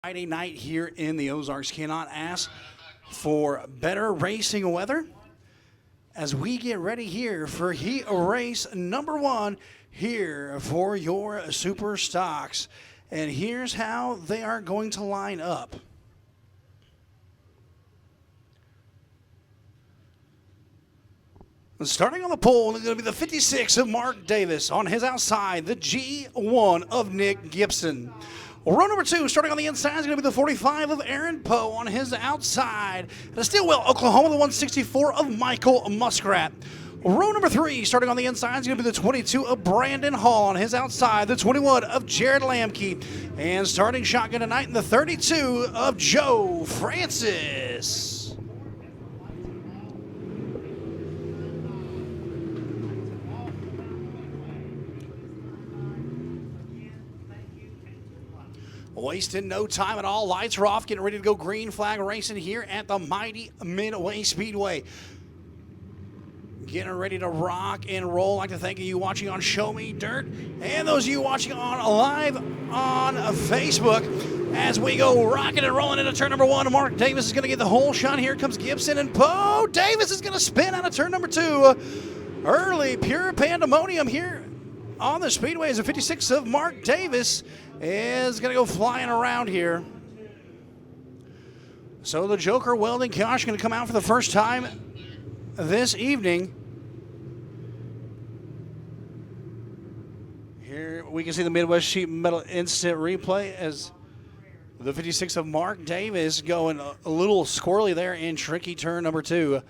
Friday night here in the Ozarks. Cannot ask for better racing weather as we get ready here for heat race number 1 here for your Super Stocks. And here's how they are going to line up. Starting on the pole, it's going to be the 56 of Mark Davis. On his outside, the G1 of Nick Gibson. Row number 2, starting on the inside, is going to be the 45 of Aaron Poe. On his outside, the Stillwell, Oklahoma, the 164 of Michael Muskrat. Row number 3, starting on the inside, is going to be the 22 of Brandon Hall. On his outside, the 21 of Jared Lamke. And starting shotgun tonight in the 32 of Joe Francis. Wasting no time at all. Lights are off. Getting ready to go green flag racing here at the mighty Midway Speedway. Getting ready to rock and roll. I'd like to thank you watching on Show Me Dirt and those of you watching on live on Facebook as we go rocking and rolling into turn number 1. Mark Davis is going to get the whole shot. Here comes Gibson and Poe. Davis is going to spin out of turn number 2. Early pure pandemonium here on the Speedway as the 56 of Mark Davis is going to go flying around here. So the Joker Welding Kosh going to come out for the first time this evening. Here we can see the Midwest Sheet Metal instant replay as the 56 of Mark Davis going a little squirrely there in tricky turn number 2.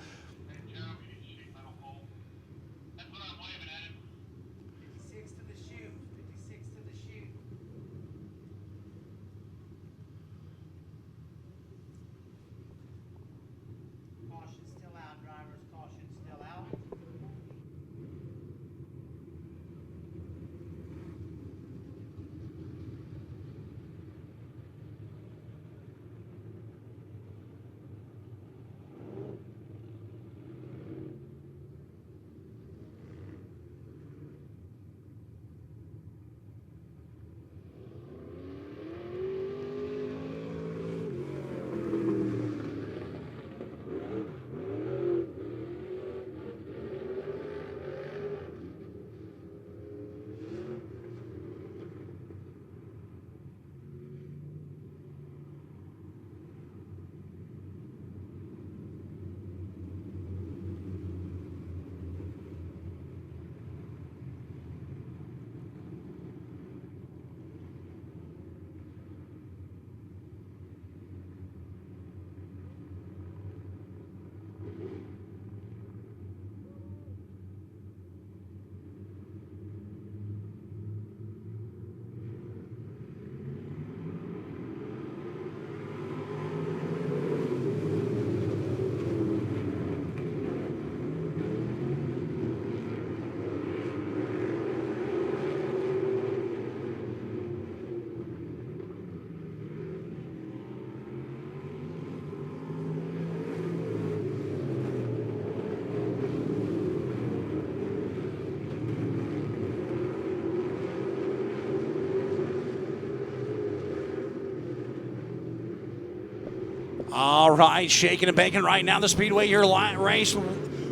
All right, shaking and baking right now. The Speedway, your race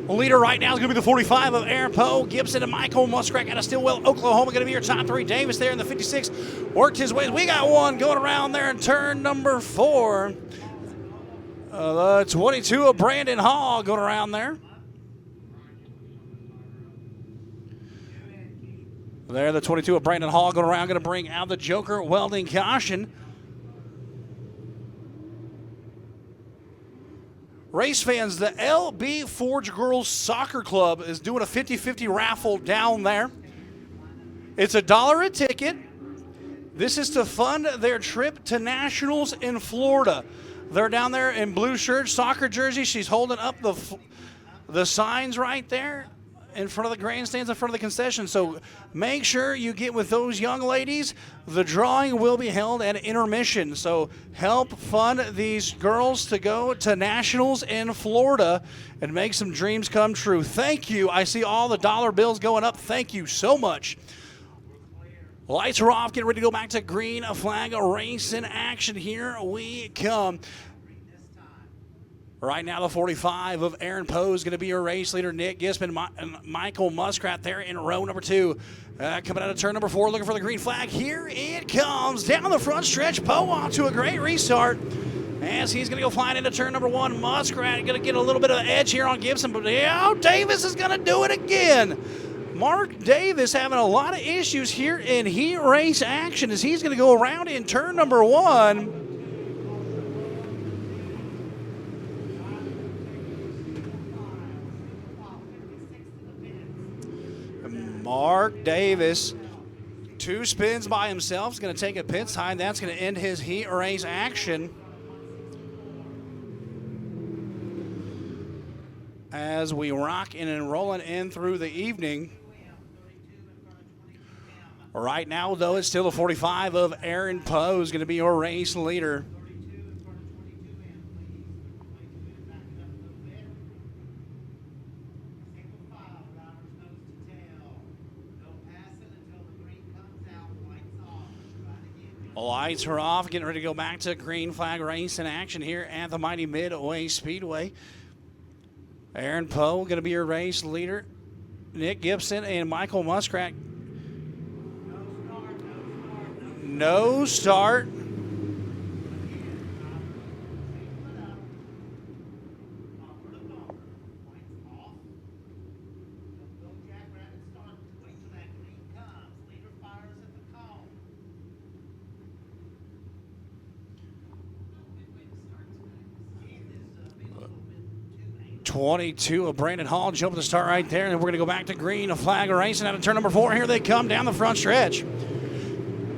leader right now is going to be the 45 of Aaron Poe. Gibson and Michael Muskrat out of Stillwell, Oklahoma, going to be your top 3. Davis there in the 56 worked his way. We got one going around there in turn number 4. The 22 of Brandon Hall going around there. There, the 22 of Brandon Hall going around, going to bring out the Joker Welding Caution. Race fans, the LB Forge Girls Soccer Club is doing a 50-50 raffle down there. It's $1 a ticket. This is to fund their trip to Nationals in Florida. They're down there in blue shirts, soccer jerseys. She's holding up the signs right there in front of the grandstands, in front of the concession. So make sure you get with those young ladies. The drawing will be held at intermission. So help fund these girls to go to Nationals in Florida and make some dreams come true. Thank you. I see all the dollar bills going up. Thank you so much. Lights are off, getting ready to go back to green flag race in action. Here we come. Right now, the 45 of Aaron Poe is going to be your race leader. Nick Gisman and Michael Muskrat there in row number 2. Coming out of turn number 4, looking for the green flag. Here it comes down the front stretch. Poe off to a great restart as he's going to go flying into turn number 1. Muskrat going to get a little bit of edge here on Gibson, but Davis is going to do it again. Mark Davis having a lot of issues here in heat race action as he's going to go around in turn number 1. Mark Davis, 2 spins by himself, is going to take a pit time. That's going to end his heat race action. As we rocking and rolling in through the evening. Right now, though, it's still the 45 of Aaron Poe is going to be your race leader. Lights are off, getting ready to go back to green flag race in action here at the mighty Midway Speedway. Aaron Poe going to be your race leader. Nick Gibson and Michael Muskrat. No start. .22 of Brandon Hall jumping the start right there, and then we're going to go back to green, a flag racing out of turn number 4. Here they come down the front stretch.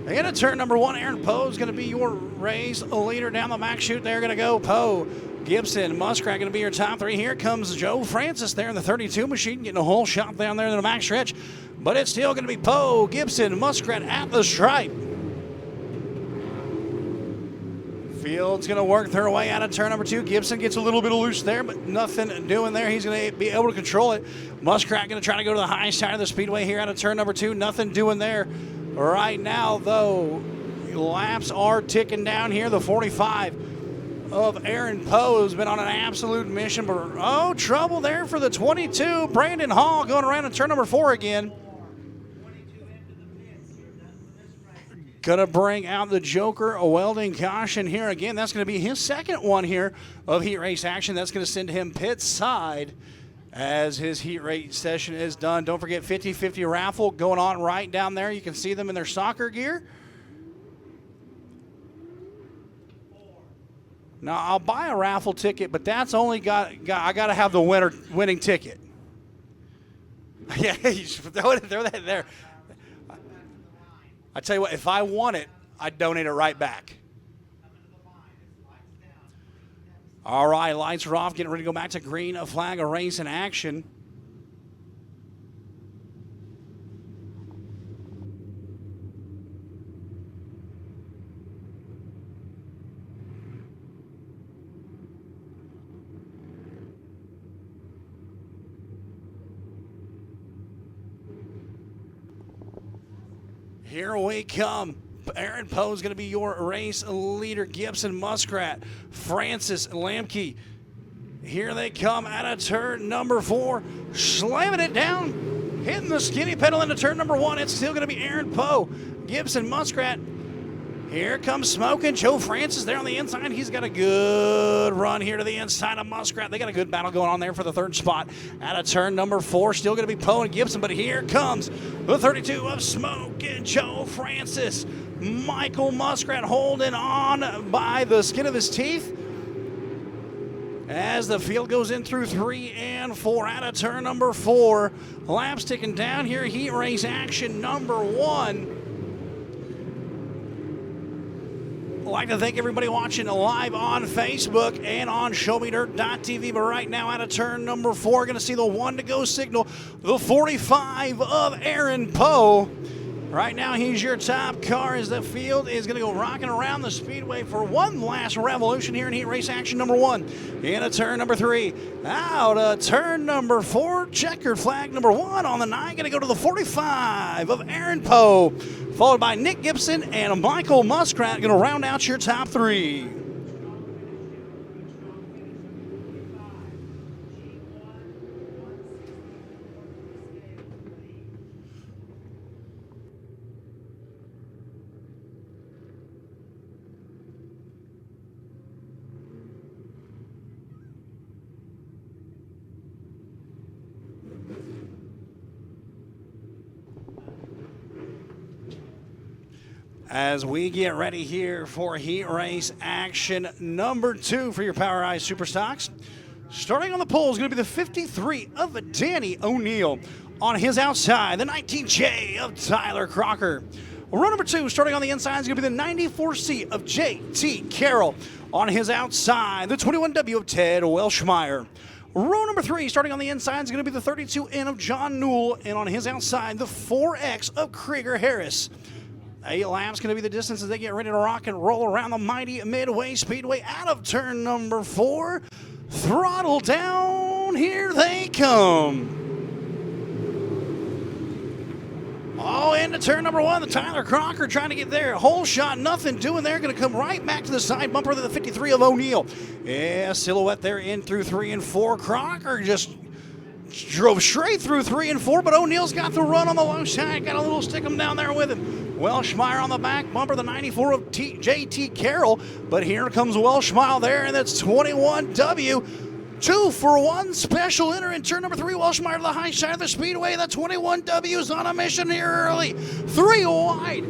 Into turn number 1, Aaron Poe is going to be your race leader down the back chute. They're going to go Poe, Gibson, Muskrat going to be your top 3. Here comes Joe Francis there in the 32 machine, getting a whole shot down there in the back stretch, but it's still going to be Poe, Gibson, Muskrat at the stripe. Field's going to work their way out of turn number 2. Gibson gets a little bit of loose there, but nothing doing there. He's going to be able to control it. Muskrat going to try to go to the high side of the speedway here out of turn number 2. Nothing doing there. Right now, though, laps are ticking down here. The 45 of Aaron Poe has been on an absolute mission, but trouble there for the 22. Brandon Hall going around in turn number 4 again. Going to bring out the Joker, a welding caution here again. That's going to be his second one here of heat race action. That's going to send him pit side as his heat race session is done. Don't forget 50-50 raffle going on right down there. You can see them in their soccer gear. Now, I'll buy a raffle ticket, but that's only I got to have the winning ticket. Yeah, you should throw that there. I tell you what, if I won it, I'd donate it right back. All right, lights are off, getting ready to go back to green, a flag, a race in action. Here we come. Aaron Poe is going to be your race leader. Gibson, Muskrat, Francis, Lamke. Here they come out of turn number 4. Slamming it down. Hitting the skinny pedal into turn number 1. It's still going to be Aaron Poe. Gibson, Muskrat. Here comes Smoking. Joe Francis there on the inside. He's got a good run here to the inside of Muskrat. They got a good battle going on there for the 3rd spot. Out of turn number 4, still going to be Poe and Gibson, but here comes the 32 of Smoking Joe Francis. Michael Muskrat holding on by the skin of his teeth as the field goes in through 3 and 4. Out of turn number 4. Laps ticking down here. Heat race action number 1. I'd like to thank everybody watching live on Facebook and on showmedirt.tv. But right now, out of turn number 4, going to see the 1 to go signal. The 45 of Aaron Poe Right now, he's your top car as the field is going to go rocking around the speedway for one last revolution here in heat race action number 1. Into turn number 3. Out of turn number 4. Checkered flag number 1 on the 9. Going to go to the 45 of Aaron Poe. Followed by Nick Gibson and Michael Muskrat. Going to round out your top 3. As we get ready here for heat race action number 2 for your Power Eye Super Stocks. Starting on the pole is going to be the 53 of Danny O'Neill. On his outside, the 19J of Tyler Crocker. Row number 2, starting on the inside, is going to be the 94C of JT Carroll. On his outside, the 21W of Ted Welshmeyer. Row number 3, starting on the inside, is going to be the 32N of John Newell. And on his outside, the 4X of Krieger Harris. 8 laps going to be the distance as they get ready to rock and roll around the mighty Midway Speedway out of turn number 4. Throttle down, here they come. Oh, into turn number 1, the Tyler Crocker trying to get there. Whole shot, nothing doing there. Going to come right back to the side bumper of the 53 of O'Neill. Yeah, silhouette there in through 3 and 4. Crocker just drove straight through 3 and 4, but O'Neill's got the run on the low side. Got a little stick-em down there with him. Welshmeyer on the back bumper, the 94 of JT Carroll. But here comes Welshmeyer there, and that's 21W. 2 for 1 special enter in turn number 3. Welshmeyer to the high side of the speedway. The 21W is on a mission here early. 3 wide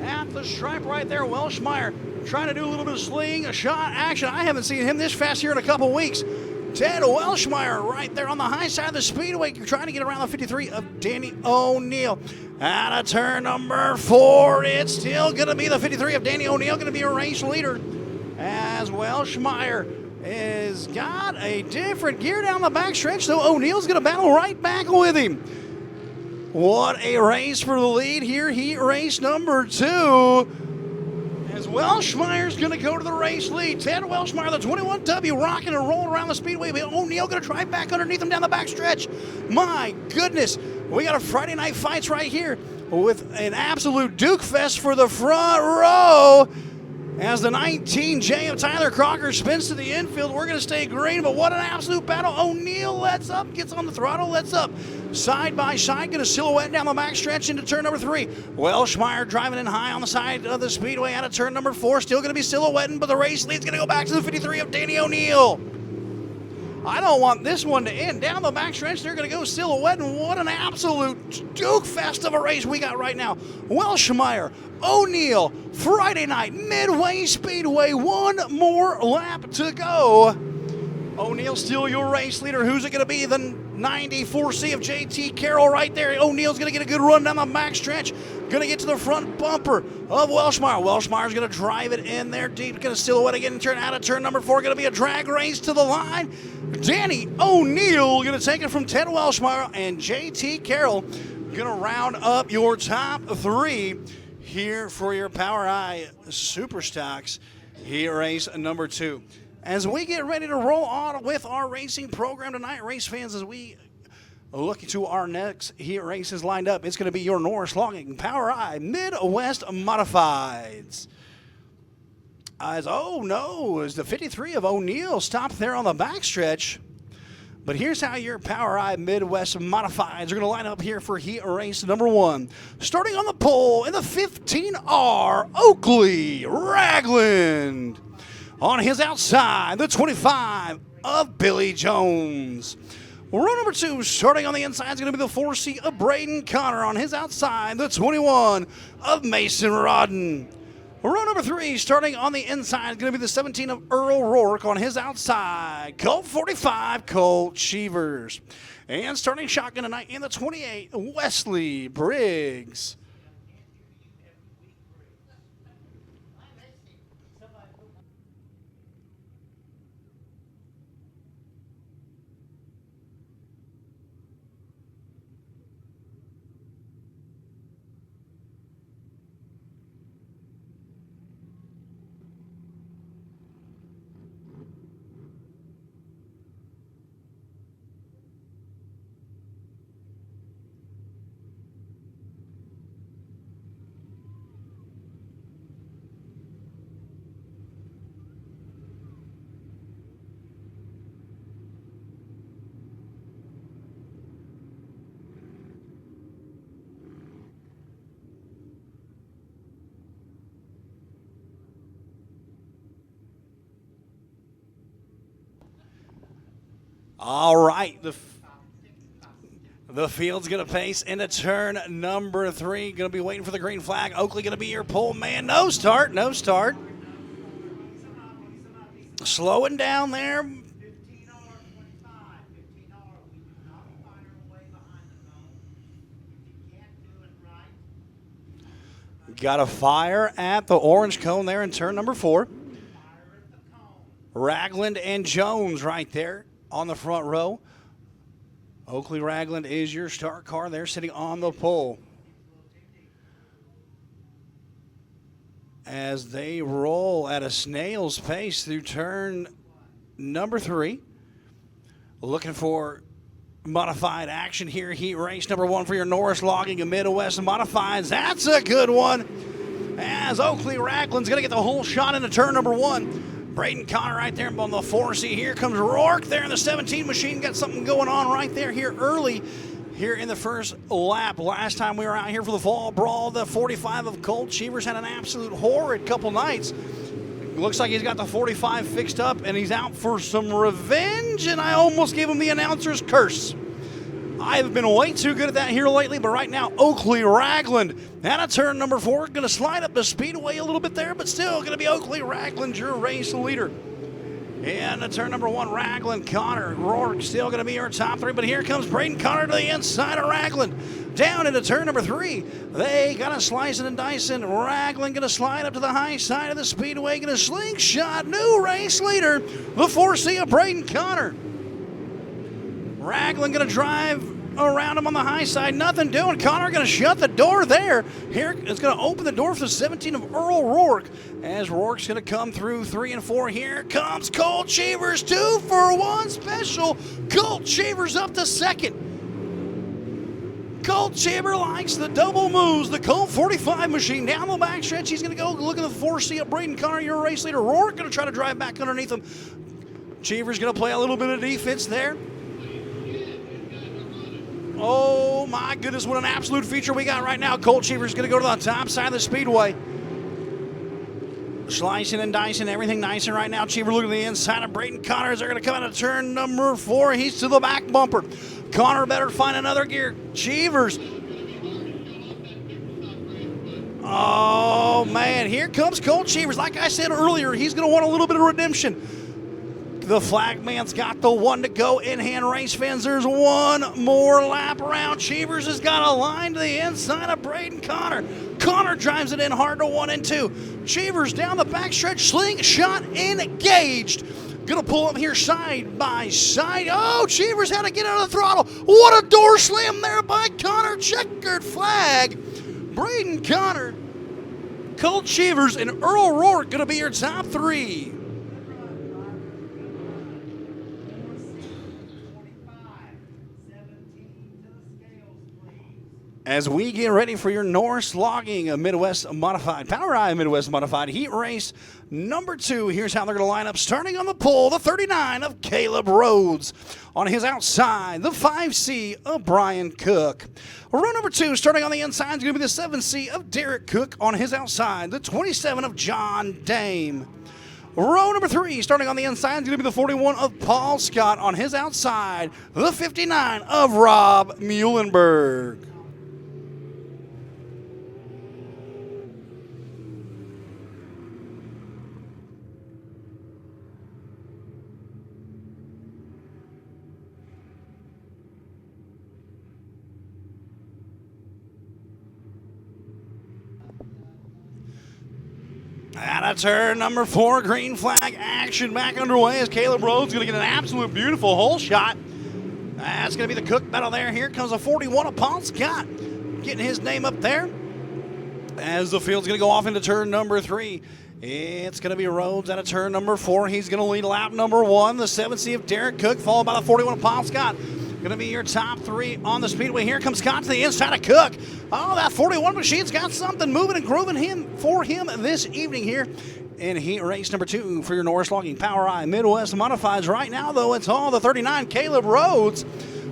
at the stripe right there. Welshmeyer trying to do a little bit of sling, a shot action. I haven't seen him this fast here in a couple weeks. Ted Welshmeyer right there on the high side of the speedway, trying to get around the 53 of Danny O'Neill. Out of turn number 4, it's still going to be the 53 of Danny O'Neill, going to be a race leader. As Welshmeyer has got a different gear down the backstretch, so O'Neill's going to battle right back with him. What a race for the lead here, heat race number 2. As Welshmeyer's going to go to the race lead. Ted Welshmeyer, the 21W, rocking and rolling around the speedway. But O'Neill going to drive back underneath him down the backstretch. My goodness, we got a Friday night fights right here with an absolute Duke fest for the front row. As the 19J of Tyler Crocker spins to the infield, we're going to stay green, but what an absolute battle. O'Neill lets up, gets on the throttle, lets up. Side by side, going to silhouette down the backstretch into turn number 3. Welshmeyer driving in high on the side of the speedway out of turn number 4. Still going to be silhouetting, but the race lead's going to go back to the 53 of Danny O'Neill. I don't want this one to end. Down the backstretch, they're going to go silhouetting. What an absolute Duke fest of a race we got right now. Welshmeyer, O'Neill, Friday night, Midway Speedway. One more lap to go. O'Neill still your race leader. Who's it going to be? The 94C of JT Carroll right there. O'Neill's going to get a good run down the backstretch. Going to get to the front bumper of Welshmeyer. Welshmeyer's going to drive it in there deep. Going to silhouette again and turn out of turn number 4. Going to be a drag race to the line. Danny O'Neill going to take it from Ted Welshmeyer, and JT Carroll going to round up your top 3 here for your Power Eye Super Stocks heat race number 2. As we get ready to roll on with our racing program tonight, race fans, as we look to our next heat races lined up, it's going to be your Norris Logging Power Eye Midwest Modifieds. As the 53 of O'Neill stopped there on the backstretch. But here's how your Power Eye Midwest Modifieds are going to line up here for heat race number 1. Starting on the pole in the 15R, Oakley Ragland. On his outside, the 25 of Billy Jones. Row number 2, starting on the inside, is going to be the 4C of Braden Connor. On his outside, the 21 of Mason Rodden. Row number 3, starting on the inside, is going to be the 17 of Earl Rourke. On his outside, Colt 45, Colt Cheevers. And starting shotgun tonight in the 28, Wesley Briggs. All right, the field's going to pace into turn number 3. Going to be waiting for the green flag. Oakley going to be your pole man. No start, no start. Slowing down there. Got a fire at the orange cone there in turn number 4. Ragland and Jones right there on the front row. Oakley Ragland is your start car there sitting on the pole. As they roll at a snail's pace through turn number 3. Looking for modified action here. Heat race number 1 for your Norris Logging and Midwest Modifieds. That's a good one. As Oakley Ragland's going to get the whole shot into turn number 1. Braden Connor right there on the 4C. Here comes Rourke there in the 17 machine. Got something going on right there here early here in the first lap. Last time we were out here for the fall brawl, the 45 of Colt Cheevers had an absolute horrid couple nights. Looks like he's got the 45 fixed up and he's out for some revenge, and I almost gave him the announcer's curse. I've been way too good at that here lately, but right now, Oakley Ragland out of turn number 4. Going to slide up the speedway a little bit there, but still going to be Oakley Ragland, your race leader. And turn number 1, Ragland, Connor, Rourke still going to be your top 3, but here comes Braden Connor to the inside of Ragland. Down into turn number 3. They got to slice it and dice it. Ragland going to slide up to the high side of the speedway, going to slingshot, new race leader, the 4C of Braden Connor. Ragland going to drive around him on the high side. Nothing doing. Connor going to shut the door there. Here it's going to open the door for the 17 of Earl Rourke. As Rourke's going to come through 3 and 4. Here comes Colt Cheevers. 2 for 1 special. Colt Cheevers up to second. Colt Cheever likes the double moves. The Colt 45 machine down the back stretch. He's going to go look at the 4C of Braden Connor, your race leader. Rourke going to try to drive back underneath him. Cheever's going to play a little bit of defense there. Oh my goodness, what an absolute feature we got right now. Colt Cheever's going to go to the top side of the speedway. Slicing and dicing, everything nice. And right now, Cheever looking at the inside of Braden Connor as they're going to come out of turn number 4. He's to the back bumper. Connor better find another gear. Cheevers. Oh man, here comes Colt Cheevers. Like I said earlier, he's going to want a little bit of redemption. The flag man's got the 1 to go in hand. Race fans, there's 1 more lap around. Cheevers has got a line to the inside of Braden Connor. Connor drives it in hard to 1 and 2. Cheevers down the backstretch, slingshot engaged. Gonna pull up here side by side. Oh, Cheevers had to get out of the throttle. What a door slam there by Connor. Checkered flag. Braden Connor, Colt Cheevers, and Earl Rourke gonna be your top 3. As we get ready for your Norris Logging Midwest Modified, Power Eye Midwest Modified Heat Race number 2. Here's how they're going to line up. Starting on the pole, the 39 of Caleb Rhodes. On his outside, the 5C of Brian Cook. Row number 2, starting on the inside, is going to be the 7C of Derek Cook. On his outside, the 27 of John Dame. Row number 3, starting on the inside, is going to be the 41 of Paul Scott. On his outside, the 59 of Rob Muhlenberg. Out of turn number 4, green flag action back underway as Caleb Rhodes going to get an absolute beautiful hole shot. That's going to be the Cook battle there. Here comes a 41 of Paul Scott, getting his name up there. As the field's going to go off into turn number 3. It's going to be Rhodes out of turn number 4. He's going to lead lap number 1. The 7C of Derek Cook, followed by the 41 of Paul Scott. Going to be your top 3 on the speedway. Here comes Scott to the inside of Cook. Oh, that 41 machine's got something moving and grooving for him this evening here in heat race number 2 for your Norris Logging Power Eye Midwest Modifieds. Right now, though, it's all the 39 Caleb Rhodes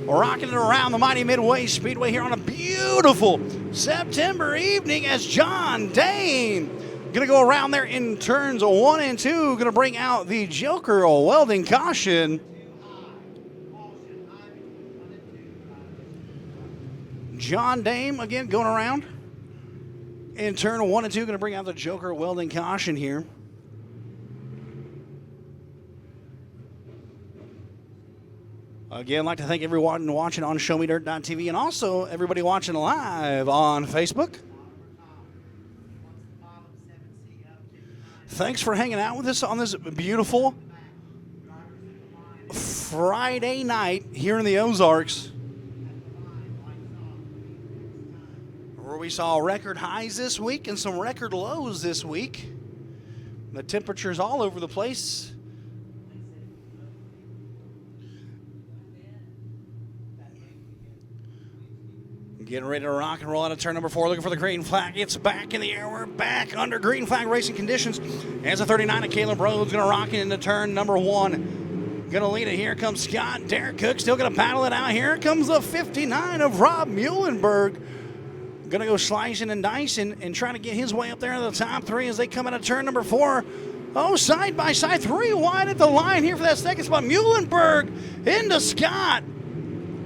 rocking it around the mighty Midway Speedway here on a beautiful September evening as John Dame going to go around there in turns 1 and 2. Going to bring out the Joker welding caution. John Dame again going around. In turn 1 and 2, going to bring out the Joker welding caution here. Again, I'd like to thank everyone watching on ShowMeDirt.tv and also everybody watching live on Facebook. Thanks for hanging out with us on this beautiful Friday night here in the Ozarks, where we saw record highs this week and some record lows this week. The temperatures all over the place. Getting ready to rock and roll out of turn number 4, looking for the green flag. It's back in the air. We're back under green flag racing conditions. As a 39 of Caleb Rhodes going to rock it into turn number 1. Going to lead it. Here comes Scott. Derek Cook still going to battle it out. Here comes the 59 of Rob Muhlenberg. Going to go slicing and dicing and trying to get his way up there in the top 3 as they come out of turn number 4. Oh, side by side, 3 wide at the line here for that second spot. Muhlenberg into Scott.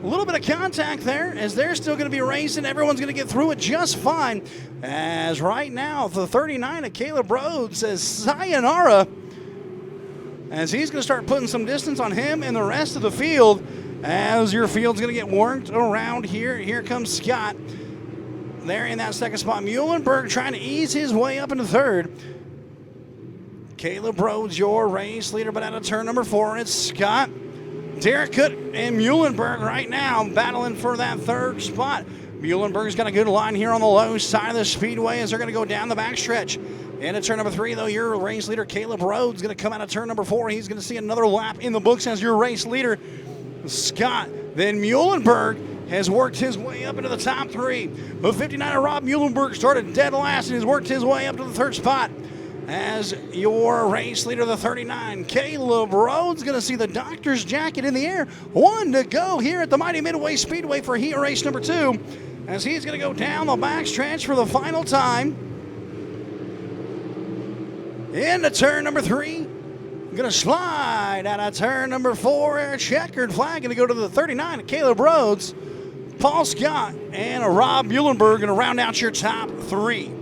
A little bit of contact there as they're still going to be racing. Everyone's going to get through it just fine. As right now, the 39 of Caleb Rhodes says sayonara, as he's going to start putting some distance on him and the rest of the field as your field's going to get worked around here. Here comes Scott there in that second spot. Muhlenberg trying to ease his way up into third. Caleb Rhodes, your race leader, but out of turn number 4, it's Scott, Derek Cook, and Muhlenberg right now battling for that third spot. Muhlenberg's got a good line here on the low side of the speedway as they're going to go down the backstretch. Into turn number 3, though, your race leader, Caleb Rhodes, going to come out of turn number 4. He's going to see another lap in the books as your race leader, Scott. Then Muhlenberg has worked his way up into the top 3. The 59 of Rob Muhlenberg started dead last and has worked his way up to the third spot. As your race leader, the 39, Caleb Rhodes, going to see the doctor's jacket in the air. 1 to go here at the mighty Midway Speedway for heat race number 2. As he's going to go down the backstretch for the final time. Into turn number 3. Going to slide out of turn number 4. Checkered flag going to go to the 39, Caleb Rhodes, Paul Scott, and Rob Muhlenberg going to round out your top 3.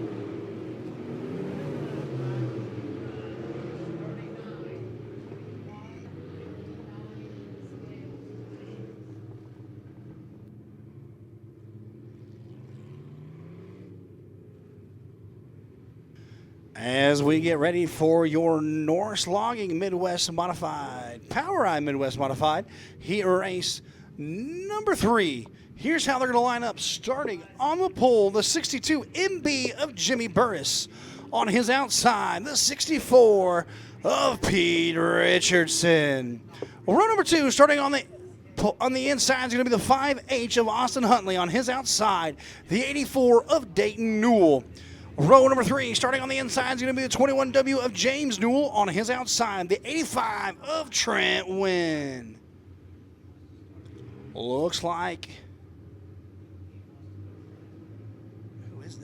As we get ready for your Norse Logging Midwest Modified, Power Eye Midwest Modified, heat race number 3. Here's how they're going to line up. Starting on the pole, the 62 MB of Jimmy Burris. On his outside, the 64 of Pete Richardson. Row number 2, starting on the inside, is going to be the 5H of Austin Huntley. On his outside, the 84 of Dayton Newell. Row number 3, starting on the inside, is going to be the 21W of James Newell. On his outside, the 85 of Trent Wynn. Looks like... Who is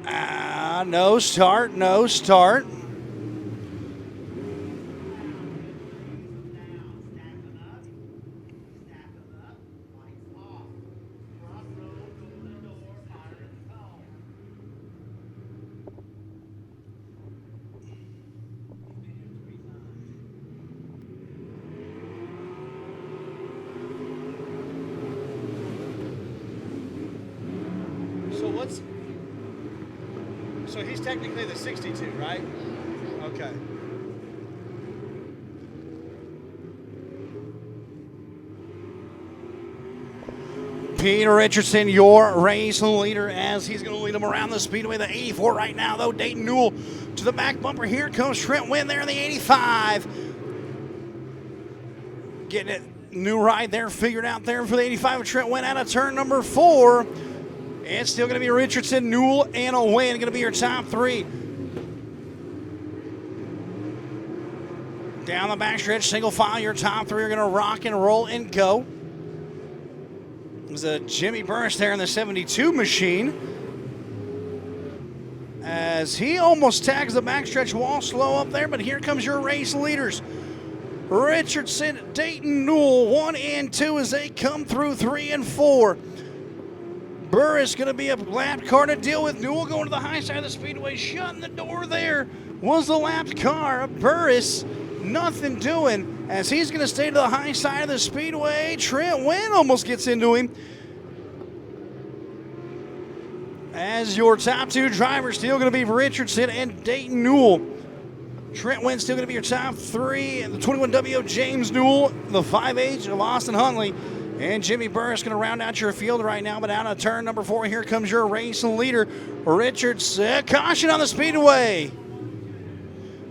that? No start, no start. So he's technically the 62, right? Okay. Peter Richardson, your race leader, as he's going to lead them around the speedway. The 84 right now, though. Dayton Newell to the back bumper. Here comes Trent Wynn there in the 85. Getting it, new ride there, figured out there for the 85. Trent Wynn out of turn number 4. It's still going to be Richardson, Newell, and a Wynn going to be your top 3. Down the backstretch, single file, your top 3 are going to rock and roll and go. There's a Jimmy Burris there in the 72 machine, as he almost tags the backstretch wall slow up there, but here comes your race leaders. Richardson, Dayton, Newell, 1 and 2 as they come through 3 and 4. Burris going to be a lapped car to deal with. Newell going to the high side of the speedway, shutting the door there. Was the lapped car. Burris, nothing doing as he's going to stay to the high side of the speedway. Trent Wynn almost gets into him. As your top two drivers still going to be Richardson and Dayton Newell. Trent Wynn still going to be your top three. The 21W of James Newell, the 5H of Austin Huntley, and Jimmy Burris going to round out your field right now. But out of turn number 4, here comes your racing leader, Richardson. Caution on the speedway.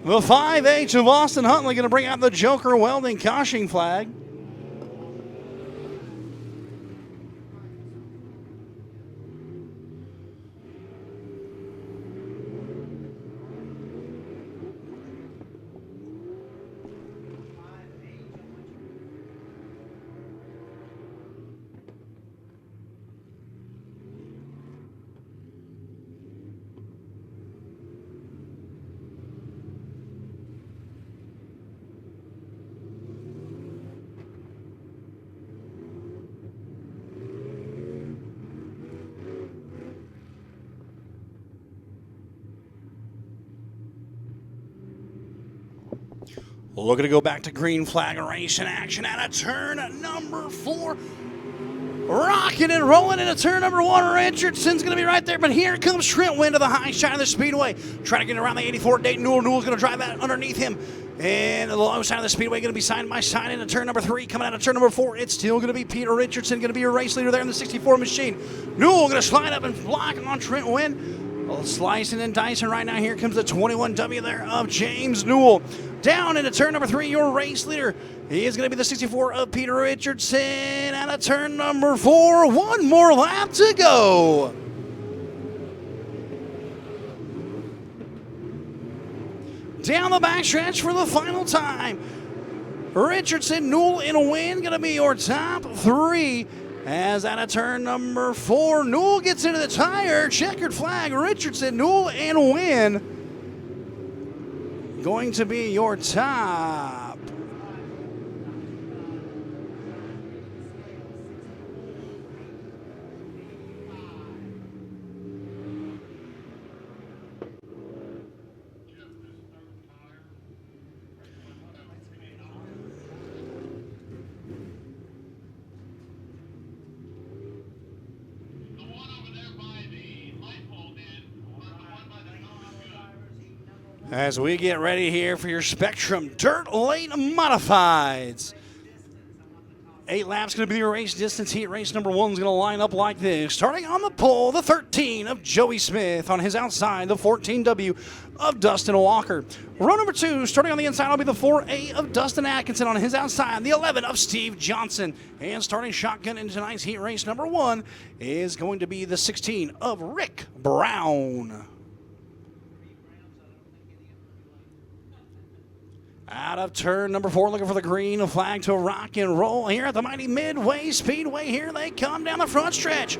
The 5H of Austin Huntley going to bring out the Joker Welding caution flag. Looking to go back to green flag racing action at a turn number 4. Rocking and rolling into turn number 1. Richardson's going to be right there, but here comes Trent Wynn to the high side of the speedway. Trying to get around the 84 Dayton Newell. Newell's going to drive that underneath him. And the low side of the speedway going to be side by side into turn number 3. Coming out of turn number 4, it's still going to be Peter Richardson, going to be your race leader there in the 64 machine. Newell going to slide up and block on Trent Wynn. Slicing and dicing right now. Here comes the 21W there of James Newell. Down into turn number 3, your race leader. He is going to be the 64 of Peter Richardson. Out of turn number 4, one more lap to go. Down the backstretch for the final time. Richardson, Newell, and Wynn going to be your top 3. As out of turn number 4, Newell gets into the tire. Checkered flag, Richardson, Newell, and Wynn going to be your top. As we get ready here for your Spectrum Dirt Late Modifieds. 8 laps going to be your race distance. Heat race number 1 is going to line up like this. Starting on the pole, the 13 of Joey Smith. On his outside, the 14W of Dustin Walker. Row number 2, starting on the inside, will be the 4A of Dustin Atkinson. On his outside, the 11 of Steve Johnson. And starting shotgun in tonight's heat race number 1 is going to be the 16 of Rick Brown. Out of turn number 4, looking for the green flag to rock and roll here at the mighty Midway Speedway. Here they come down the front stretch.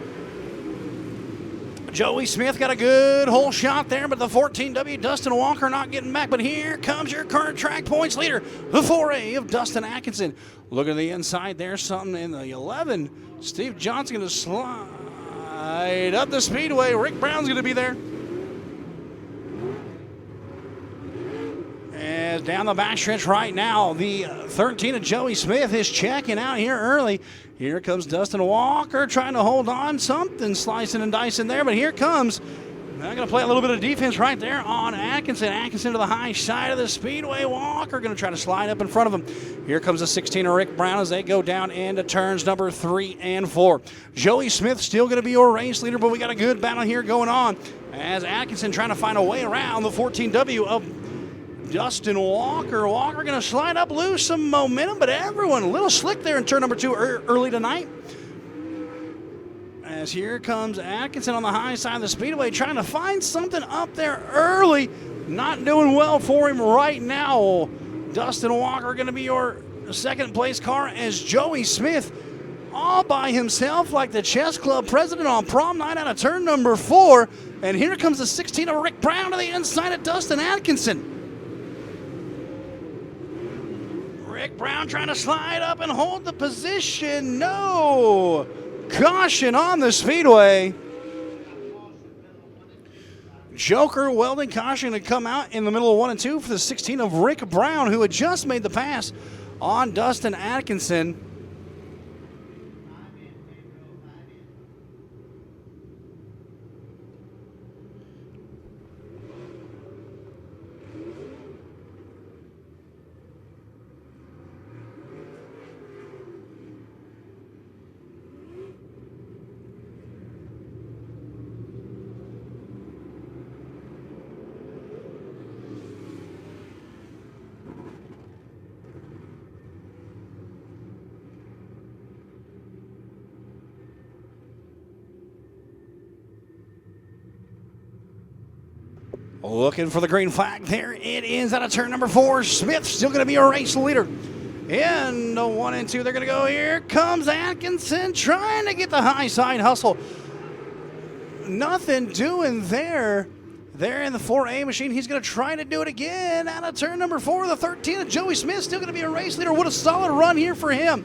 Joey Smith got a good hole shot there, but the 14W Dustin Walker not getting back. But here comes your current track points leader, the 4A of Dustin Atkinson. Look at the inside there, something in the 11. Steve Johnson going to slide up the speedway. Rick Brown's going to be there. As down the backstretch right now, the 13 of Joey Smith is checking out here early. Here comes Dustin Walker trying to hold on. Something slicing and dicing there, but here comes. I'm going to play a little bit of defense right there on Atkinson. Atkinson to the high side of the speedway. Walker going to try to slide up in front of him. Here comes the 16 of Rick Brown as they go down into turns number 3 and 4. Joey Smith still going to be your race leader, but we got a good battle here going on as Atkinson trying to find a way around the 14W of Dustin Walker. Walker going to slide up, lose some momentum, but everyone a little slick there in turn number 2 early tonight. As here comes Atkinson on the high side of the speedway trying to find something up there early. Not doing well for him right now. Dustin Walker going to be your second place car as Joey Smith all by himself like the chess club president on prom night out of turn number 4. And here comes the 16 of Rick Brown to the inside of Dustin Atkinson. Derek Brown trying to slide up and hold the position. No. Caution on the speedway. Joker welding caution to come out in the middle of 1 and 2 for the 16 of Rick Brown, who had just made the pass on Dustin Atkinson. Looking for the green flag. There it is out of turn number 4. Smith still going to be a race leader. In the 1 and 2, they're going to go. Here comes Atkinson trying to get the high side hustle. Nothing doing there. There in the 4A machine. He's going to try to do it again out of turn number 4. The 13 of Joey Smith still going to be a race leader. What a solid run here for him.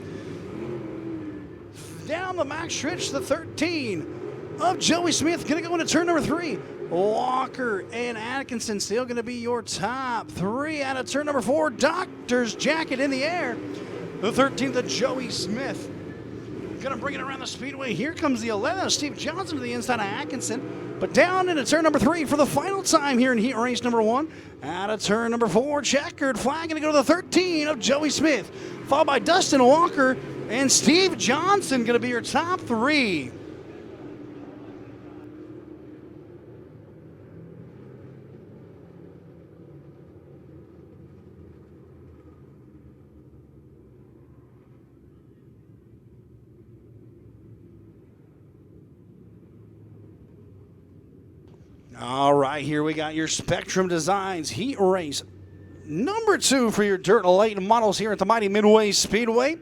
Down the back stretch, the 13 of Joey Smith going to go into turn number 3. Walker and Atkinson still going to be your top 3 out of turn number 4. Doctor's jacket in the air. The 13th of Joey Smith. Going to bring it around the speedway. Here comes the 11th of Steve Johnson to the inside of Atkinson. But down into turn number 3 for the final time here in heat race number 1. Out of turn number 4, checkered flag going to go to the 13 of Joey Smith. Followed by Dustin Walker and Steve Johnson going to be your top 3. All right, here we got your Spectrum Designs Heat Race number 2 for your dirt late models here at the mighty Midway Speedway.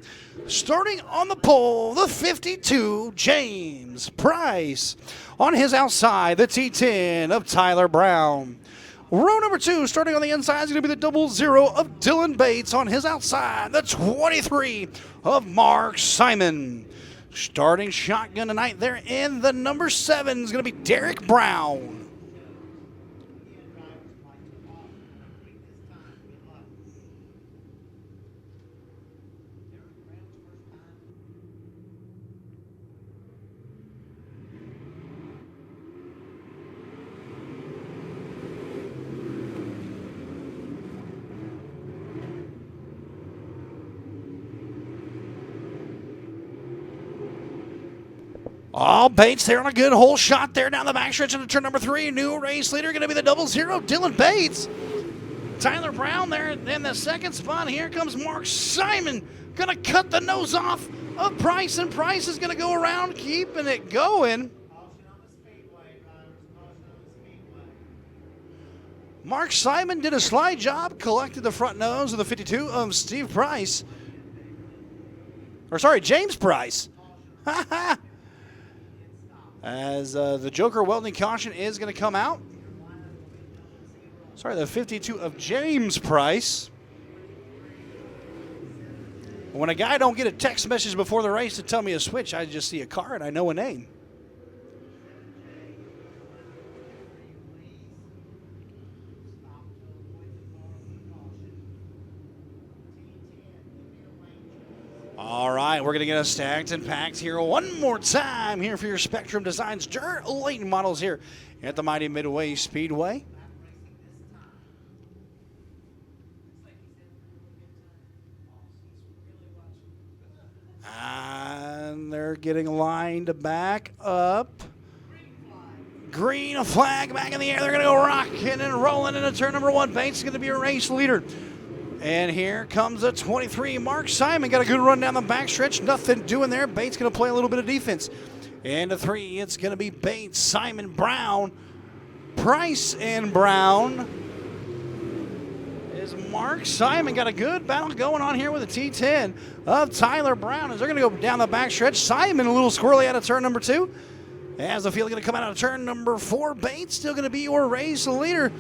Starting on the pole, the 52, James Price. On his outside, the T10 of Tyler Brown. Row number 2, starting on the inside, is going to be the 00 of Dylan Bates. On his outside, the 23 of Mark Simon. Starting shotgun tonight there in the number 7 is going to be Derek Brown. Oh, Bates there on a good hole shot there down the backstretch into turn number 3. New race leader going to be the 00, Dylan Bates. Tyler Brown there in the second spot. Here comes Mark Simon. Going to cut the nose off of Price, and Price is going to go around keeping it going. Mark Simon did a slide job, collected the front nose of the 52 of Steve Price. Or sorry, James Price. As the Joker welding caution is going to come out. Sorry, the 52 of James Price. When a guy don't get a text message before the race to tell me a switch, I just see a car and I know a name. All right, we're going to get us stacked and packed here one more time here for your Spectrum Designs dirt late models here at the mighty Midway Speedway. And they're getting lined back up. Green flag back in the air. They're going to go rocking and rolling into turn number 1. Bates is going to be a race leader. And here comes the 23. Mark Simon got a good run down the backstretch. Nothing doing there. Bates going to play a little bit of defense. And the 3, it's going to be Bates, Simon, Brown, Price, and Brown. Is Mark Simon got a good battle going on here with a T10 of Tyler Brown. As they're going to go down the backstretch. Simon a little squirrely out of turn number 2. As the field going to come out of turn number 4. Bates still going to be your race leader.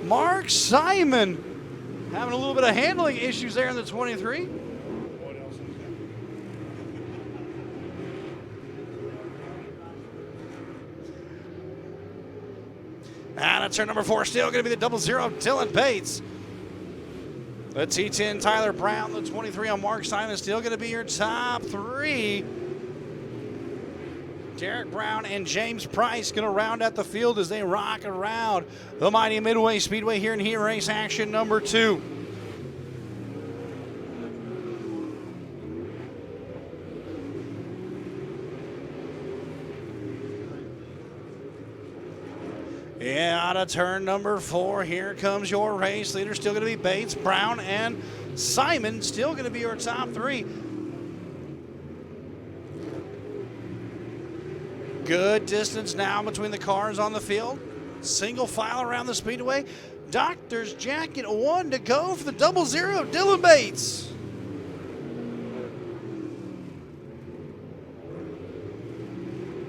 Mark Simon having a little bit of handling issues there in the 23. And at turn number 4, still going to be the 00 Dylan Bates. The T10 Tyler Brown, the 23 on Mark Simon, still going to be your top 3. Derek Brown and James Price going to round out the field as they rock around the mighty Midway Speedway here in heat race action number 2. Yeah, out of turn number 4, here comes your race leader. Still going to be Bates, Brown, and Simon. Still going to be your top 3. Good distance now between the cars on the field. Single file around the speedway. Doctor's jacket 1 to go for the 00 Dylan Bates.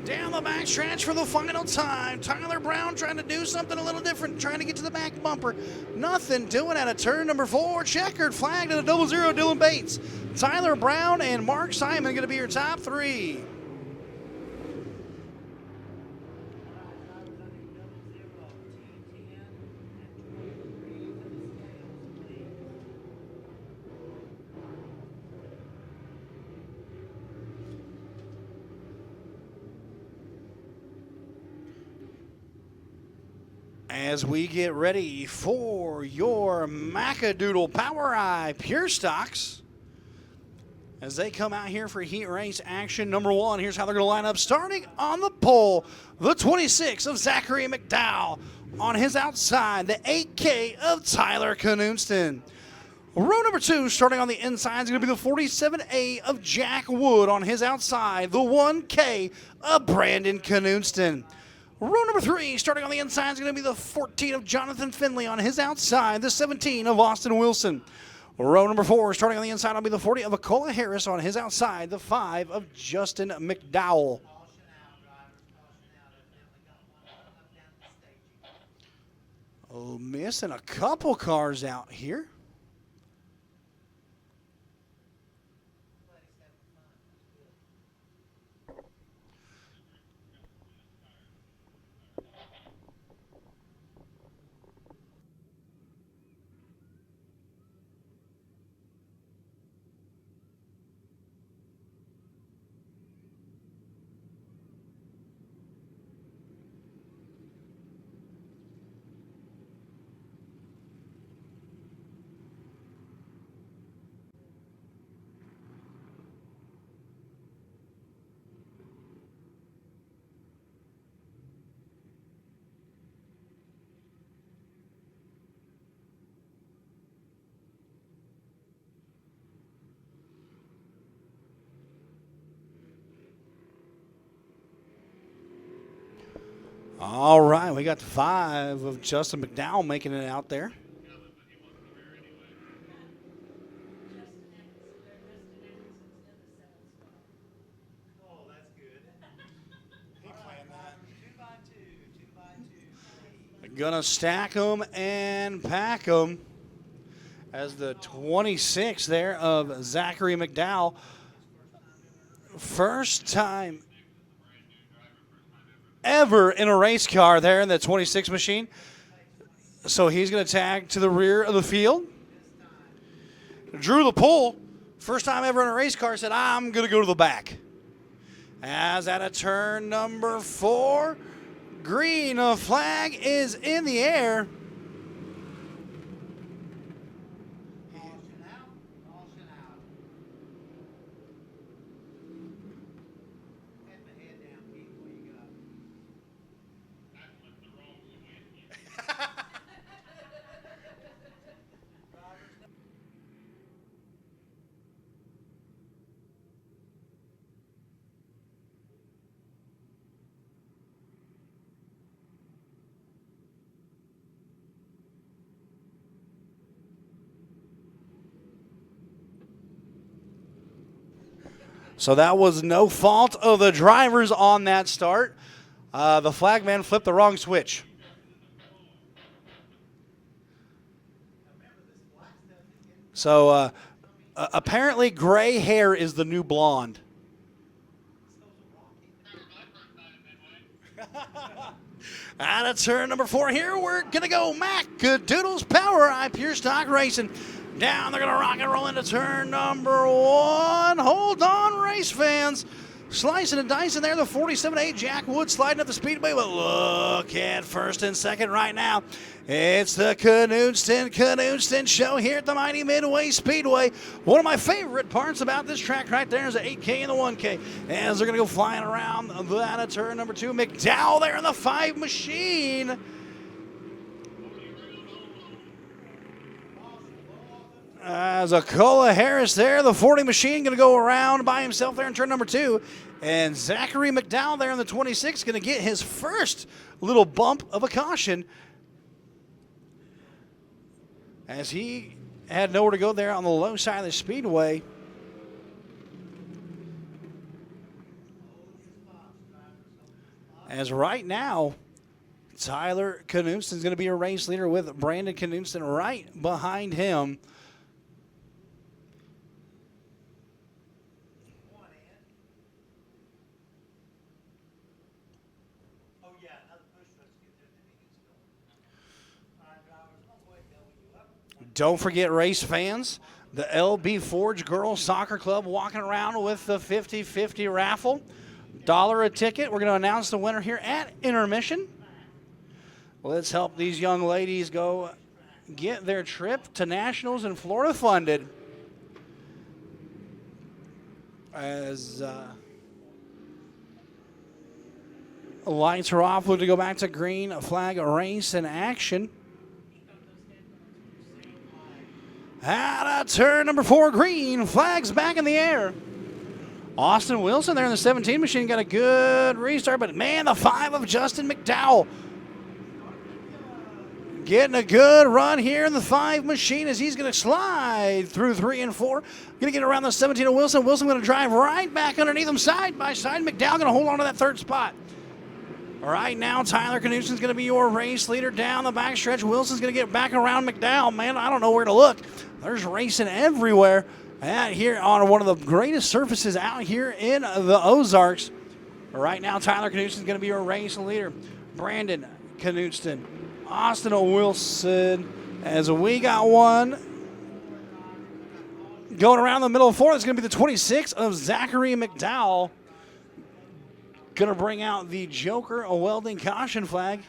Down the back stretch for the final time. Tyler Brown trying to do something a little different, trying to get to the back bumper. Nothing doing at a turn number 4. Checkered flag to the 00 Dylan Bates. Tyler Brown and Mark Simon going to be your top 3. As we get ready for your Macadoodle Power Eye Pure Stocks, as they come out here for heat race action number 1, here's how they're going to line up. Starting on the pole, the 26 of Zachary McDowell. On his outside, the 8K of Tyler Knudsen. Row number 2, starting on the inside, is going to be the 47A of Jack Wood. On his outside, the 1K of Brandon Knudsen. Row number 3, starting on the inside, is going to be the 14 of Jonathan Finley. On his outside, the 17 of Austin Wilson. Row number 4, starting on the inside, will be the 40 of Acola Harris. On his outside, the 5 of Justin McDowell. Oh, missing a couple cars out here. All right, we got the 5 of Justin McDowell making it out there. Oh, that's good. He playing that. 2 by 2, 2 by 2. Gonna stack them and pack them as the 26 there of Zachary McDowell. First time ever in a race car there in the 26 machine. So he's going to tag to the rear of the field. Drew the pole. First time ever in a race car, said, I'm going to go to the back. As at a turn number 4, green flag is in the air. So that was no fault of the drivers on that start. The flagman flipped the wrong switch. So apparently gray hair is the new blonde. Out of turn number 4 here, we're going to go Mac Doodles Power Eye Pure Stock Racing. Down, they're going to rock and roll into turn number 1. Hold on, race fans. Slicing and dicing there, the 47-8 Jack Wood sliding up the speedway, but look at first and second right now. It's the Knudsen show here at the mighty Midway Speedway. One of my favorite parts about this track right there is the 8K and the 1K. As they're going to go flying around that at turn number 2. McDowell there in the 5 machine. As Acola Harris there, the 40 machine going to go around by himself there in turn number 2. And Zachary McDowell there in the 26 going to get his first little bump of a caution, as he had nowhere to go there on the low side of the speedway. As right now, Tyler Knudsen is going to be a race leader with Brandon Knudsen right behind him. Don't forget, race fans, the LB Forge Girls Soccer Club walking around with the 50-50 raffle. $1 a ticket. We're going to announce the winner here at intermission. Let's help these young ladies go get their trip to Nationals in Florida funded. As lights are off, we're to go back to green flag race in action. Out of turn number 4, green flags back in the air. Austin Wilson there in the 17 machine got a good restart, but man, the 5 of Justin McDowell getting a good run here in the 5 machine as he's going to slide through 3 and 4. Going to get around the 17 of Wilson. Wilson going to drive right back underneath him side by side. McDowell going to hold on to that 3rd spot. Right now, Tyler Knudsen's going to be your race leader down the backstretch. Wilson's going to get back around McDowell. Man, I don't know where to look. There's racing everywhere out here on one of the greatest surfaces out here in the Ozarks. Right now, Tyler Knudsen's going to be your race leader. Brandon Knudsen, Austin Wilson, as we got one going around the middle of 4. It's going to be the 26 of Zachary McDowell. Going to bring out the Joker, a welding caution flag.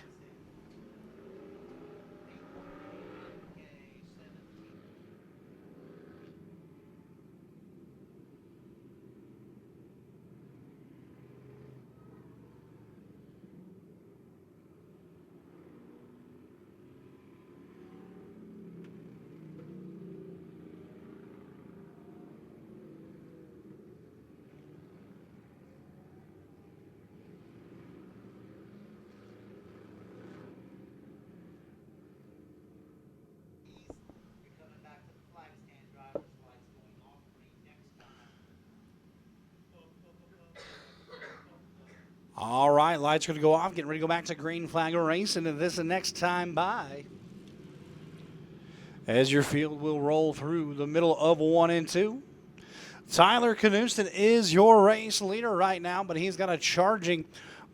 All right, lights are going to go off. Getting ready to go back to green flag racing, and this is the next time by. As your field will roll through the middle of 1 and 2. Tyler Knudsen is your race leader right now, but he's got a charging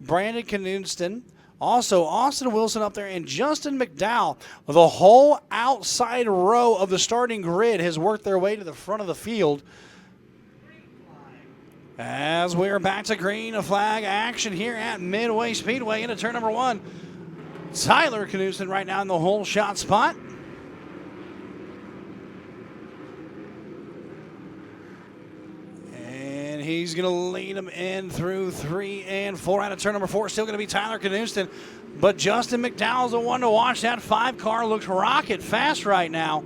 Brandon Knudsen. Also, Austin Wilson up there and Justin McDowell. The whole outside row of the starting grid has worked their way to the front of the field. As we're back to green flag action here at Midway Speedway into turn number 1. Tyler Knudsen right now in the whole shot spot. And he's going to lead them in through 3 and 4 out of turn number 4. Still going to be Tyler Knudsen. But Justin McDowell's the one to watch. That 5 car looks rocket fast right now.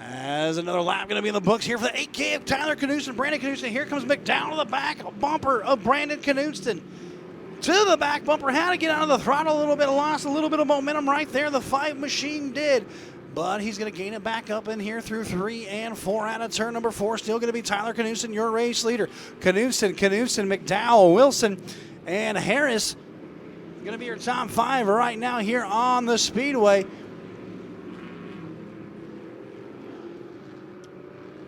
As another lap going to be in the books here for the 8K of Tyler Knudsen, Brandon Knudsen. Here comes McDowell to the back bumper of Brandon Knudsen. To the back bumper, had to get out of the throttle a little bit, lost a little bit of momentum right there. The 5 machine did, but he's going to gain it back up in here through 3 and 4 out of turn number 4. Still going to be Tyler Knudsen, your race leader. Knudsen, McDowell, Wilson, and Harris going to be your top 5 right now here on the speedway.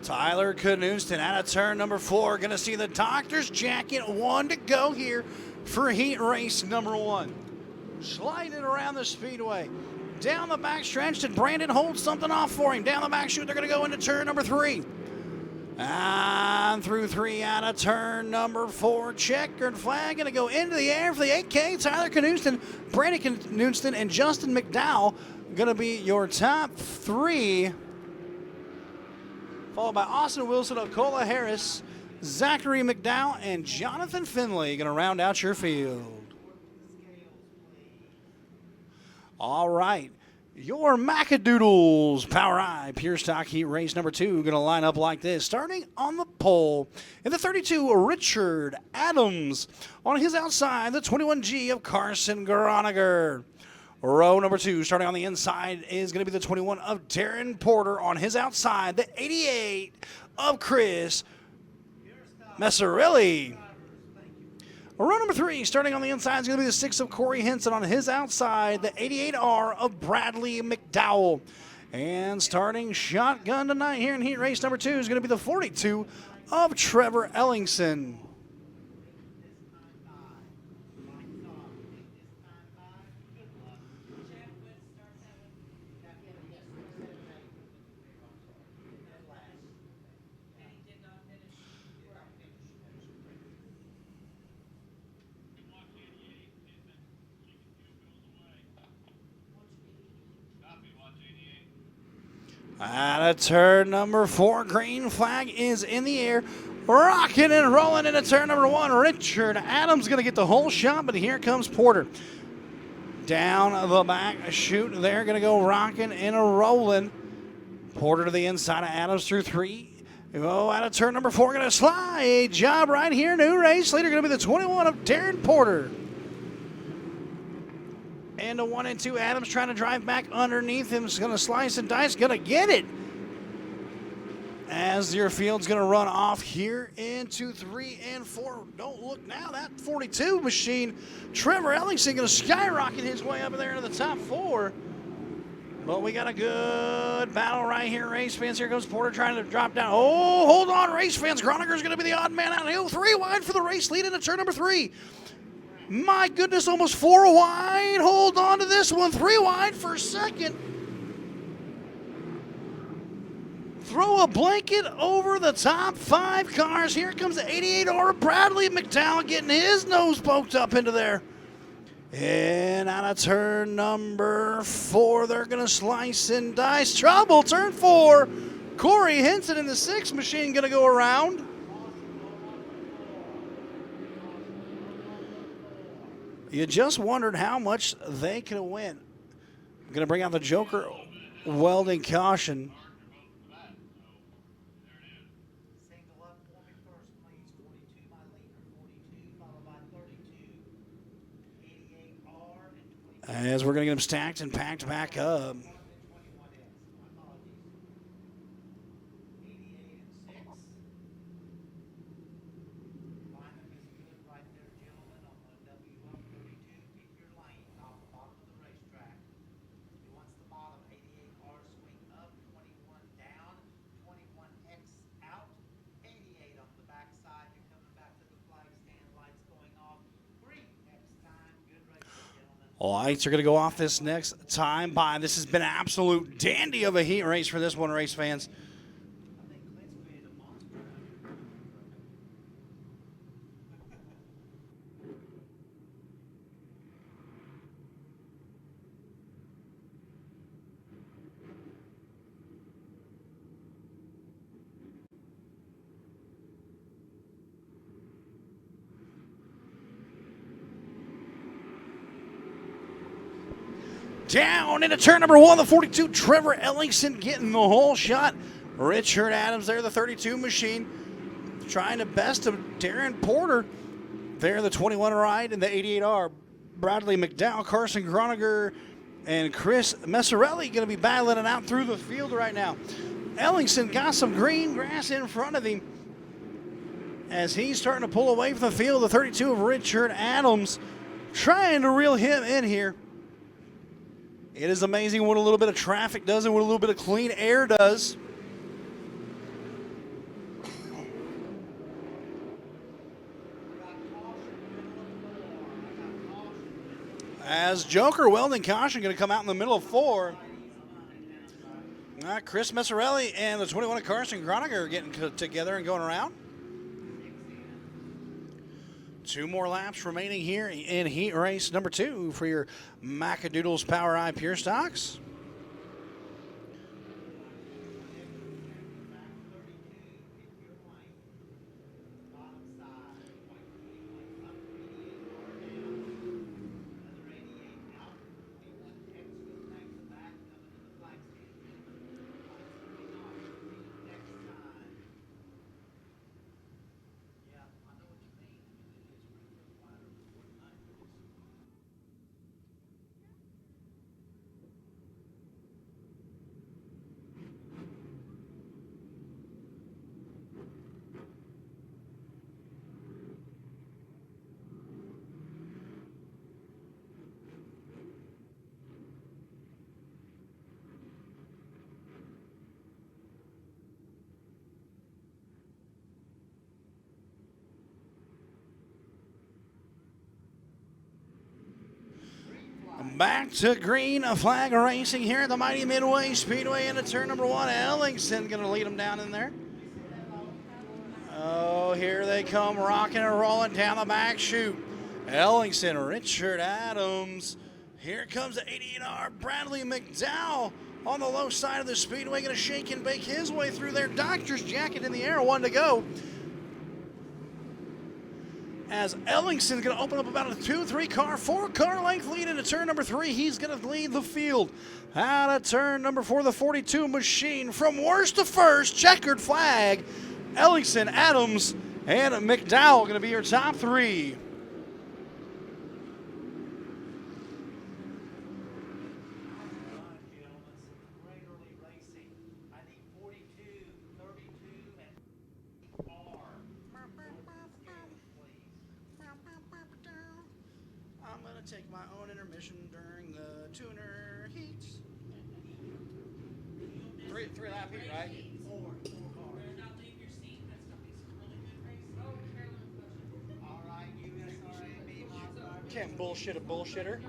Tyler Knudsen out of turn number 4. Going to see the doctor's jacket. 1 to go here for heat race number 1. Sliding around the speedway. Down the back stretch, and Brandon holds something off for him. Down the back chute, they're going to go into turn number 3. And through 3 out of turn number 4. Checkered flag going to go into the air for the 8K. Tyler Knudsen, Brandon Knudsen, and Justin McDowell going to be your top 3. Followed by Austin Wilson, Okola Harris, Zachary McDowell, and Jonathan Finley going to round out your field. All right. Your Macadoodles Power Eye Pure Stock Heat Race number 2 going to line up like this. Starting on the pole in the 32, Richard Adams. On his outside, the 21G of Carson Groniger. Row number 2, starting on the inside, is going to be the 21 of Darren Porter. On his outside, the 88 of Chris Messarelli. Row number 3, starting on the inside, is going to be the 6 of Corey Henson. On his outside, the 88R of Bradley McDowell. And starting shotgun tonight here in heat race number 2 is going to be the 42 of Trevor Ellingson. Out of turn number 4, green flag is in the air. Rocking and rolling into turn number 1. Richard Adams going to get the whole shot, but here comes Porter. Down the back chute, they're going to go rocking and rolling. Porter to the inside of Adams through 3. Oh, out of turn number 4, going to slide. Job right here. New race leader going to be the 21 of Darren Porter. And a 1 and 2, Adams trying to drive back underneath him. Is going to slice and dice, going to get it. As your field's going to run off here into 3 and 4. Don't look now, that 42 machine. Trevor Ellingson going to skyrocket his way up there into the top 4. But we got a good battle right here, race fans. Here goes Porter trying to drop down. Oh, hold on, race fans. Groniger's going to be the odd man out. He'll 3 wide for the race lead into turn number 3. My goodness, almost 4 wide. Hold on to this one. 3 wide for second. Throw a blanket over the top 5 cars. Here comes the 88R Bradley McDowell getting his nose poked up into there. And out of turn number 4, they're going to slice and dice. Trouble, turn 4. Corey Henson in the 6 machine going to go around. You just wondered how much they could win. I'm going to bring out the Joker welding caution. Single up for me first, please. 42 my leader. 42 followed by 32. 88R and 20. As we're going to get them stacked and packed back up. 21X. My apologies. 88 and 6. Alignment is good right there, gentlemen. On the W up 32. Keep your lane off the bottom of the racetrack. He wants the bottom. 88R swing up. 21 down. 21X out. 88 on the backside. You're coming back to the flag stand. Lights going off. 3X time. Good race, gentlemen. Lights are going to go off this next time by. This has been an absolute dandy of a heat race for this one, race fans. I think Clint's created a monster. Down into turn number 1, the 42, Trevor Ellingson getting the whole shot. Richard Adams there, the 32 machine, trying to best of Darren Porter. There, the 21 ride and the 88R. Bradley McDowell, Carson Groniger, and Chris Messarelli going to be battling it out through the field right now. Ellingson got some green grass in front of him as he's starting to pull away from the field. The 32 of Richard Adams trying to reel him in here. It is amazing what a little bit of traffic does and what a little bit of clean air does. As Joker Welding Caution going to come out in the middle of 4. Chris Messarelli and the 21 of Carson Groninger are getting together and going around. 2 more laps remaining here in heat race number 2 for your Macadoodles Power Eye Pure Stocks. Back to green flag racing here at the mighty Midway Speedway into turn number 1. Ellingson going to lead them down in there. Oh, here they come, rocking and rolling down the back chute. Ellingson, Richard Adams. Here comes the 88R Bradley McDowell on the low side of the speedway, going to shake and bake his way through there. Doctor's jacket in the air, 1 to go. As Ellingson's going to open up about a 2-3 car, 4 car length lead into turn number 3. He's going to lead the field. Out of turn number 4, the 42 machine from worst to first, checkered flag. Ellingson, Adams, and McDowell going to be your top 3. Take my own intermission during the tuner heats. 3 lap heat, right? 4 cars. All right, USRA, can't bullshit a bullshitter.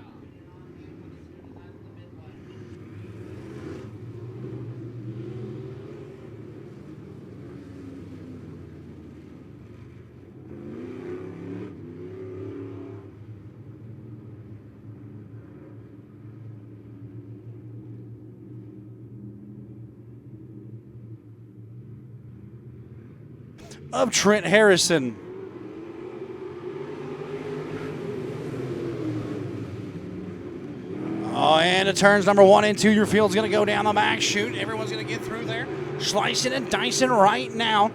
Of Trent Harrison. Oh, and it turns number 1 and 2. Your field's going to go down the back chute. Everyone's going to get through there. Slicing and dicing right now.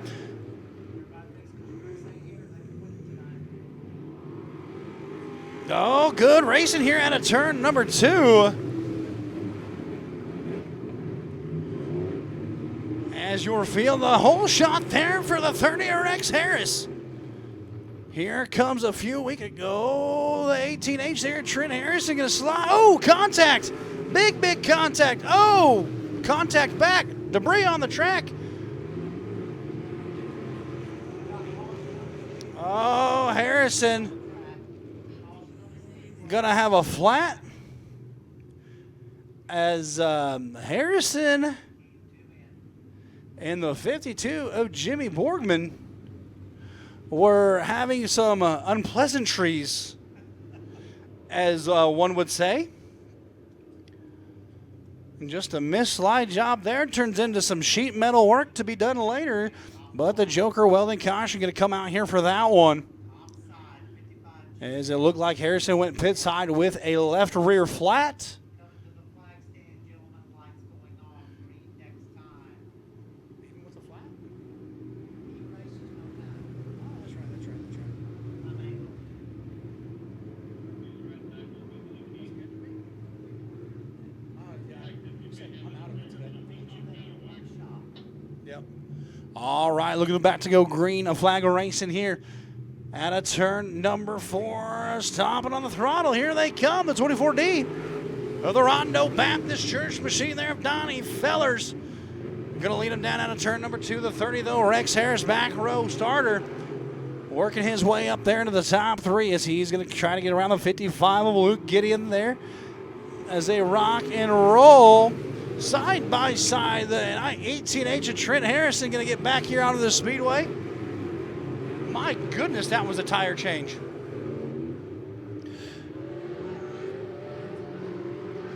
Oh, good racing here at a turn number 2. As your field, the whole shot there for the 30RX Harris. Here comes a few weeks ago, the 18H there, Trent Harrison going to slide. Oh, contact. Big contact. Oh, contact back. Debris on the track. Oh, Harrison going to have a flat. As Harrison and the 52 of Jimmy Borgman were having some unpleasantries, as one would say. And just a misslide job there turns into some sheet metal work to be done later. But the Joker Welding Caution going to come out here for that one. As it looked like Harrison went pit side with a left rear flat. All right, looking back to go green, a flag of racing here at a turn number 4. Stomping on the throttle, here they come, the 24D of the Rondo Baptist Church machine there of Donnie Fellers. Going to lead them down out of turn number 2, the 30 though, Rex Harris, back row starter. working his way up there into the top three as he's going to try to get around the 55 of Luke Gideon there as they rock and roll side by side. The 18H of Trent Harrison going to get back here onto the speedway. My goodness, that was a tire change.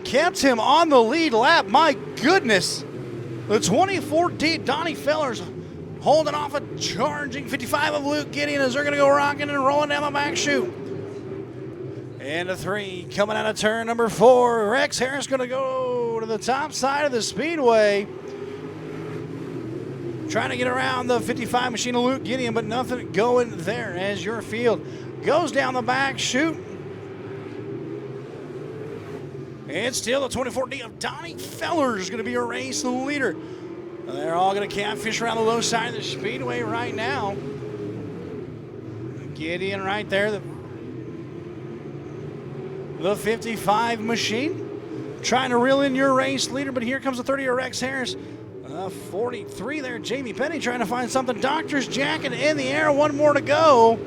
Kept him on the lead lap. My goodness. The 24 deep Donnie Fellers holding off a charging 55 of Luke Gideon as they're going to go rocking and rolling down the back chute. And a 3 coming out of turn number 4. Rex Harris going to go to the top side of the speedway. Trying to get around the 55 machine of Luke Gideon, but nothing going there as your field goes down the back chute. And still the 24D of Donnie Fellers is going to be your race leader. They're all going to catfish around the low side of the speedway right now. Gideon right there, the 55 machine. Trying to reel in your race leader, but here comes the 30 of Rex Harris. 43 there, Jamie Penny trying to find something. Doctor's jacket in the air, one more to go.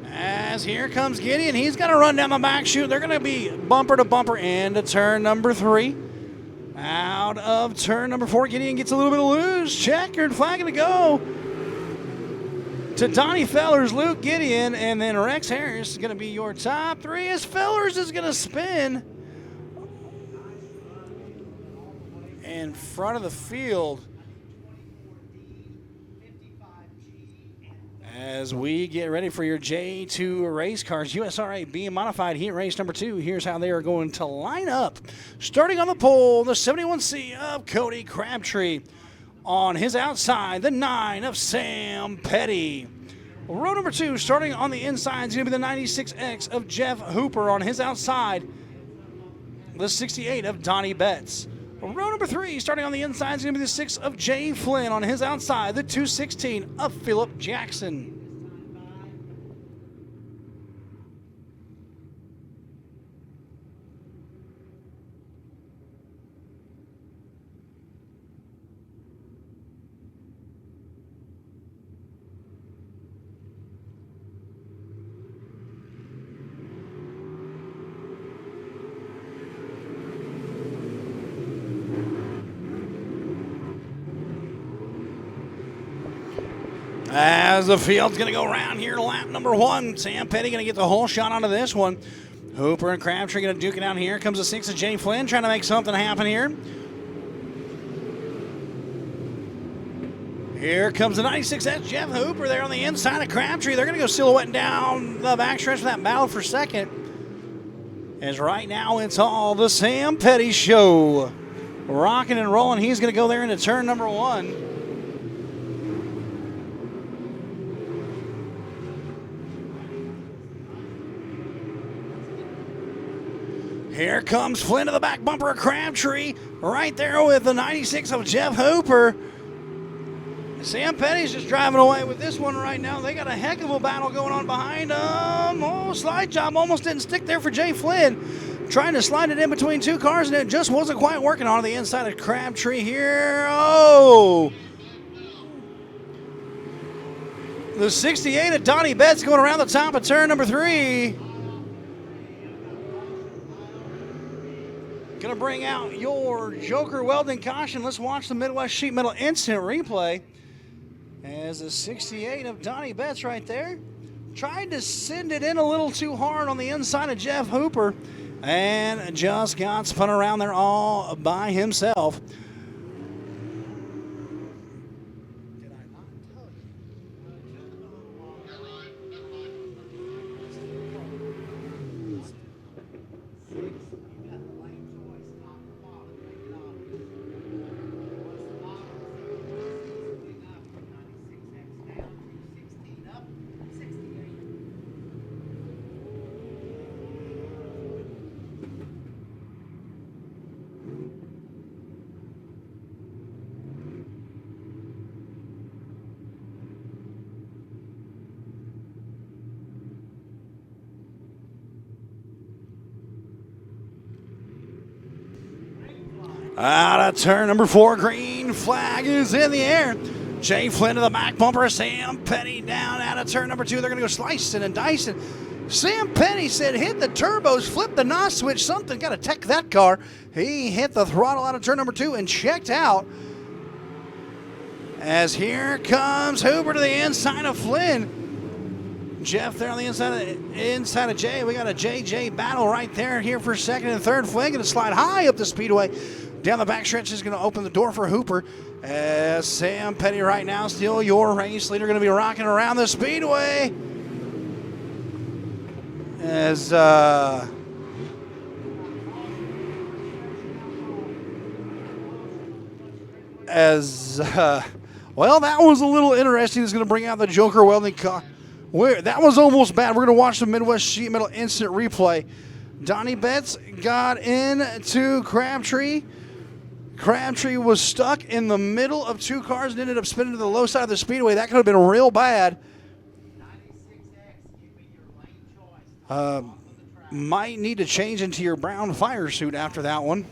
As here comes Gideon, he's got to run down the back chute. They're going to be bumper to bumper into turn number 3. Out of turn number 4, Gideon gets a little bit of loose. Checkered flag to go to Donnie Fellers, Luke Gideon, and then Rex Harris is going to be your top 3 as Fellers is going to spin in front of the field as we get ready for your J2 race cars. USRA being modified heat race number 2. Here's how they are going to line up. Starting on the pole, the 71C of Cody Crabtree. On his outside, the 9 of Sam Petty. Row number 2, starting on the inside, is going to be the 96X of Jeff Hooper. On his outside, the 68 of Donnie Betts. Row number 3, starting on the inside, is going to be the 6 of Jay Flynn. On his outside, the 216 of Phillip Jackson. As the field's going to go around here to lap number 1. Sam Petty going to get the whole shot onto this one. Hooper and Crabtree going to duke it out here. Comes the 6 of Jay Flynn trying to make something happen here. Here comes the 96. That's Jeff Hooper there on the inside of Crabtree. They're going to go silhouetting down the backstretch for that battle for second. As right now it's all the Sam Petty show. Rocking and rolling. He's going to go there into turn number 1. Here comes Flynn to the back bumper of Crabtree. Right there with the 96 of Jeff Hooper. Sam Petty's just driving away with this one right now. They got a heck of a battle going on behind them. Oh, slide job almost didn't stick there for Jay Flynn. Trying to slide it in between 2 cars, and it just wasn't quite working on the inside of Crabtree here. Oh! The 68 of Donnie Betts going around the top of turn number 3. Going to bring out your Joker welding caution. Let's watch the Midwest Sheet Metal instant replay. As the 68 of Donnie Betts right there. Tried to send it in a little too hard on the inside of Jeff Hooper. And just got spun around there all by himself. Out of turn number 4, green flag is in the air. Jay Flynn to the back bumper. Sam Petty down out of turn number 2. They're going to go slicing and dicing. Sam Petty said hit the turbos, flip the NOS switch, something got to tech that car. He hit the throttle out of turn number 2 and checked out. As here comes Hooper to the inside of Flynn. Jeff there on the inside of Jay. We got a JJ battle right there here for second and third. Flynn going to slide high up the speedway. Down the backstretch is going to open the door for Hooper. As Sam Petty right now, still your race leader, going to be rocking around the speedway. Well, that was a little interesting. It's going to bring out the Joker welding car. That was almost bad. We're going to watch the Midwest Sheet Metal instant replay. Donnie Betts got into Crabtree. Crabtree was stuck in the middle of 2 cars and ended up spinning to the low side of the speedway. That could have been real bad. 96X, give me your lane choice. Might need to change into your brown fire suit after that one.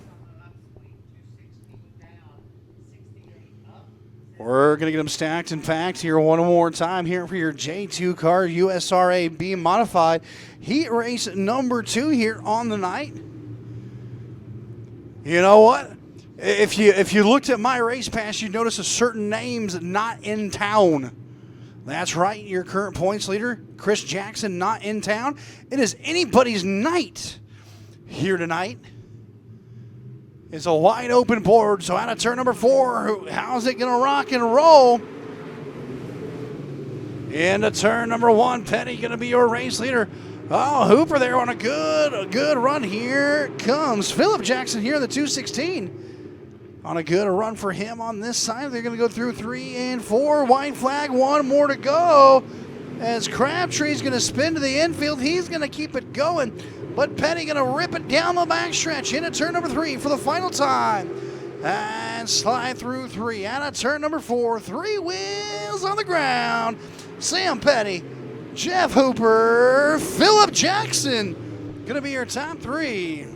We're going to get them stacked and packed here one more time here for your J2 car, USRA B Modified heat race number 2 here on the night. You know what? If you looked at my race pass, you'd notice a certain name's not in town. That's right, your current points leader, Chris Jackson, not in town. It is anybody's night here tonight. It's a wide open board, so out of turn number 4, how's it going to rock and roll? Into turn number 1, Petty going to be your race leader. Oh, Hooper there on a good run. Here comes Phillip Jackson here in the 216. On a good run for him on this side. They're going to go through 3 and 4. White flag, 1 more to go. As Crabtree's going to spin to the infield, he's going to keep it going. But Petty going to rip it down the backstretch into turn number 3 for the final time. And slide through 3. Out of turn number 4. 3 wheels on the ground. Sam Petty, Jeff Hooper, Phillip Jackson. Going to be your top 3.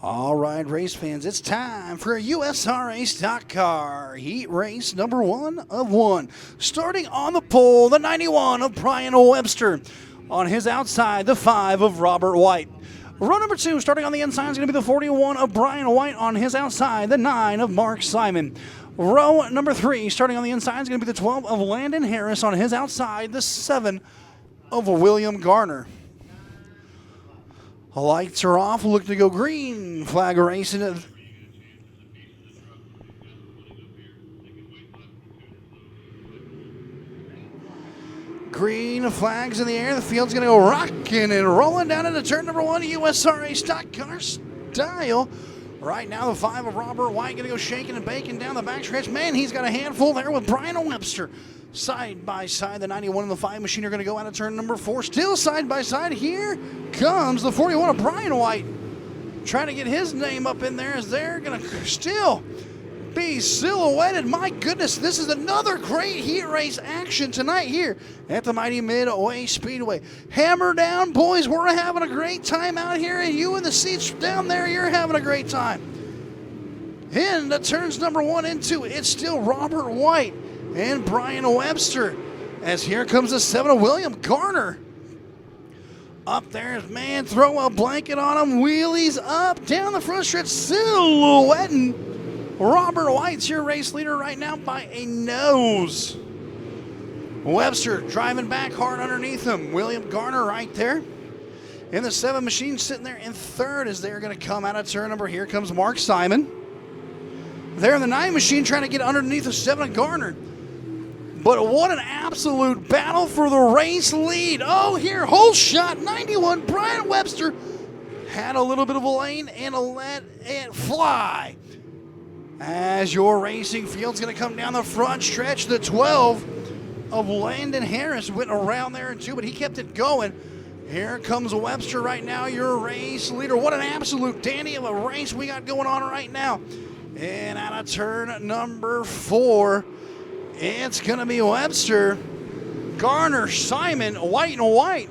All right, race fans, it's time for a USRA stock car heat race number 1 of 1. Starting on the pole, the 91 of Brian Webster. On his outside, the 5 of Robert White. Row number 2, starting on the inside, is going to be the 41 of Brian White. On his outside, the 9 of Mark Simon. Row number 3, starting on the inside, is going to be the 12 of Landon Harris. On his outside, the 7 of William Garner. Lights are off, look to go green. Flag racing. Green flags in the air. The field's going to go rocking and rolling down into turn number 1. USRA stock car style. Right now, the 5 of Robert White going to go shaking and baking down the backstretch. Man, he's got a handful there with Brian Webster. Side by side, the 91 and the 5 machine are going to go out of turn number 4. Still side by side. Here comes the 41 of Brian White. Trying to get his name up in there as they're going to still be silhouetted. My goodness, this is another great heat race action tonight here at the mighty Midway Speedway. Hammer down, boys. We're having a great time out here, and you in the seats down there, you're having a great time. Into turns number 1 and 2, it's still Robert White and Brian Webster. As here comes the 7 of William Garner. Up there, man, throw a blanket on him. Wheelies up, down the front stretch, silhouetting. Robert White's your race leader right now by a nose. Webster driving back hard underneath him. William Garner right there. And the 7 machine sitting there in third as they're going to come out of turn number. Here comes Mark Simon. There in the 9 machine trying to get underneath the 7 of Garner. But what an absolute battle for the race lead. Oh, here, whole shot, 91, Brian Webster had a little bit of a lane and let it fly. As your racing field's going to come down the front stretch, the 12 of Landon Harris went around there too, but he kept it going. Here comes Webster right now, your race leader. What an absolute dandy of a race we got going on right now. And out of turn number 4, it's going to be Webster, Garner, Simon, White and White.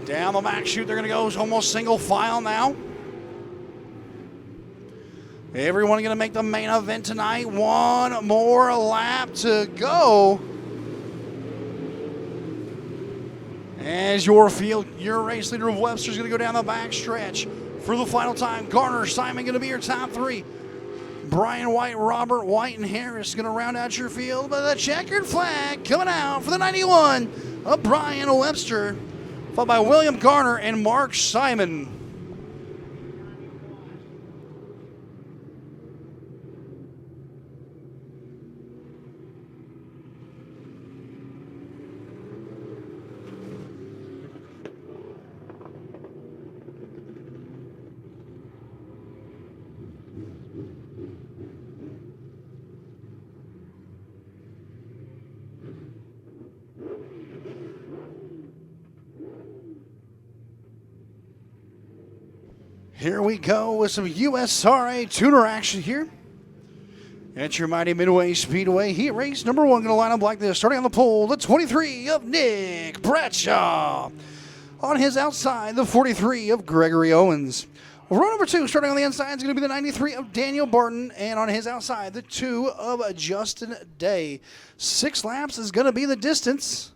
Down the back chute, they're going to go almost single file now. Everyone going to make the main event tonight. One more lap to go. As your field, your race leader of Webster's going to go down the back stretch for the final time. Garner, Simon going to be your top 3. Brian White, Robert White, and Harris going to round out your field. But the checkered flag coming out for the 91 of Brian Webster, followed by William Garner and Mark Simon. Here we go with some USRA tuner action here at your mighty Midway Speedway. Heat race number 1 going to line up like this. Starting on the pole, the 23 of Nick Bradshaw. On his outside, the 43 of Gregory Owens. Row number 2, starting on the inside, is going to be the 93 of Daniel Barton. And on his outside, the 2 of Justin Day. 6 laps is going to be the distance.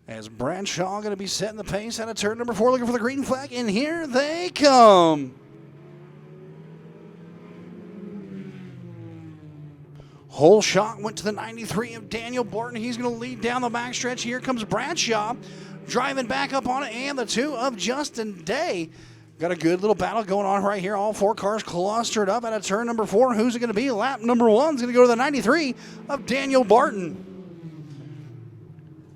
As Bradshaw going to be setting the pace out of turn number 4, looking for the green flag, and here they come. Whole shot went to the 93 of Daniel Barton. He's going to lead down the backstretch. Here comes Bradshaw driving back up on it, and the 2 of Justin Day. Got a good little battle going on right here. All 4 cars clustered up out of turn number 4. Who's it going to be? Lap number 1 is going to go to the 93 of Daniel Barton.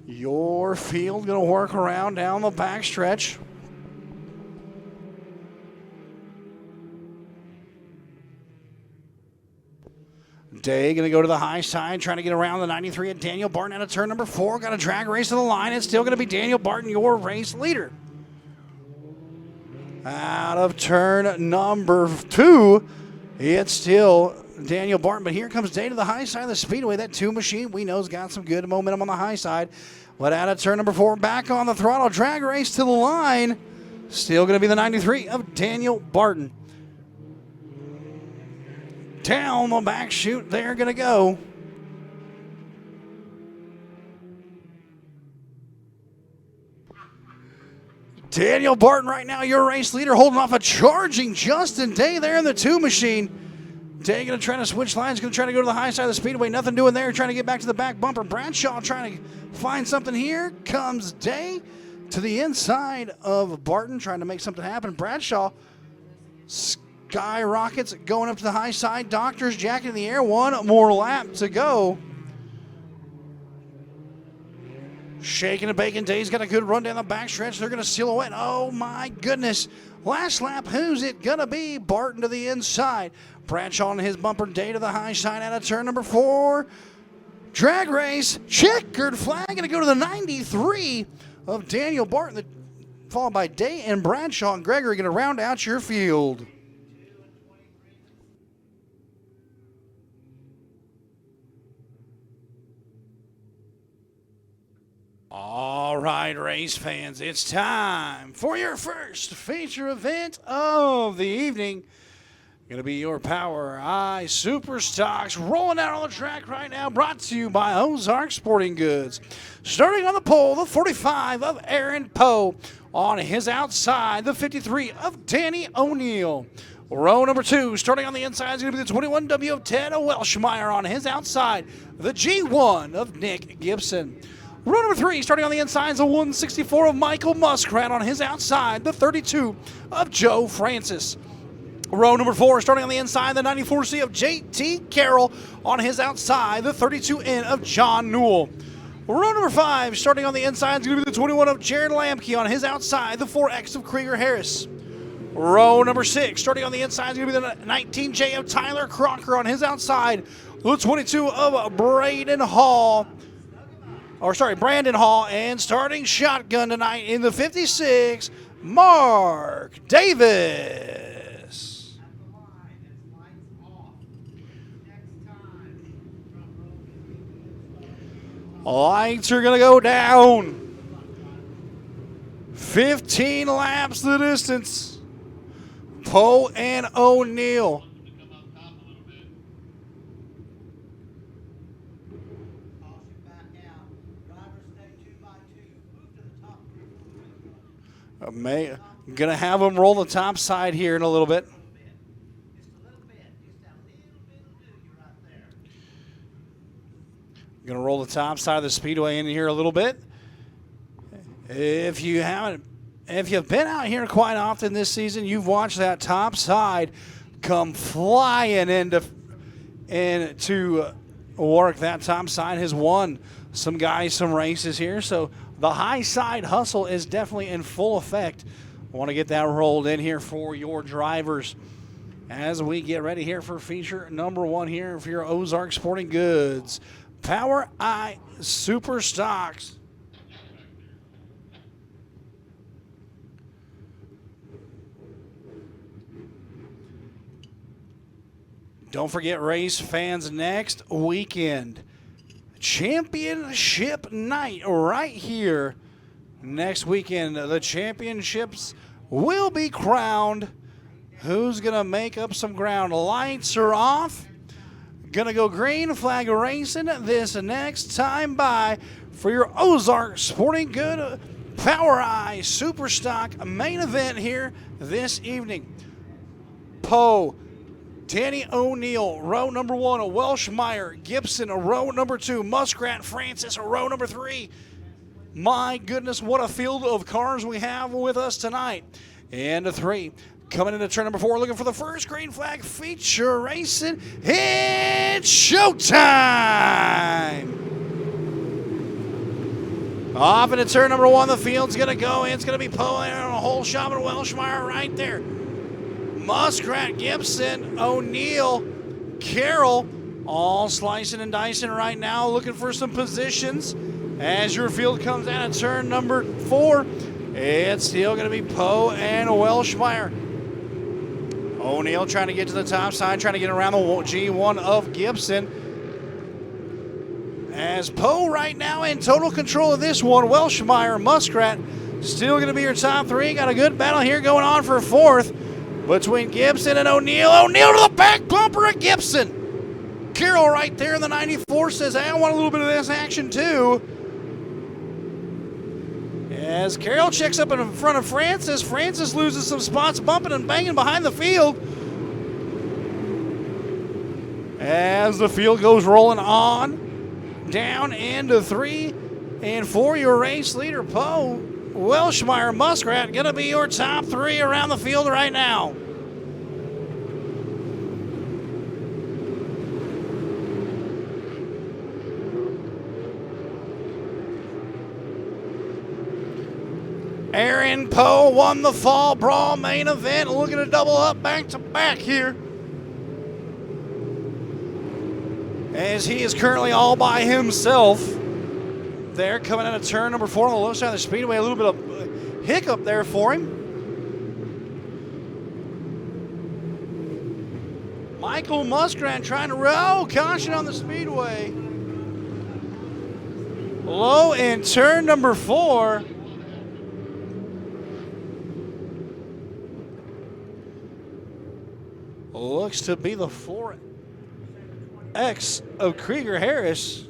Your field going to work around down the backstretch. Day going to go to the high side, trying to get around the 93 at Daniel Barton out of turn number 4. Got a drag race to the line. It's still going to be Daniel Barton, your race leader. Out of turn number 2, it's still Daniel Barton, but here comes Day to the high side of the speedway. That 2 machine we know's got some good momentum on the high side. But out of turn number 4, back on the throttle, drag race to the line. Still going to be the 93 of Daniel Barton. Down the back chute, they're going to go. Daniel Barton right now, your race leader, holding off a charging Justin Day there in the 2 machine. Day going to try to switch lines, going to try to go to the high side of the speedway. Nothing doing there, trying to get back to the back bumper. Bradshaw trying to find something here. Comes Day to the inside of Barton, trying to make something happen. Bradshaw skyrockets going up to the high side. Doctor's jacket in the air. 1 more lap to go. Shaking and baking. Day's got a good run down the backstretch. They're going to silhouette. Oh, my goodness. Last lap, who's it going to be? Barton to the inside. Bradshaw on his bumper. Day to the high side out of turn number 4. Drag race. Checkered flag. Going to go to the 93 of Daniel Barton, followed by Day and Bradshaw and Gregory. Going to round out your field. All right, race fans, it's time for your first feature event of the evening. Going to be your Power Eye Super Stocks rolling out on the track right now, brought to you by Ozark Sporting Goods. Starting on the pole, the 45 of Aaron Poe. On his outside, the 53 of Danny O'Neill. Row number 2, starting on the inside, is going to be the 21W of Ted Welshmeyer. On his outside, the G1 of Nick Gibson. Row number 3, starting on the inside, is the 164 of Michael Muskrat. On his outside, the 32 of Joe Francis. Row number 4, starting on the inside, the 94C of JT Carroll. On his outside, the 32N of John Newell. Row number 5, starting on the inside, is going to be the 21 of Jared Lamke. On his outside, the 4X of Krieger Harris. Row number 6, starting on the inside, is going to be the 19J of Tyler Crocker on his outside. The 22 of Brandon Hall. And starting shotgun tonight in the 56, Mark Davis. Lights are going to go down. 15 laps the distance. Poe and O'Neill. Gonna have them roll the top side here in a little bit. Gonna roll the top side of the speedway in here a little bit. If you've been out here quite often this season, you've watched that top side come flying to work. That top side has won some races here, so the high side hustle is definitely in full effect. I want to get that rolled in here for your drivers as we get ready here for feature number 1 here for your Ozark Sporting Goods Power Eye Super Stocks. Don't forget, race fans, next weekend, championship night right here. Next weekend, the championships will be crowned. Who's going to make up some ground? Lights are off. Going to go green, flag racing this next time by for your Ozark Sporting Good Power Eye Super Stock main event here this evening. Poe, Danny O'Neill, row number 1, Welshmeyer, Gibson, row number 2, Muskrat, Francis, row number 3. My goodness, what a field of cars we have with us tonight. And a 3. Coming into turn number 4, looking for the first green flag, feature racing. It's showtime! Off into turn number 1, the field's going to go. It's going to be Poe there on a whole shot of Welshmeyer right there. Muskrat, Gibson, O'Neill, Carroll, all slicing and dicing right now, looking for some positions. As your field comes out of turn number 4, it's still going to be Poe and Welshmeyer. O'Neill trying to get to the top side, trying to get around the G1 of Gibson. As Poe right now in total control of this one, Welshmeyer, Muskrat, still going to be your top 3. Got a good battle here going on for 4th. Between Gibson and O'Neill. O'Neill to the back bumper of Gibson. Carroll right there in the 94 says, hey, I want a little bit of this action too. As Carroll checks up in front of Francis. Francis loses some spots, bumping and banging behind the field. As the field goes rolling on. Down into 3 and 4, your race leader, Poe. Welshmeyer, Muskrat, going to be your top 3 around the field right now. Aaron Poe won the Fall Brawl main event, looking to double up back-to-back here. As he is currently all by himself. There, coming out of turn number 4 on the low side of the speedway. A little bit of hiccup there for him. Michael Muskrat trying to row. Caution on the speedway. Low in turn number 4. Looks to be the 4X of Krieger Harris.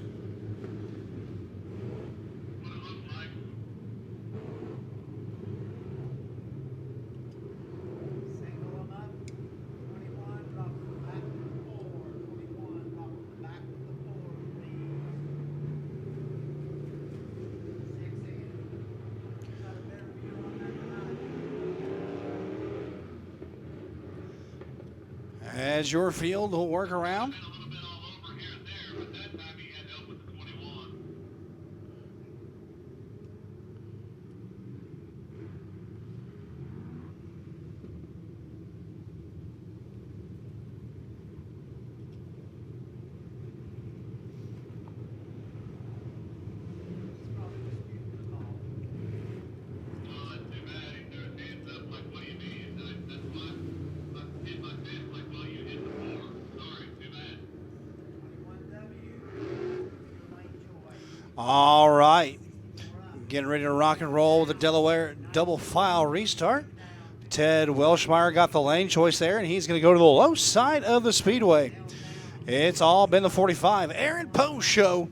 As your field will work around. All right. Getting ready to rock and roll with the Delaware double file restart. Ted Welshmeyer got the lane choice there, and he's going to go to the low side of the speedway. It's all been the 45. Aaron Poe Show.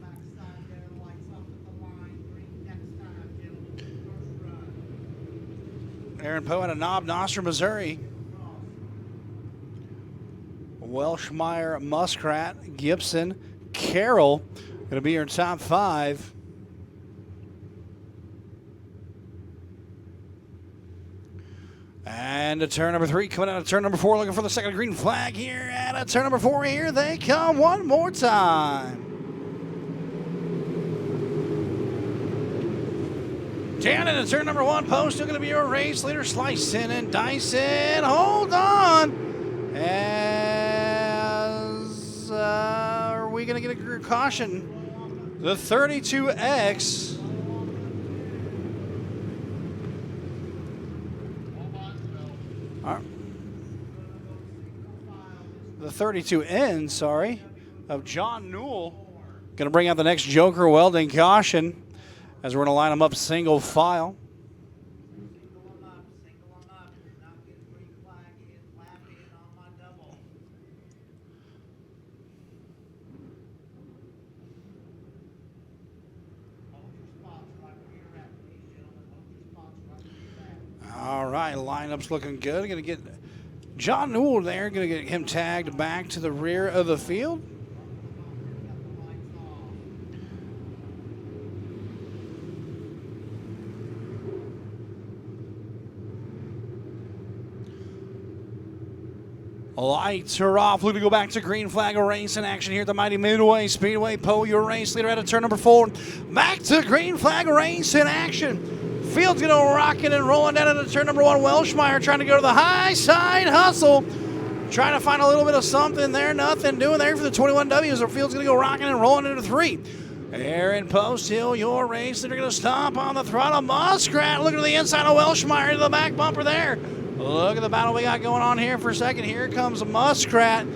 Aaron Poe out of Knob Nostra, Missouri. Welshmeyer, Muskrat, Gibson, Carroll going to be your top 5. And to turn number 3, coming out of turn number 4, looking for the second green flag here. And at turn number 4, here they come one more time. Down into turn number 1, Poe still going to be your race leader, slicing and dicing. Hold on. As are we going to get a caution? The 32X. The 32N, sorry, of John Newell. Going to bring out the next Joker Welding caution as we're going to line them up single file. All right, lineup's looking good. Going to get John Newell there, going to get him tagged back to the rear of the field. Lights are off. Looking to go back to green flag racing action here at the mighty Midway Speedway. Poe, your race leader out of turn number 4. Back to green flag racing action. Field's going to rocking and rolling down into turn number 1. Welshmeyer trying to go to the high side hustle. Trying to find a little bit of something there. Nothing doing there for the 21Ws. The field's going to go rocking and rolling into 3. Aaron Poe, still your race. They're going to stomp on the throttle. Muskrat looking to the inside of Welshmeyer into the back bumper there. Look at the battle we got going on here for a second. Here comes Muskrat.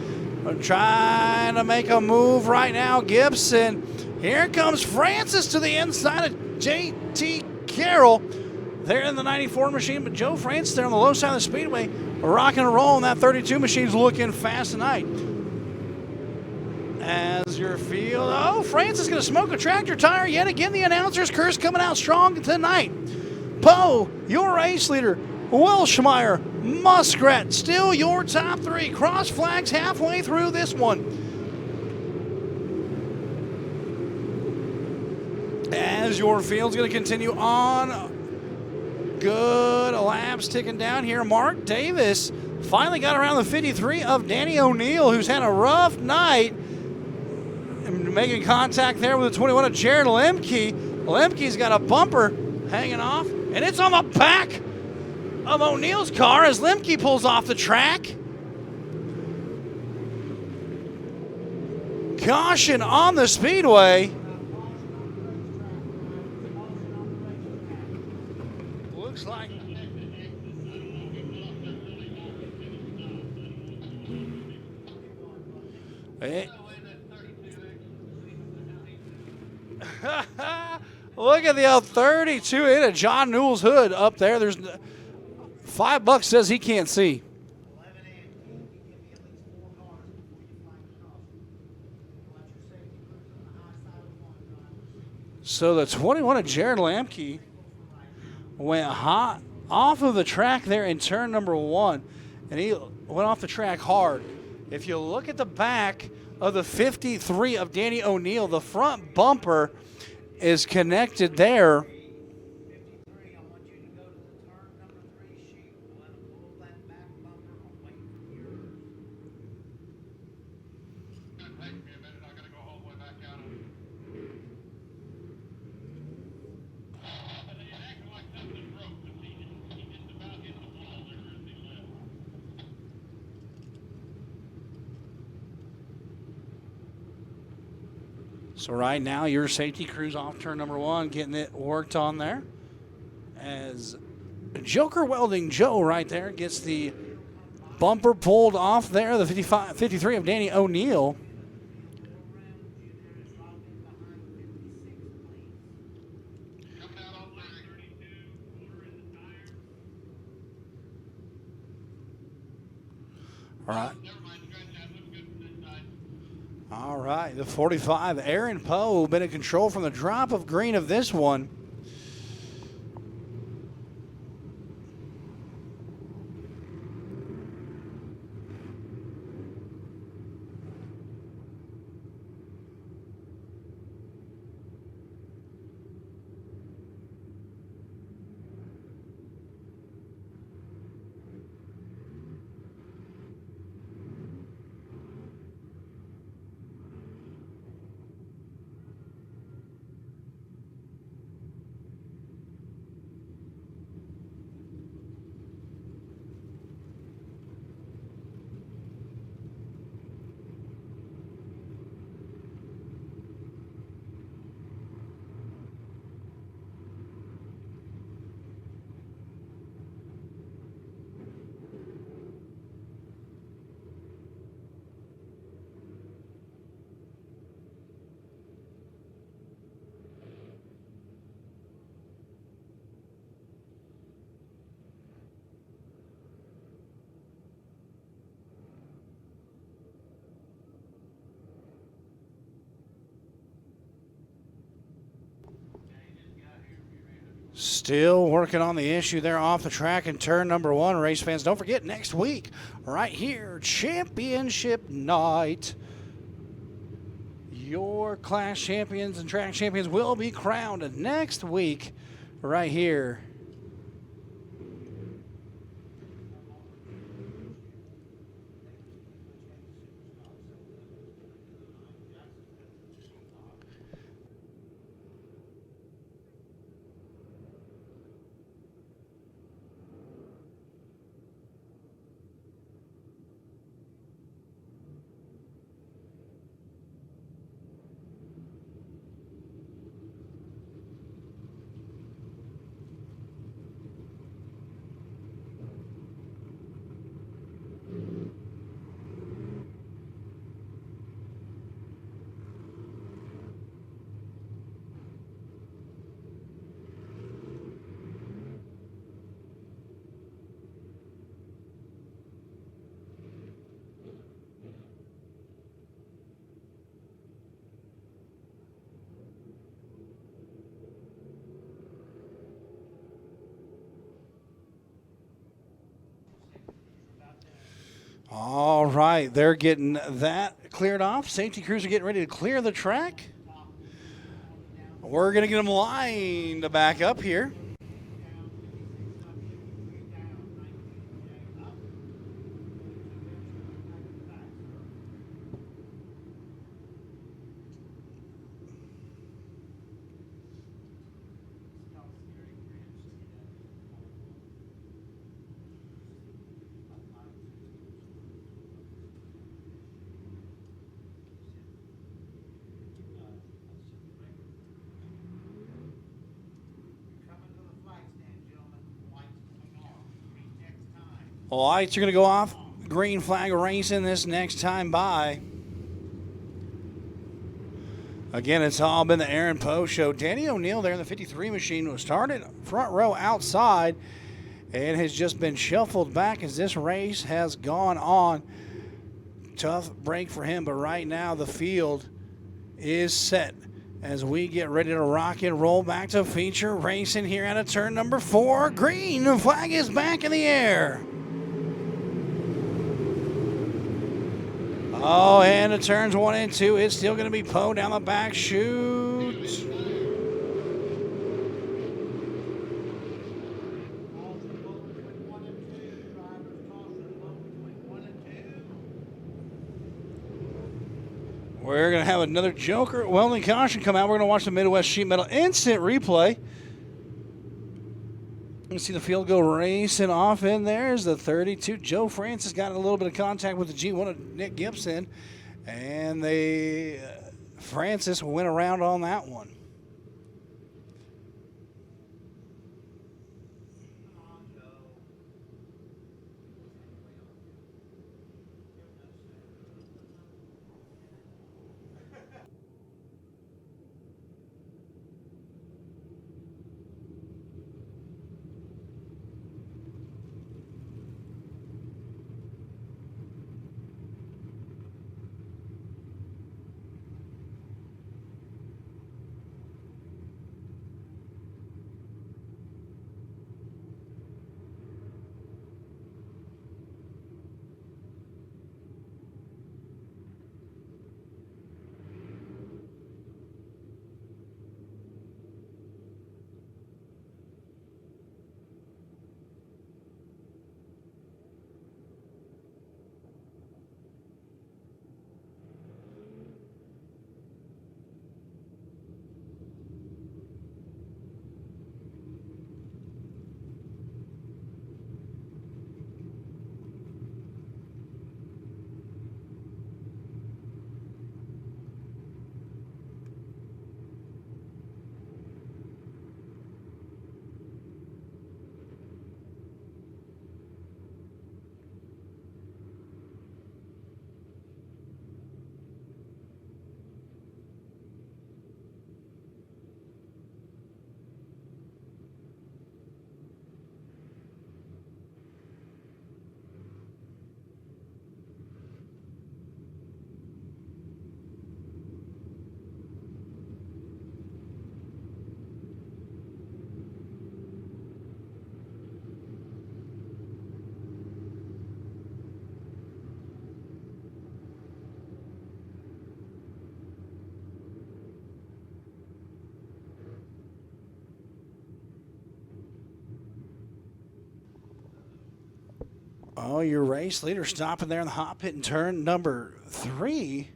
Trying to make a move right now. Gibson. Here comes Francis to the inside of JT Carroll. They're in the 94 machine, but Joe Francis there on the low side of the speedway. Rocking and rolling. That 32 machine's looking fast tonight. As your field. Oh, Francis going to smoke a tractor tire yet again. The announcer's curse coming out strong tonight. Poe, your race leader. Welshmeyer, Muskrat, still your top 3. Cross flags halfway through this one. As your field's going to continue on. Good laps ticking down here. Mark Davis finally got around the 53 of Danny O'Neill, who's had a rough night. And making contact there with the 21 of Jared Lemke. Lemke's got a bumper hanging off, and it's on the back of O'Neill's car as Lemke pulls off the track. Caution on the speedway. Looks like look at the 32 into John Newell's hood up there. There's $5 says he can't see. So the 21 of Jared Lamke went hot off of the track there in turn number 1, and he went off the track hard. If you look at the back of the 53 of Danny O'Neill, the front bumper is connected there. So right now, your safety crew's off turn number 1, getting it worked on there. As Joker Welding Joe right there gets the bumper pulled off there, the 53 of Danny O'Neill. All right. All right, the 45, Aaron Poe, been in control from the drop of green of this one. Still working on the issue there off the track in turn number 1. Race fans, don't forget next week, right here, championship night. Your class champions and track champions will be crowned next week, right here. All right, they're getting that cleared off. Safety crews are getting ready to clear the track. We're going to get them lined back up here. Lights are going to go off. Green flag racing this next time by. Again, it's all been the Aaron Poe show. Danny O'Neill there in the 53 machine was started front row outside and has just been shuffled back as this race has gone on. Tough break for him, but right now the field is set as we get ready to rock and roll back to feature racing here out of turn number 4. Green flag is back in the air. Oh, and it turns 1 and 2. It's still going to be Poe down the back chute. We're going to have another Joker welding caution come out. We're going to watch the Midwest Sheet Metal instant replay. You see the field go racing off in there is the 32. Joe Francis got a little bit of contact with the G1 of Nick Gibson, and Francis went around on that one. Oh, your race leader stopping there in the hot pit in turn number 3.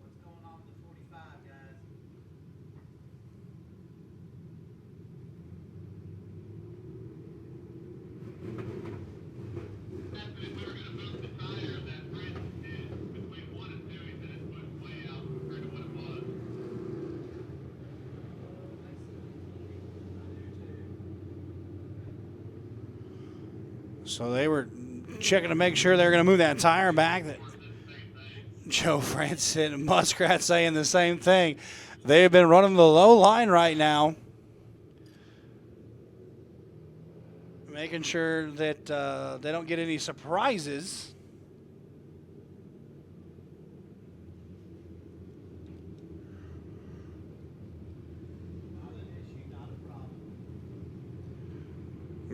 What's going on with the 45, guys? So they were checking to make sure they were going to move that tire back. Joe Francis and Muskrat saying the same thing. They've been running the low line right now, making sure that they don't get any surprises.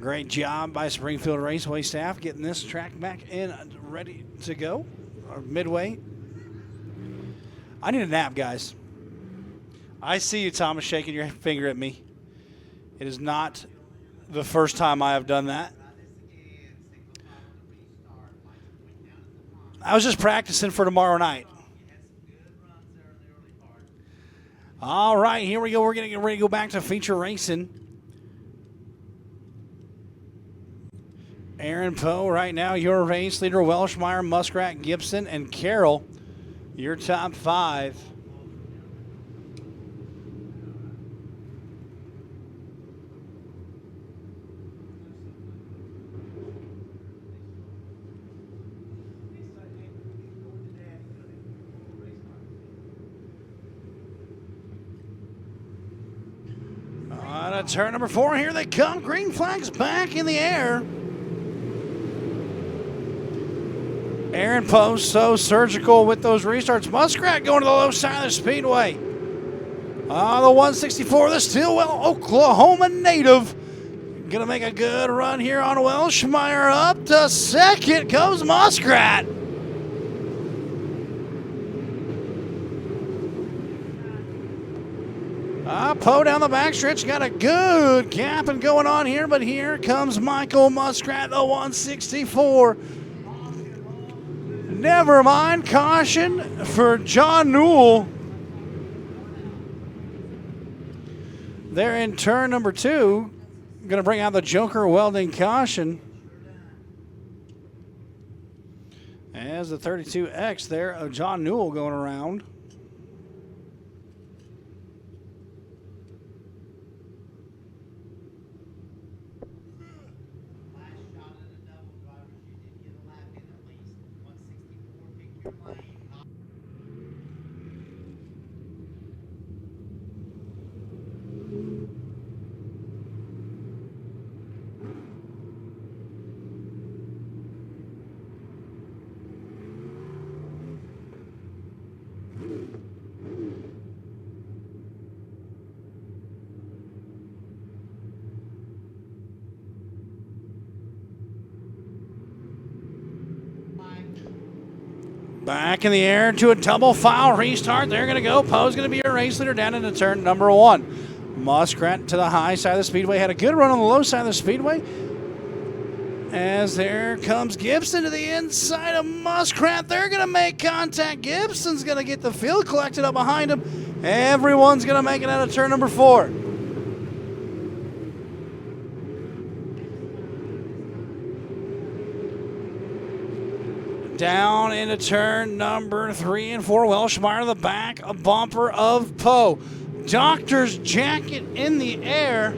Great job by Springfield Raceway staff getting this track back in ready to go. Or Midway. I need a nap, guys. I see you, Thomas, shaking your finger at me. It is not the first time I have done that. I was just practicing for tomorrow night. All right, here we go. We're going to get ready to go back to feature racing. Aaron Poe right now, your race leader, Welshmeyer, Muskrat, Gibson, and Carroll, your top 5. On turn number 4, here they come. Green flags back in the air. Aaron Poe so surgical with those restarts. Muskrat going to the low side of the speedway. The 164, the Stillwell, Oklahoma native. Going to make a good run here on Welshmeyer. Up to second comes Muskrat. Poe down the backstretch. Got a good gapping going on here, but here comes Michael Muskrat, the 164. Never mind, caution for John Newell. They're in turn number 2. Going to bring out the Joker welding caution. As the 32X there of John Newell going around. Back in the air to a double foul restart. They're going to go. Poe's going to be a race leader down into turn number 1. Muskrat to the high side of the speedway. Had a good run on the low side of the speedway. As there comes Gibson to the inside of Muskrat. They're going to make contact. Gibson's going to get the field collected up behind him. Everyone's going to make it out of turn number 4. Down into turn number 3 and 4. Welshmeyer to the back, a bumper of Poe. Doctor's jacket in the air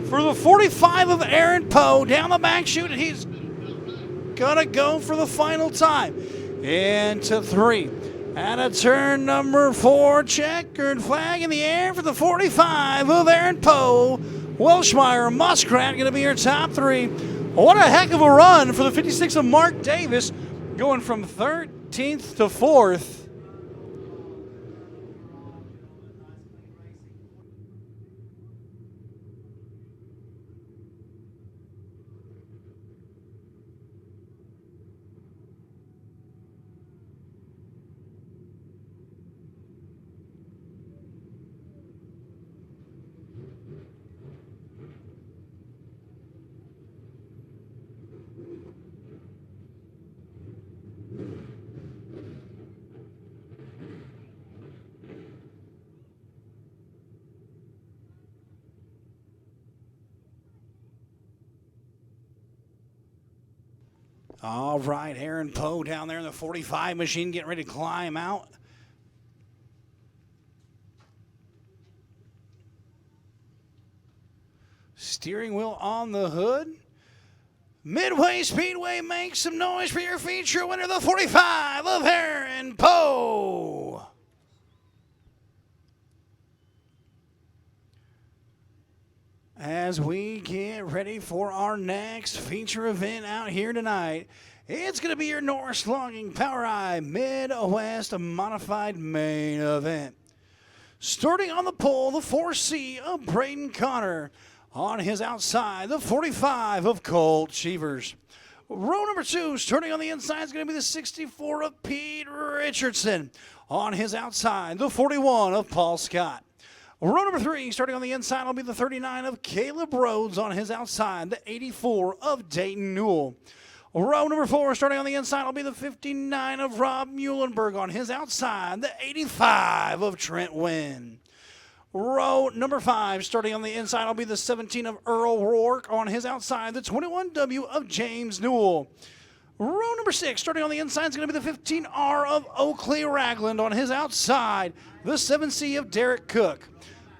for the 45 of Aaron Poe. Down the back chute, and he's going to go for the final time. Into 3. At a turn number 4, checkered flag in the air for the 45 of Aaron Poe. Welshmeyer, Muskrat going to be your top 3. What a heck of a run for the 56 of Mark Davis, going from 13th to 4th. All right, Aaron Poe down there in the 45 machine getting ready to climb out. Steering wheel on the hood. Midway Speedway makes some noise for your feature winner, the 45 of Aaron Poe. As we get ready for our next feature event out here tonight, it's going to be your Norris Logging Power Eye Midwest Modified main event. Starting on the pole, the 4C of Braden Connor. On his outside, the 45 of Colt Cheevers. Row number 2, starting on the inside, is going to be the 64 of Pete Richardson. On his outside, the 41 of Paul Scott. Row number 3, starting on the inside, will be the 39 of Caleb Rhodes. On his outside, the 84 of Dayton Newell. Row number 4, starting on the inside, will be the 59 of Rob Muhlenberg. On his outside, the 85 of Trent Wynn. Row number 5, starting on the inside, will be the 17 of Earl Rourke. On his outside, the 21W of James Newell. Row number 6, starting on the inside, is going to be the 15R of Oakley Ragland. On his outside, the 7C of Derek Cook.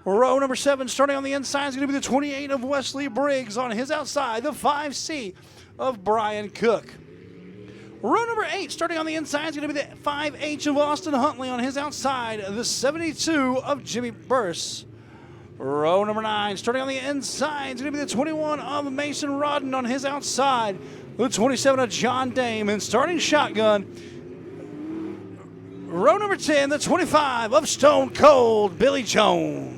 Row number 7, starting on the inside, is going to be the 28 of Wesley Briggs. On his outside, the 5C of Brian Cook. Row number 8, starting on the inside, is going to be the 5H of Austin Huntley. On his outside, the 72 of Jimmy Burse. Row number 9, starting on the inside, is going to be the 21 of Mason Rodden. On his outside, the 27 of John Dame. And starting shotgun, row number 10, the 25 of Stone Cold Billy Jones.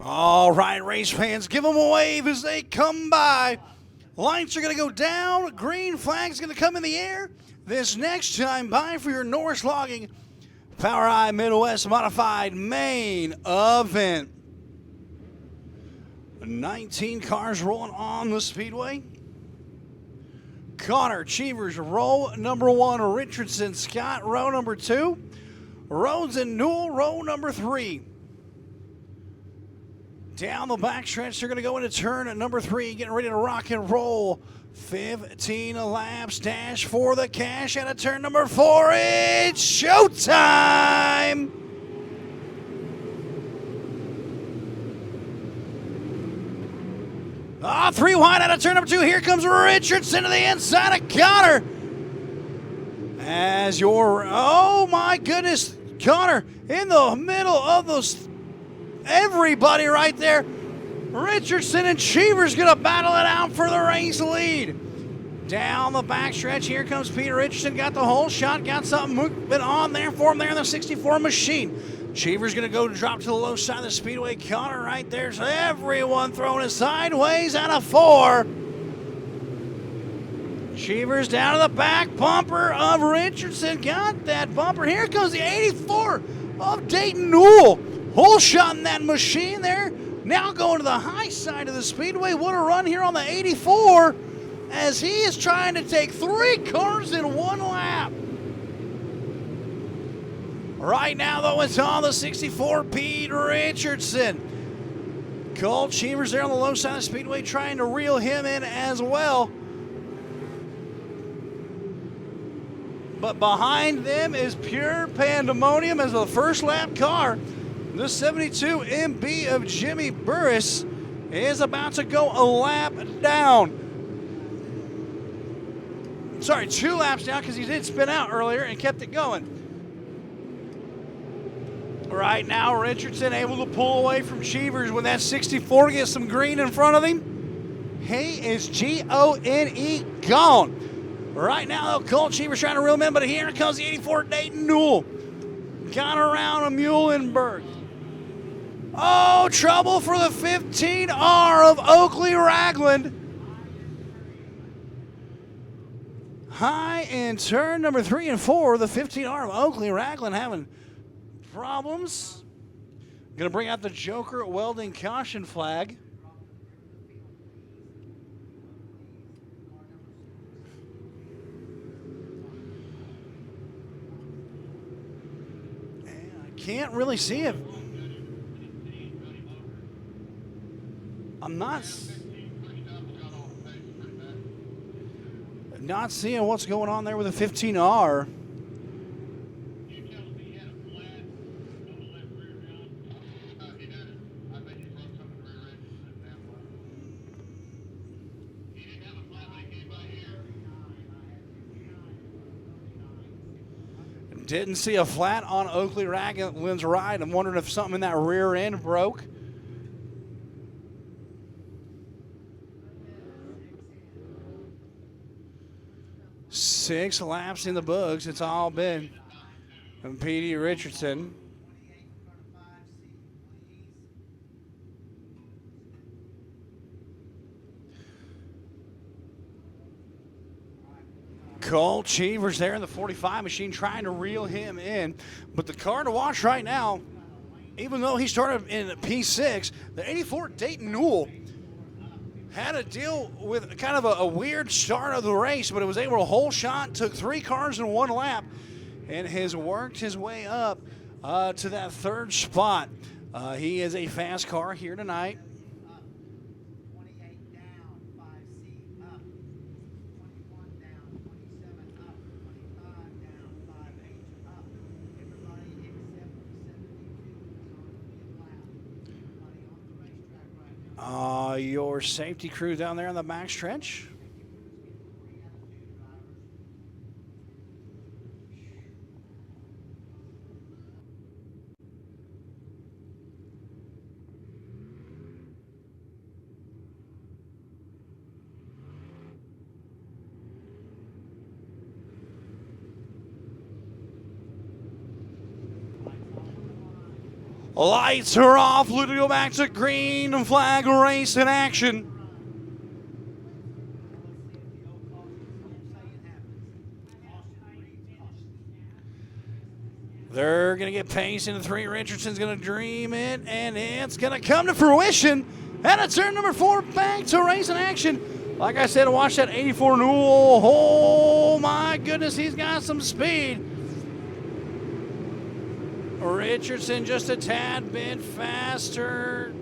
All right, race fans, give them a wave as they come by. Lights are going to go down. Green flag's going to come in the air. This next time by for your Norris Logging Power Eye Midwest Modified main event. 19 cars rolling on the speedway. Connor, Cheevers, row number 1. Richardson, Scott, row number 2. Rhodes and Newell, row number 3. Down the backstretch, they're going to go into turn at number 3, getting ready to rock and roll. 15 laps, dash for the cash out of turn number 4. It's showtime! Ah, 3 wide out of turn number 2. Here comes Richardson to the inside of Connor. As your, oh my goodness, Connor in the middle of those. Everybody right there. Richardson and Cheever's going to battle it out for the race lead. Down the backstretch, here comes Peter Richardson. Got the whole shot, got something moving on there for him there in the 64 machine. Cheever's going to go drop to the low side of the speedway. Connor right there. So everyone throwing it sideways out of 4. Cheever's down to the back bumper of Richardson. Got that bumper. Here comes the 84 of Dayton Newell. Whole shot in that machine there. Now going to the high side of the speedway. What a run here on the 84 as he is trying to take 3 cars in 1 lap. Right now, though, it's on the 64, Pete Richardson. Colt Cheever's there on the low side of the speedway trying to reel him in as well. But behind them is pure pandemonium as the first lap car. The 72 MB of Jimmy Burris is about to go a lap down. Sorry, 2 laps down because he did spin out earlier and kept it going. Right now, Richardson able to pull away from Cheevers with that 64 to get some green in front of him. He is G-O-N-E gone. Right now, though, Colt Cheevers trying to reel him in, but here comes the 84 Dayton Newell. Got around a Muhlenberg. Oh, trouble for the 15R of Oakley Ragland. High in turn number 3 and 4, the 15R of Oakley Ragland having problems. Going to bring out the Joker welding caution flag. And I can't really see it. I'm not seeing what's going on there with the 15R. Didn't see a flat on Oakley Ragland's ride. I'm wondering if something in that rear end broke. Six laps in the books. It's all been from P.D. Richardson. Colt Cheevers there in the 45 machine trying to reel him in. But the car to watch right now, even though he started in P6, the 84 Dayton Newell had to deal with kind of a weird start of the race, but it was able to hold shot, took 3 cars in 1 lap, and has worked his way up to that 3rd spot. He is a fast car here tonight. 28 down, 5C up. 21 down, 27 up. 25 down, 5H up. Everybody except the 72 is on the mid lap. Everybody on the racetrack right now. Your safety crew down there on the backstretch. Lights are off. Looking to go back to green flag race in action. They're going to get pace into 3. Richardson's going to dream it, and it's going to come to fruition. And it's turn number 4, back to race in action. Like I said, watch that 84 Newell. Oh, my goodness, he's got some speed. Richardson just a tad bit faster.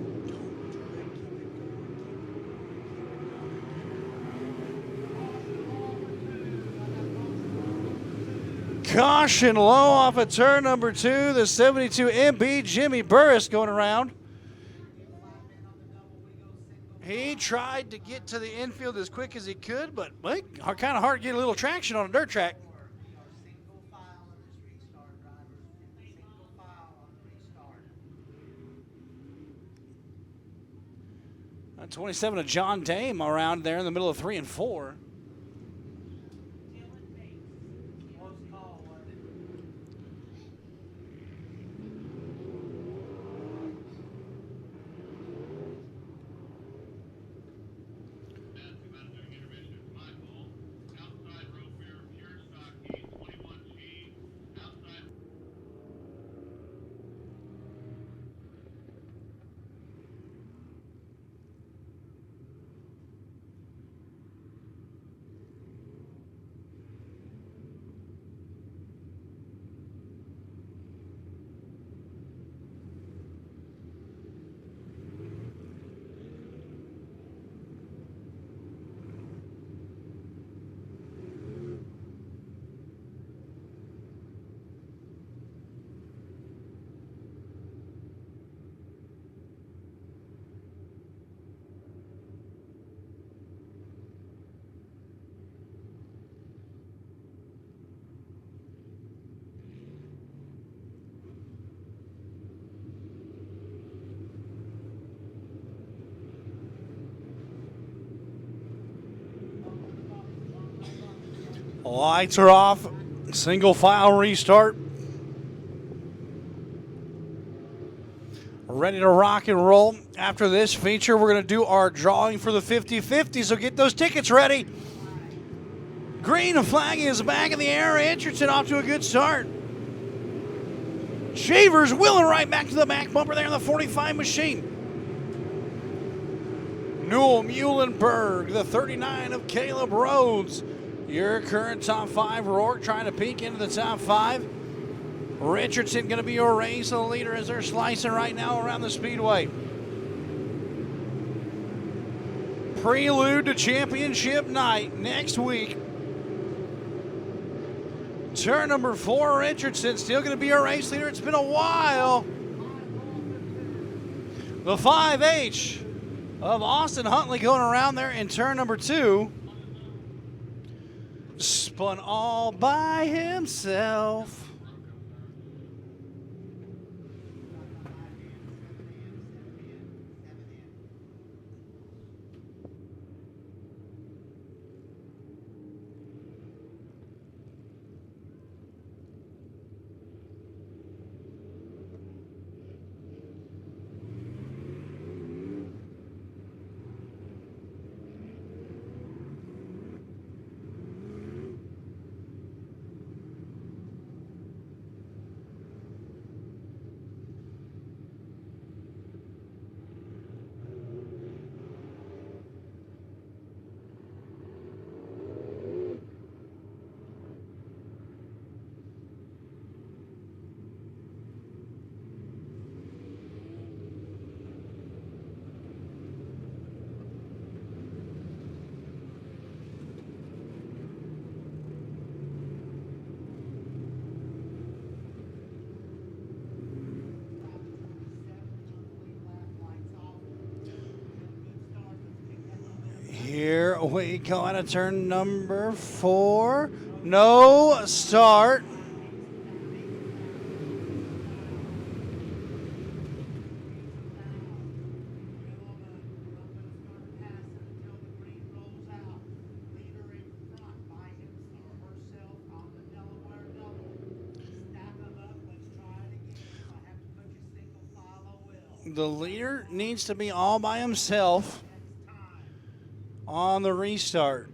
Caution low off of turn number 2. The 72 MB Jimmy Burris going around. He tried to get to the infield as quick as he could, but kind of hard to get a little traction on a dirt track. 27 of John Dame around there in the middle of 3 and 4. Lights are off. Single file restart. Ready to rock and roll. After this feature, we're going to do our drawing for the 50-50, so get those tickets ready. Green flag is back in the air. Richardson off to a good start. Shavers wheeling right back to the back bumper there in the 45 machine. Newell Muhlenberg, the 39 of Caleb Rhodes. Your current top five. Rourke trying to peek into the top five. Richardson going to be your race leader as they're slicing right now around the speedway. Prelude to championship night next week. Turn number 4, Richardson still going to be our race leader. It's been a while. The 5H of Austin Huntley going around there in turn number 2. Spun all by himself. Here we go out of turn number 4. No start. The leader needs to be all by himself on the restart.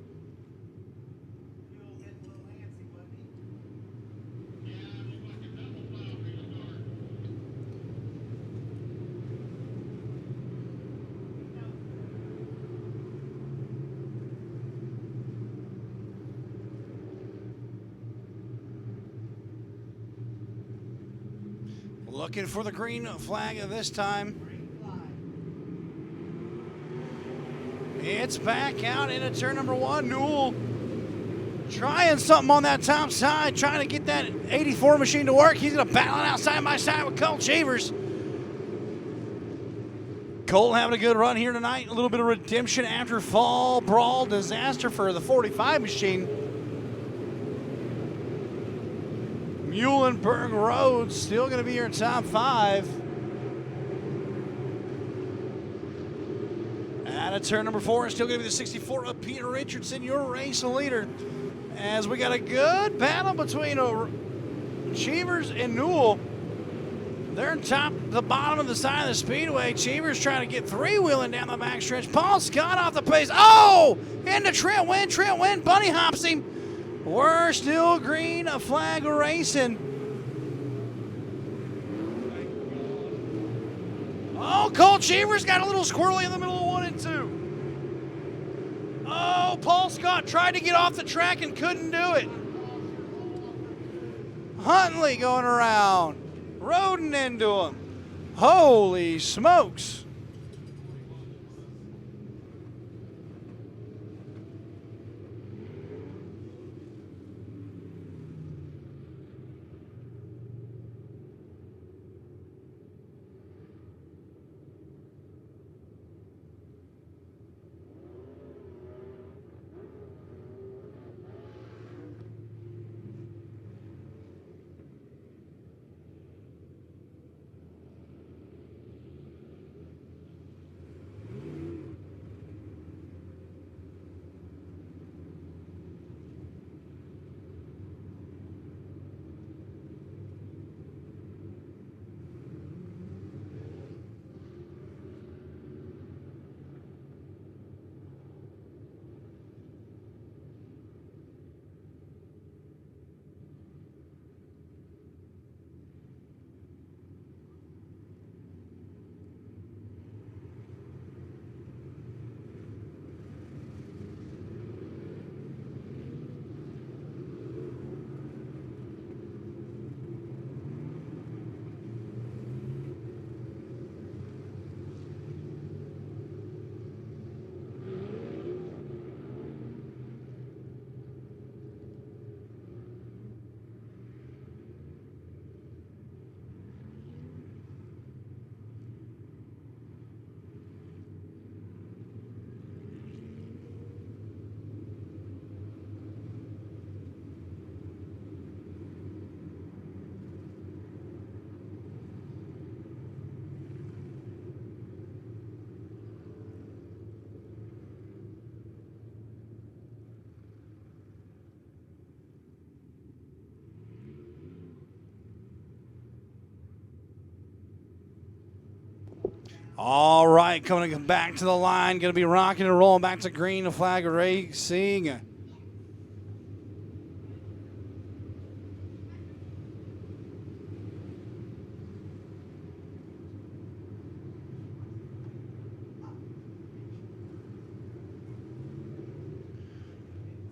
Looking for the green flag this time. It's back out into turn number 1. Newell trying something on that top side, trying to get that 84 machine to work. He's going to battle it out side by side with Colt Shavers. Colt having a good run here tonight. A little bit of redemption after fall brawl disaster for the 45 machine. Muhlenberg Road still going to be your top 5. Out of turn number 4 is still going to be the 64 of Peter Richardson, your race leader. As we got a good battle between Cheevers and Newell. They're top the bottom of the side of the speedway. Cheevers trying to get 3-wheeling down the backstretch. Paul Scott off the pace. Oh! Into Trent Wynn. Trent Wynn bunny hops him. We're still green flag racing. Oh, Colt Cheevers got a little squirrely in the middle of 1 and 2. Oh, Paul Scott tried to get off the track and couldn't do it. Huntley going around, Roden into him. Holy smokes. All right, coming back to the line, going to be rocking and rolling back to green flag racing.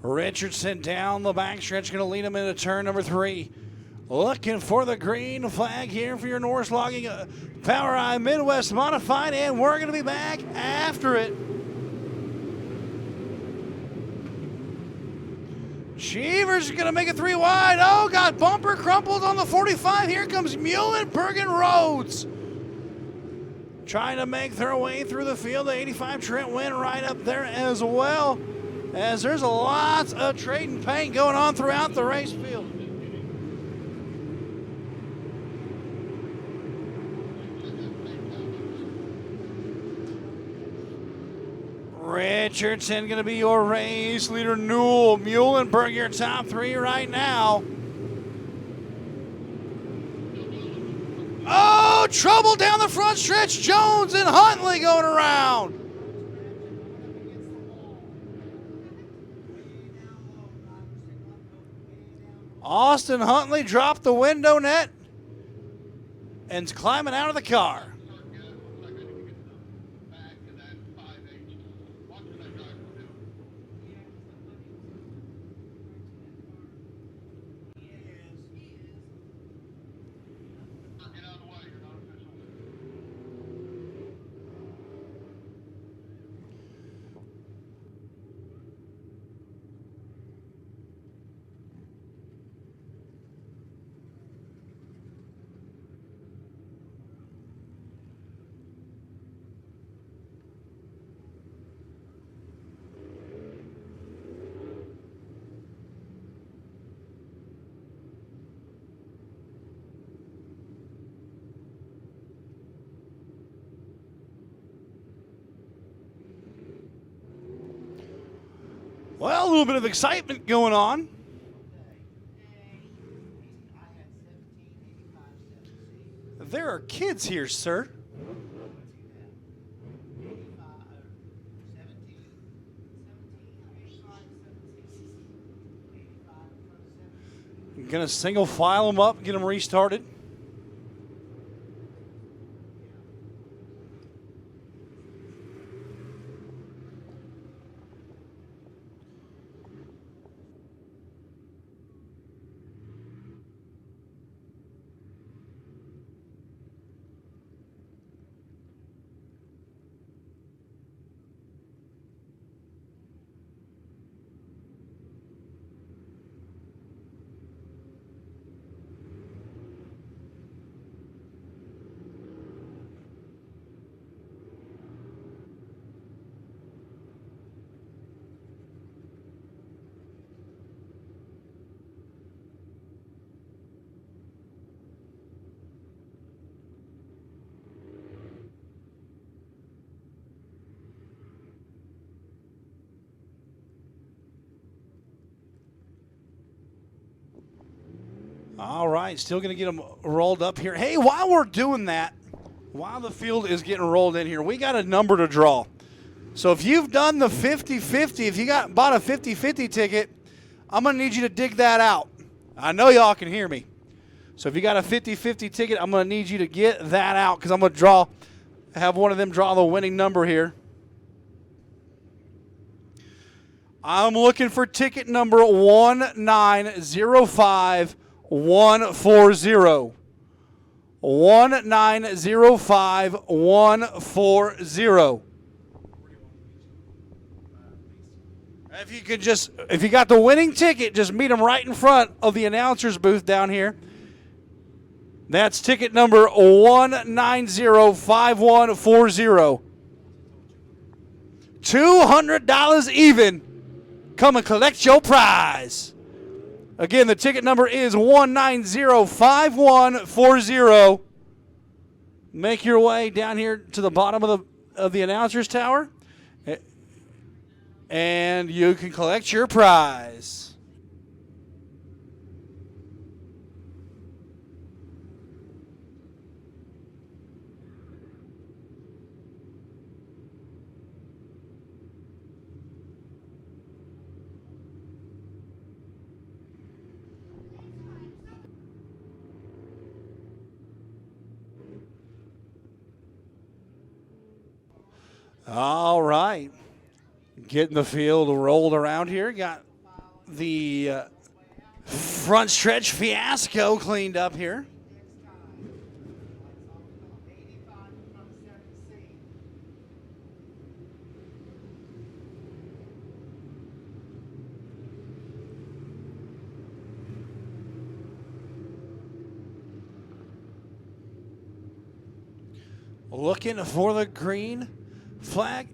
Richardson down the backstretch, going to lead him into turn number 3. Looking for the green flag here for your Norris Logging Power Eye Midwest Modified, and we're going to be back after it. Cheever's going to make it 3 wide. Oh, got bumper crumpled on the 45. Here comes Muhlenberg and Rhodes. Trying to make their way through the field. The 85 Trent went right up there as well, as there's lots of trading paint going on throughout the race field. Richardson going to be your race leader. Newell, Muhlenberg, your top 3 right now. Oh, trouble down the front stretch. Jones and Huntley going around. Austin Huntley dropped the window net and is climbing out of the car. Well, a little bit of excitement going on. There are kids here, sir. I'm going to single file them up, get them restarted. All right, still going to get them rolled up here. Hey, while we're doing that, while the field is getting rolled in here, we got a number to draw. So if you've done the 50-50, if you bought a 50-50 ticket, I'm going to need you to dig that out. I know y'all can hear me. So if you got a 50-50 ticket, I'm going to need you to get that out because I'm going to have one of them draw the winning number here. I'm looking for ticket number 1905140. 1905140. If you got the winning ticket, just meet them right in front of the announcer's booth down here. That's ticket number 1905140. $200 even. Come and collect your prize. Again, the ticket number is 1905140. Make your way down here to the bottom of the announcer's tower, and you can collect your prize. All right. Getting the field rolled around here. Got the front stretch fiasco cleaned up here. Looking for the green flag.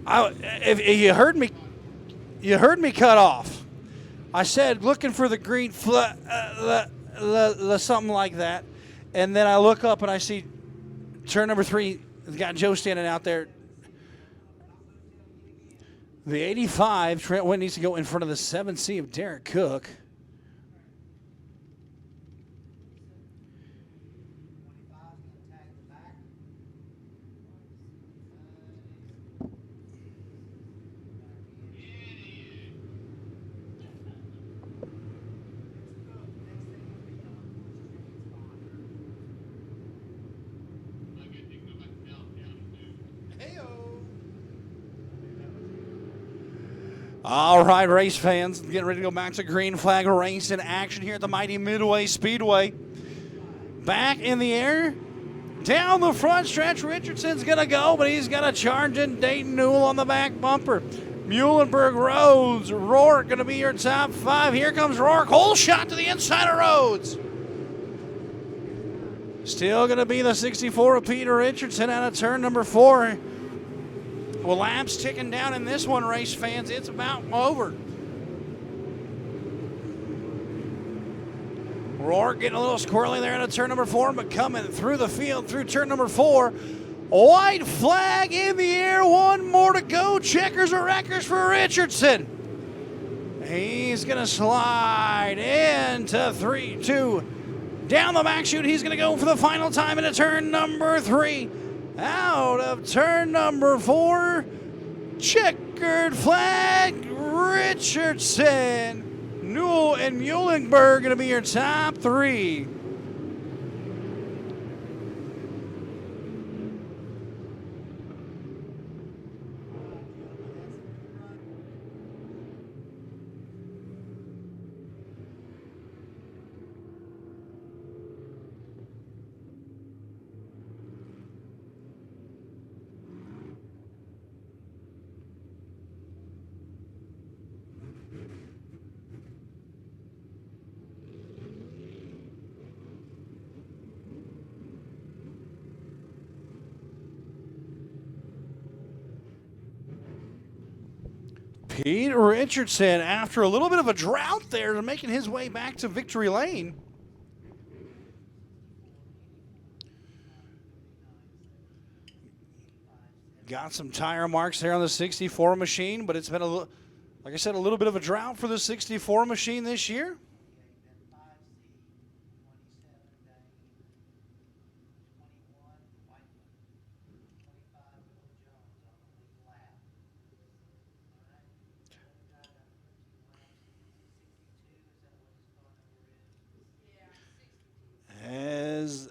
If you heard me cut off. I said looking for the green flag, something like that, and then I look up and I see turn number 3. Got Joe standing out there. The 85 Trent Witt needs to go in front of the 7C of Derek Cook. All right, race fans, getting ready to go back to green flag race in action here at the mighty Midway Speedway. Back in the air, down the front stretch, Richardson's going to go, but he's got a charging Dayton Newell on the back bumper. Muhlenberg Rhodes, Rourke going to be your top 5. Here comes Rourke, whole shot to the inside of Rhodes. Still going to be the 64 of Peter Richardson out of turn number 4. Well, laps ticking down in this one, race fans. It's about over. Rourke getting a little squirrely there into turn number 4, but coming through the field through turn number 4. White flag in the air. One more to go. Checkers or wreckers for Richardson. He's going to slide into 3, 2. Down the back chute. He's going to go for the final time into turn number 3. Out of turn number 4, checkered flag, Richardson. Newell and Muhlenberg going to be your top 3. Pete Richardson, after a little bit of a drought there, making his way back to victory lane. Got some tire marks there on the 64 machine, but it's been, like I said, a little bit of a drought for the 64 machine this year. As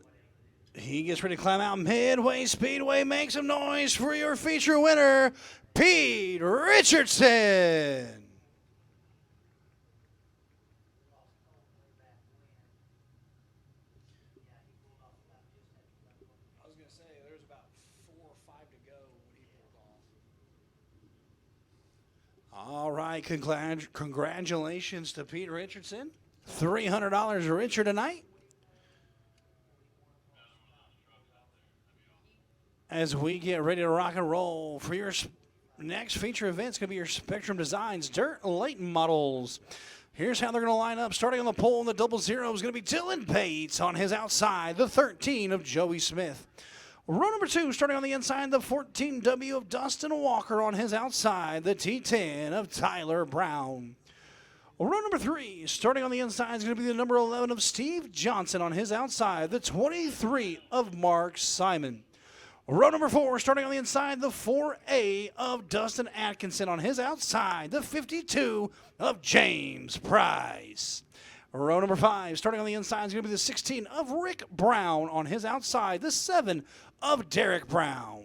he gets ready to climb out, Midway Speedway, make some noise for your feature winner, Pete Richardson. I was going to say, there's about 4 or 5 to go when he pulled off. All right, congratulations to Pete Richardson. $300 richer tonight. As we get ready to rock and roll for your next feature event, it's going to be your Spectrum Designs Dirt Late models. Here's how they're going to line up. Starting on the pole in the 00 is going to be Dylan Bates on his outside, the 13 of Joey Smith. Row number 2, starting on the inside, the 14W of Dustin Walker on his outside, the T10 of Tyler Brown. Row number 3, starting on the inside, is going to be the number 11 of Steve Johnson on his outside, the 23 of Mark Simon. Row number 4, starting on the inside, the 4A of Dustin Atkinson on his outside, the 52 of James Price. Row number 5, starting on the inside, is going to be the 16 of Rick Brown. On his outside, the 7 of Derek Brown.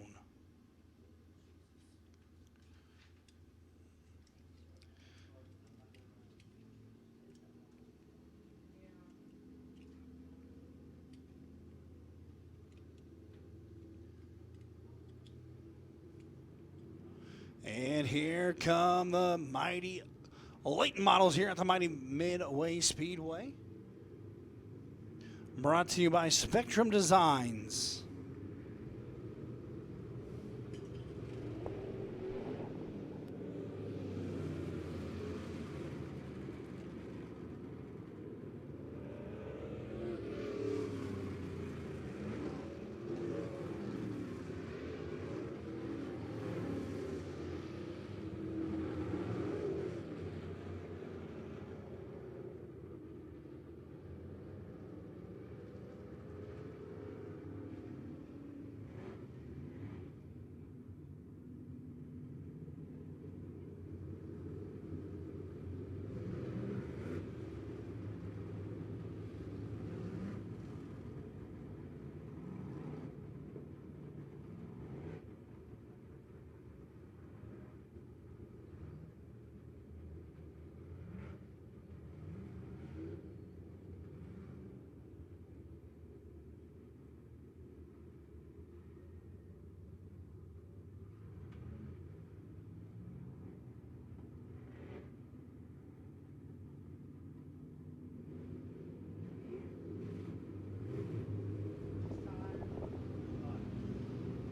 And here come the mighty late models here at the mighty Midway Speedway. Brought to you by Spectrum Designs.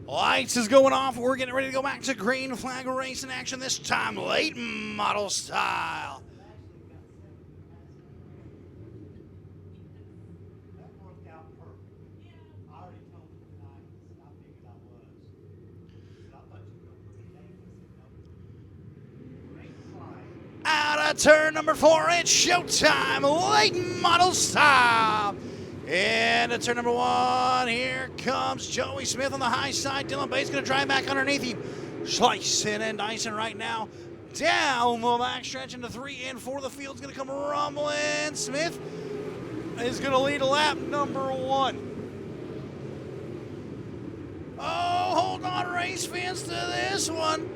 Lights is going off. We're getting ready to go back to green flag racing action, this time late model style. That worked out perfect. I already told him tonight, and I figured I was. I thought you were going to put me down. Great flying. Out of turn number 4, it's showtime, late model style. Into turn number 1, here comes Joey Smith on the high side. Dylan Bates going to drive back underneath him. Slicing and dicing right now. Down the backstretch into 3 and 4. The field's going to come rumbling. Smith is going to lead lap number 1. Oh, hold on, race fans, to this one.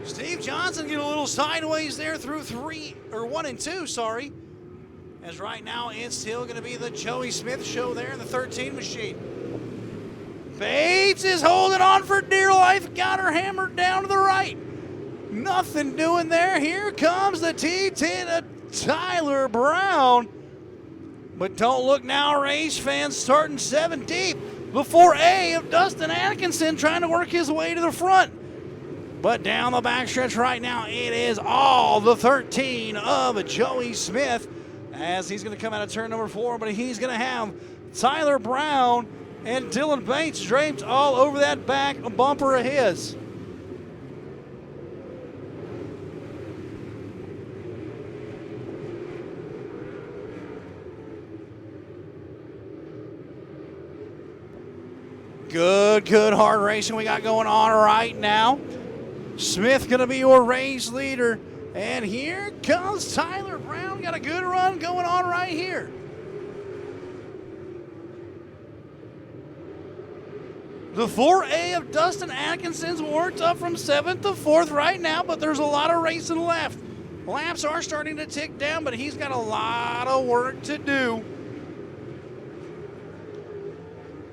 Steve Johnson getting a little sideways there through 1 and 2, sorry. As right now, it's still going to be the Joey Smith show there in the 13 machine. Bates is holding on for dear life. Got her hammered down to the right. Nothing doing there. Here comes the T10 of Tyler Brown. But don't look now, race fans, starting 7 deep. The 4A of Dustin Atkinson trying to work his way to the front. But down the backstretch right now, it is all the 13 of Joey Smith, as he's going to come out of turn number 4, but he's going to have Tyler Brown and Dylan Bates draped all over that back bumper of his. Good hard racing we got going on right now. Smith going to be your race leader. And here comes Tyler Brown. Got a good run going on right here. The 4A of Dustin Atkinson's worked up from 7th to 4th right now, but there's a lot of racing left. Laps are starting to tick down, but he's got a lot of work to do.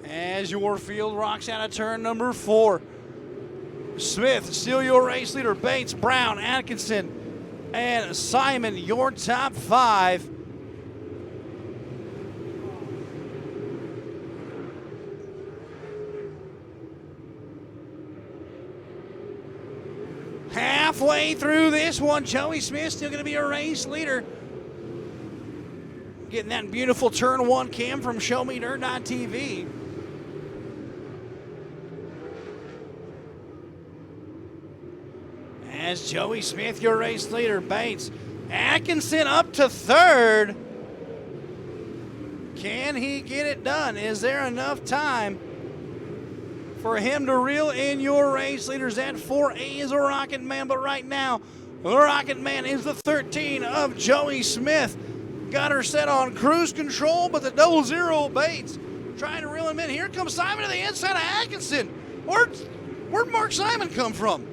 As your field rocks out of turn number 4. Smith, still your race leader. Bates, Brown, Atkinson, and Simon, your top 5. Halfway through this one, Joey Smith still going to be a race leader. Getting that beautiful turn 1 cam from ShowMeDirt.tv. As Joey Smith, your race leader. Bates, Atkinson up to 3rd. Can he get it done? Is there enough time for him to reel in your race leaders? That 4A is a Rocket Man, but right now, the Rocket Man is the 13 of Joey Smith. got her set on cruise control, but the 00 Bates trying to reel him in. Here comes Simon to the inside of Atkinson. Where'd Mark Simon come from?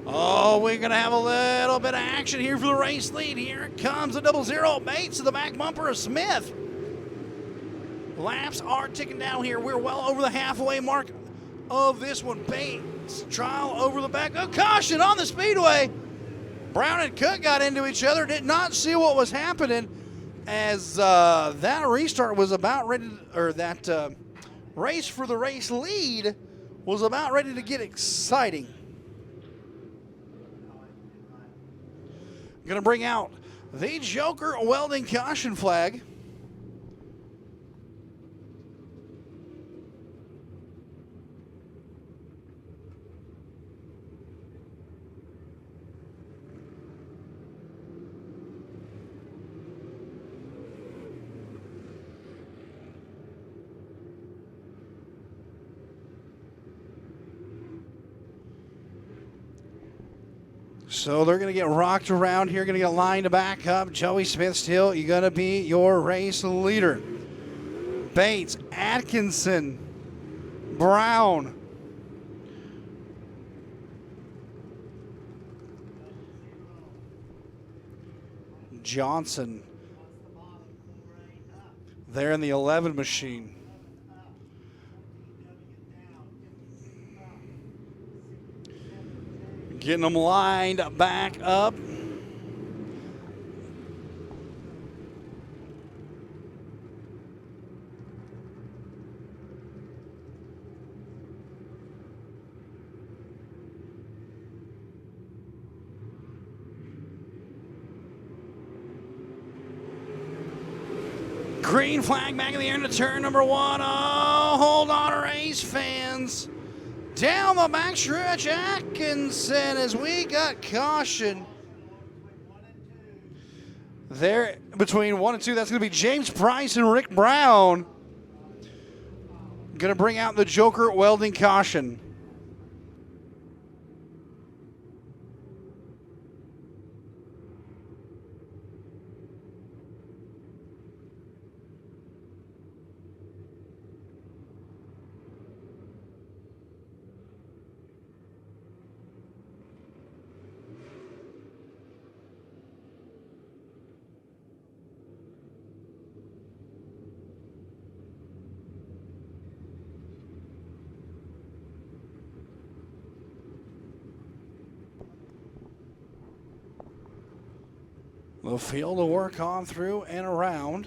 Oh, we're going to have a little bit of action here for the race lead. Here comes the 00 Bates to the back bumper of Smith. Laps are ticking down here. We're well over the halfway mark of this one. Bates trial over the back. A caution on the speedway. Brown and Cook got into each other. Did not see what was happening as that restart was about ready to, or that race for the race lead was about ready to get exciting. Going to bring out the Joker welding caution flag. So they're going to get rocked around here, going to get lined back up. Joey Smith still, you're going to be your race leader. Bates, Atkinson, Brown. Johnson. There in the 11 machine. Getting them lined back up. Green flag back in the air into turn number 1. Oh, hold on, race fans. Down the backstretch, Atkinson, as we got caution. There between 1 and 2, that's going to be James Price and Rick Brown. Going to bring out the Joker welding caution. The field to work on through and around.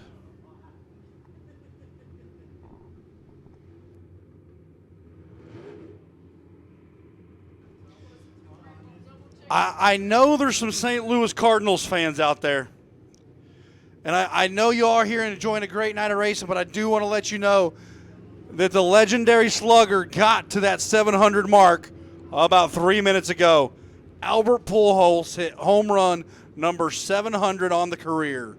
I know there's some St. Louis Cardinals fans out there. And I know you are here and enjoying a great night of racing, but I do want to let you know that the legendary slugger got to that 700 mark about 3 minutes ago. Albert Pujols hit home run number 700 on the career.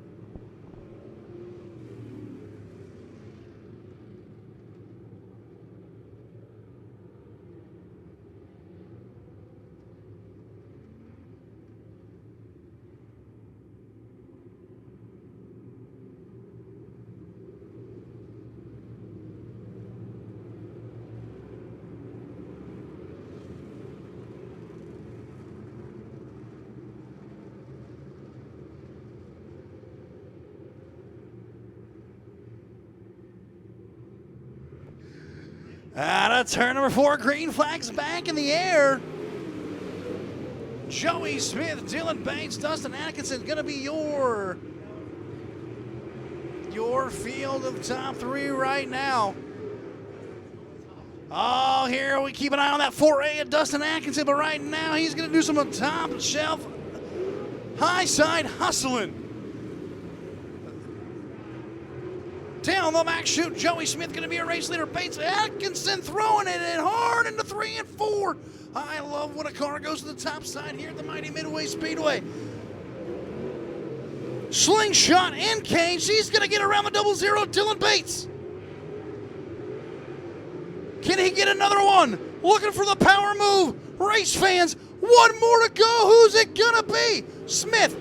Out of turn number 4, green flags back in the air. Joey Smith, Dylan Bates, Dustin Atkinson going to be your field of top 3 right now. Oh, here we keep an eye on that 4A of Dustin Atkinson, but right now he's going to do some top shelf, high side hustling. Down the back chute, Joey Smith going to be a race leader. Bates Atkinson throwing it in hard into 3 and 4. I love when a car goes to the top side here at the mighty Midway Speedway. Slingshot in cage. He's going to get around the 00 Dylan Bates. Can he get another one? looking for the power move. Race fans, one more to go. Who's it gonna be? Smith,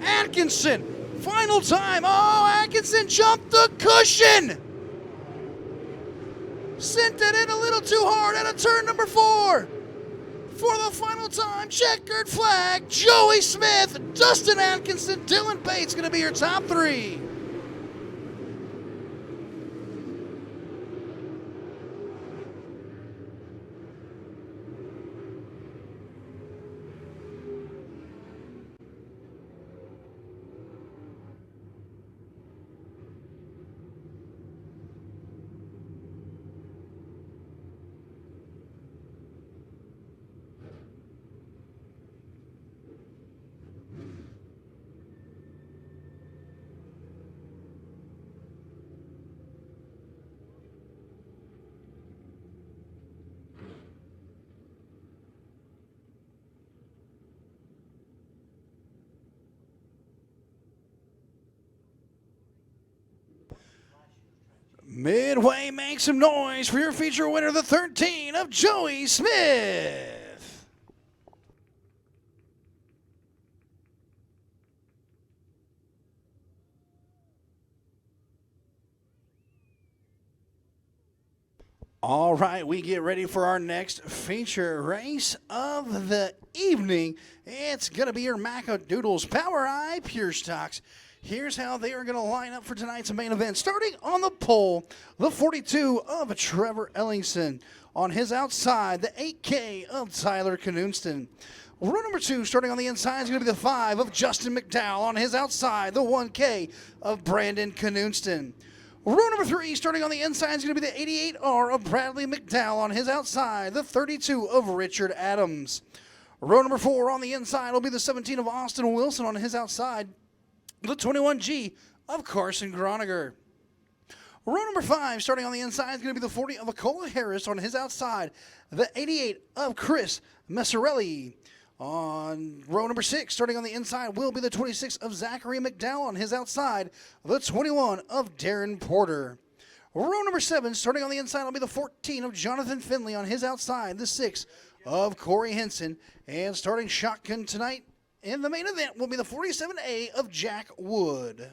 Atkinson, final time. Oh, Atkinson jumped the cushion. Sent it in a little too hard out of turn number 4. For the final time, checkered flag, Joey Smith, Dustin Atkinson, Dylan Bates going to be your top 3. Midway makes some noise for your feature winner, the 13 of Joey Smith. All right, we get ready for our next feature race of the evening. It's going to be your Macadoodles Power Eye Pure Stocks. Here's how they are going to line up for tonight's main event. Starting on the pole, the 42 of Trevor Ellingson. On his outside, the 8K of Tyler Knudsen. Row number 2, starting on the inside, is going to be the 5 of Justin McDowell. On his outside, the 1K of Brandon Knudsen. Row number 3, starting on the inside, is going to be the 88R of Bradley McDowell. On his outside, the 32 of Richard Adams. Row number 4, on the inside, will be the 17 of Austin Wilson. On his outside, the 21G of Carson Groniger. Row number 5, starting on the inside, is going to be the 40 of Acola Harris. On his outside, the 88 of Chris Messarelli. On row number 6, starting on the inside, will be the 26 of Zachary McDowell. On his outside, the 21 of Darren Porter. Row number 7, starting on the inside, will be the 14 of Jonathan Finley. On his outside, the 6 of Corey Henson. And starting shotgun tonight in the main event will be the 47A of Jack Wood.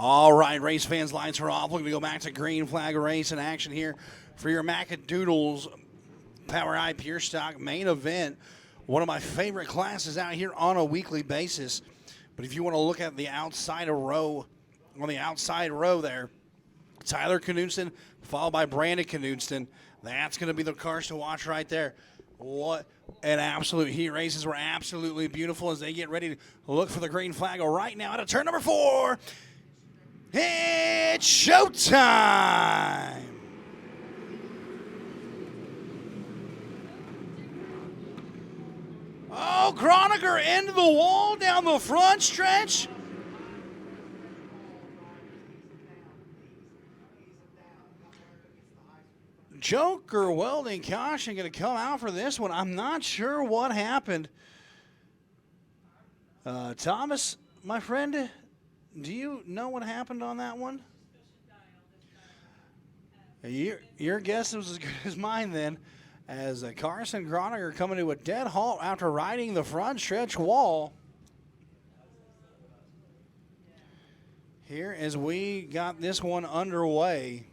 All right, race fans, lights are off. We're going to go back to green flag race in action here for your Macadoodles Power I Pure Stock main event. One of my favorite classes out here on a weekly basis. But if you want to look at the outside row, on the outside row there, Tyler Knudsen, followed by Brandon Knudsen. That's going to be the cars to watch right there. What an absolute heat. Races were absolutely beautiful as they get ready to look for the green flag right now at turn number 4. It's showtime. Oh, Groninger into the wall down the front stretch. Joker welding caution going to come out for this one. I'm not sure what happened. Thomas, my friend, do you know what happened on that one? Your guess was as good as mine then, as Carson Groninger coming to a dead halt after riding the front stretch wall. Here as we got this one underway.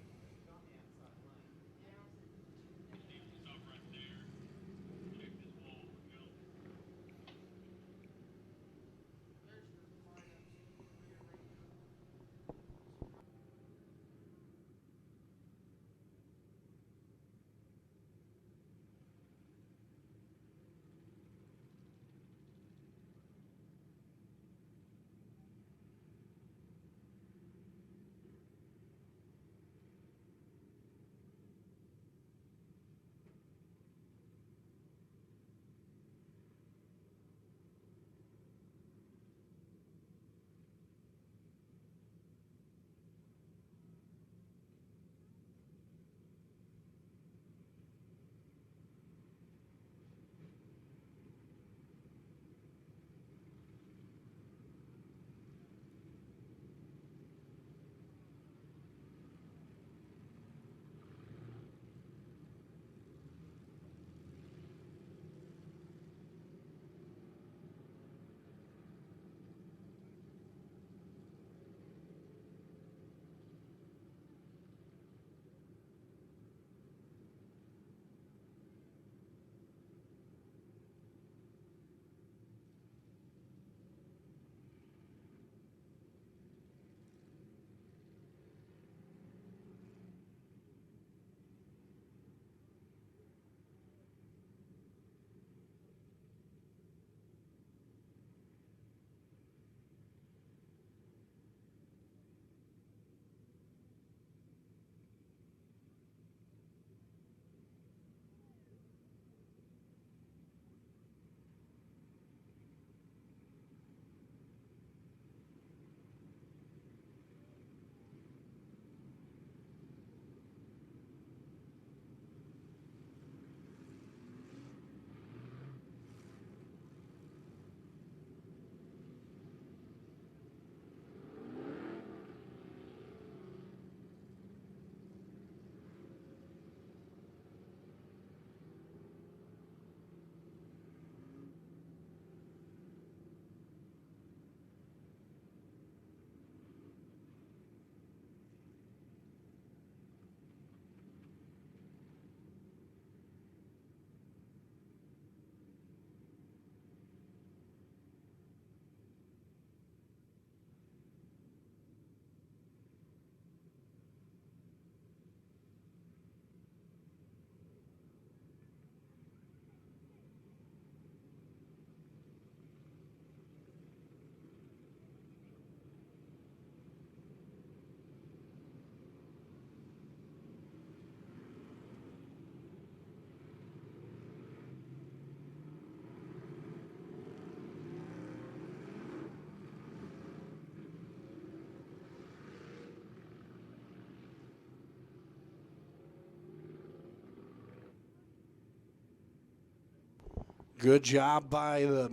Good job by the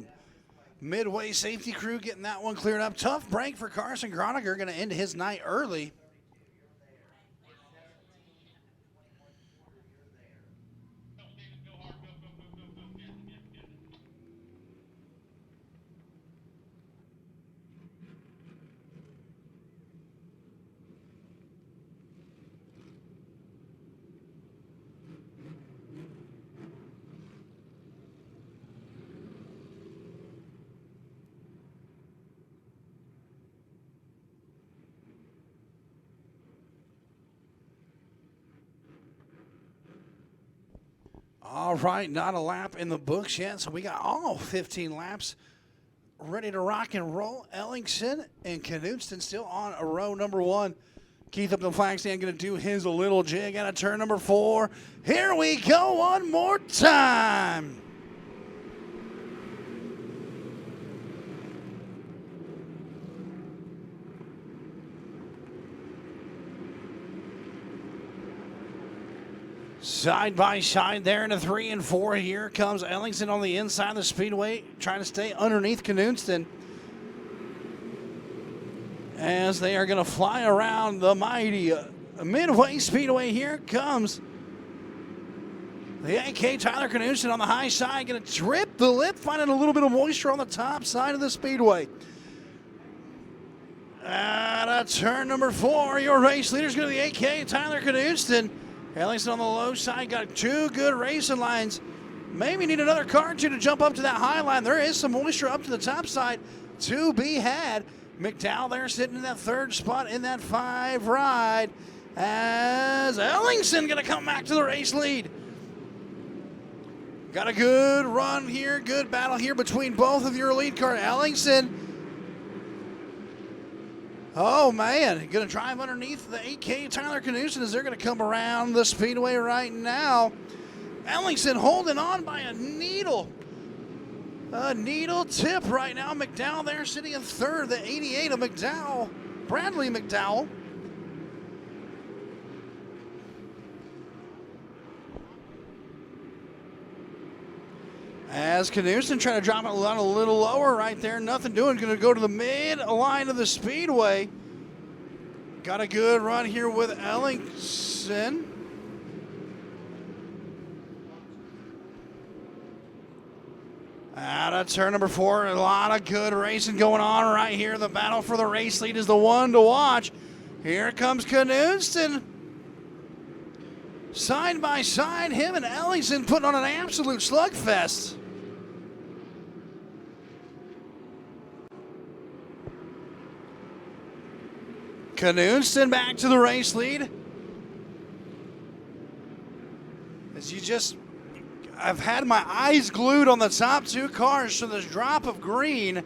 Midway safety crew getting that one cleared up. Tough break for Carson Groninger, going to end his night early. All right, not a lap in the books yet, so we got all 15 laps ready to rock and roll. Ellingson and Knudsen still on a row number one. Keith up the flag stand, going to do his little jig out of turn number 4. Here we go one more time. Side by side there in a 3 and 4. Here comes Ellingson on the inside of the speedway, trying to stay underneath Knudsen, as they are going to fly around the mighty Midway Speedway. Here comes the AK Tyler Knudsen on the high side, going to trip the lip, finding a little bit of moisture on the top side of the speedway. At turn number 4, your race leader is going to be AK Tyler Knudsen. Ellingson on the low side, got 2 good racing lines. Maybe need another car or 2 to jump up to that high line. There is some moisture up to the top side to be had. McDowell there sitting in that 3rd spot in that 5 ride, as Ellingson going to come back to the race lead. Got a good run here, good battle here between both of your lead car. Ellingson, oh man, going to drive underneath the 8K Tyler Knudsen as they're going to come around the speedway right now. Ellingson holding on by a needle tip right now. McDowell there sitting in 3rd, the 88 of McDowell, Bradley McDowell. As Knudsen trying to drop it a little lower right there, nothing doing. Going to go to the mid line of the speedway. Got a good run here with Ellingson. Out of turn number 4, a lot of good racing going on right here. The battle for the race lead is the one to watch. Here comes Knudsen. Side by side, him and Ellingson putting on an absolute slugfest. Knudsen back to the race lead. I've had my eyes glued on the top 2 cars, so this drop of green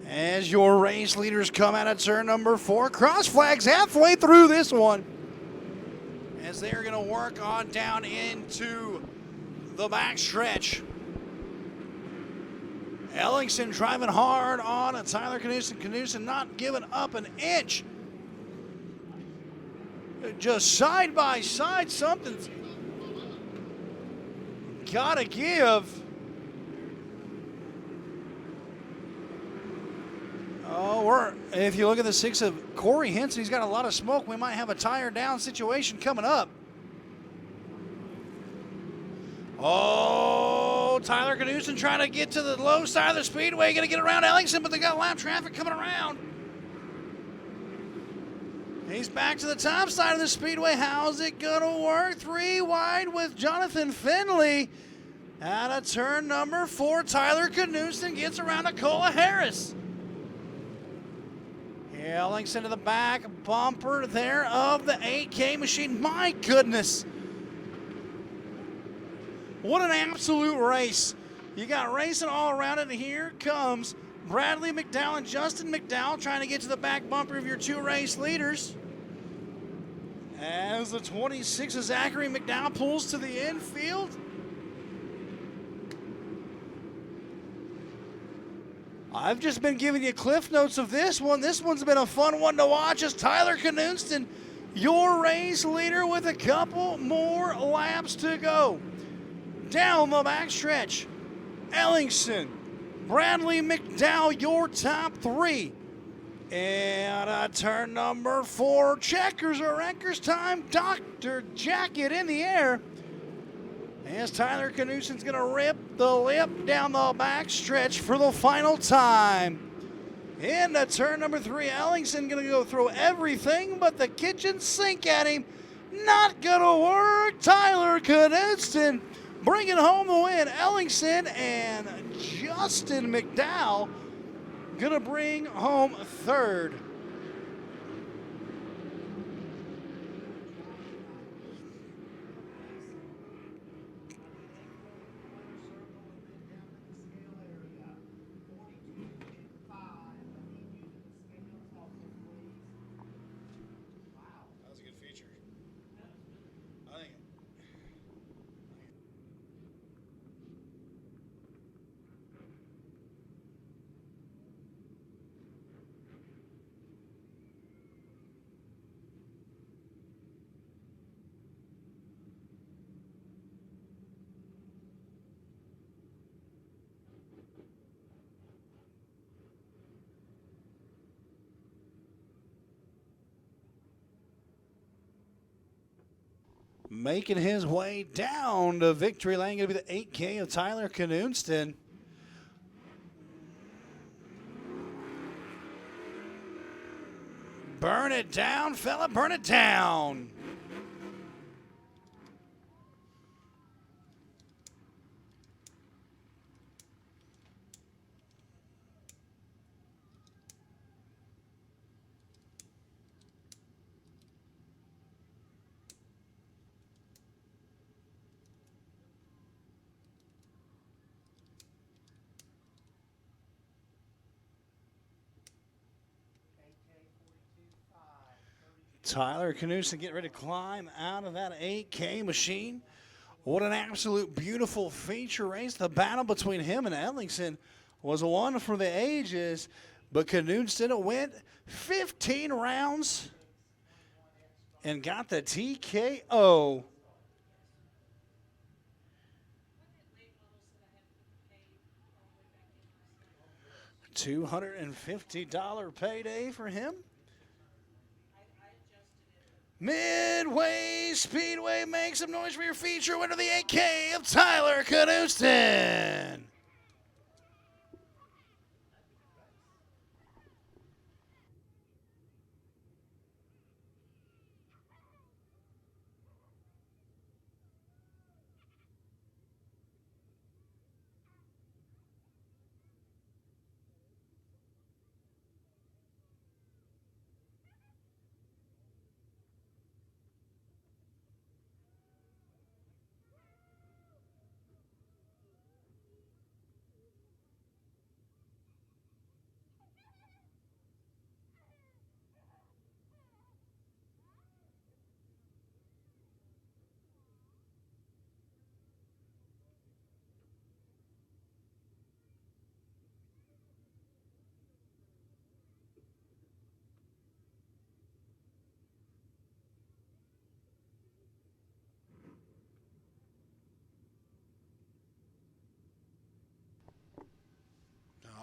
as your race leaders come out of turn number 4. Cross flags halfway through this one, as they're going to work on down into the back stretch. Ellingson driving hard on a Tyler Knudsen. Knudsen not giving up an inch. Just side by side, something's gotta give. Oh, if you look at the 6 of Corey Henson, he's got a lot of smoke. We might have a tire down situation coming up. Oh, Tyler Knudsen trying to get to the low side of the speedway, gonna get around Ellingson, but they got lap traffic coming around. He's back to the top side of the speedway. How's it gonna work? 3 wide with Jonathan Finley. Out of turn number 4, Tyler Knudsen gets around Nicola Harris. Ellingson to the back bumper there of the 8K machine. My goodness. What an absolute race. You got racing all around it, and here comes Bradley McDowell and Justin McDowell trying to get to the back bumper of your 2 race leaders. As the 26 of Zachary McDowell pulls to the infield. I've just been giving you cliff notes of this one. This one's been a fun one to watch as Tyler Knudsen, your race leader, with a couple more laps to go. Down the backstretch, Ellingson, Bradley McDowell, your top 3. And turn number 4, checkers or wreckers time, Dr. Jacket in the air. As Tyler Knudsen's going to rip the lip down the backstretch for the final time. Into turn number 3, Ellingson going to go throw everything but the kitchen sink at him. Not going to work. Tyler Knudsen bringing home the win. Ellingson and Justin McDowell going to bring home 3rd. Making his way down to victory lane, going to be the 8K of Tyler Knudsen. Burn it down, fella, burn it down. Tyler Knudsen getting ready to climb out of that 8K machine. What an absolute beautiful feature race. The battle between him and Ellingson was one for the ages, but Knudsen went 15 rounds and got the TKO. $250 payday for him. Midway Speedway, make some noise for your feature winner, the 8K of Tyler Knudsen.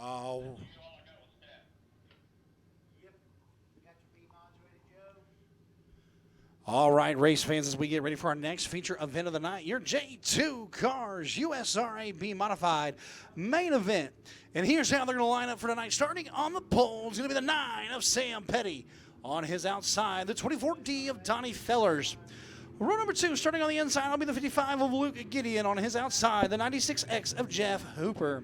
Oh. All right, race fans, as we get ready for our next feature event of the night, your J2 Cars USRAB Modified main event. And here's how they're going to line up for tonight. Starting on the pole is going to be the 9 of Sam Petty. On his outside, the 24D of Donnie Fellers. Row number 2, starting on the inside, will be the 55 of Luke Gideon. On his outside, the 96X of Jeff Hooper.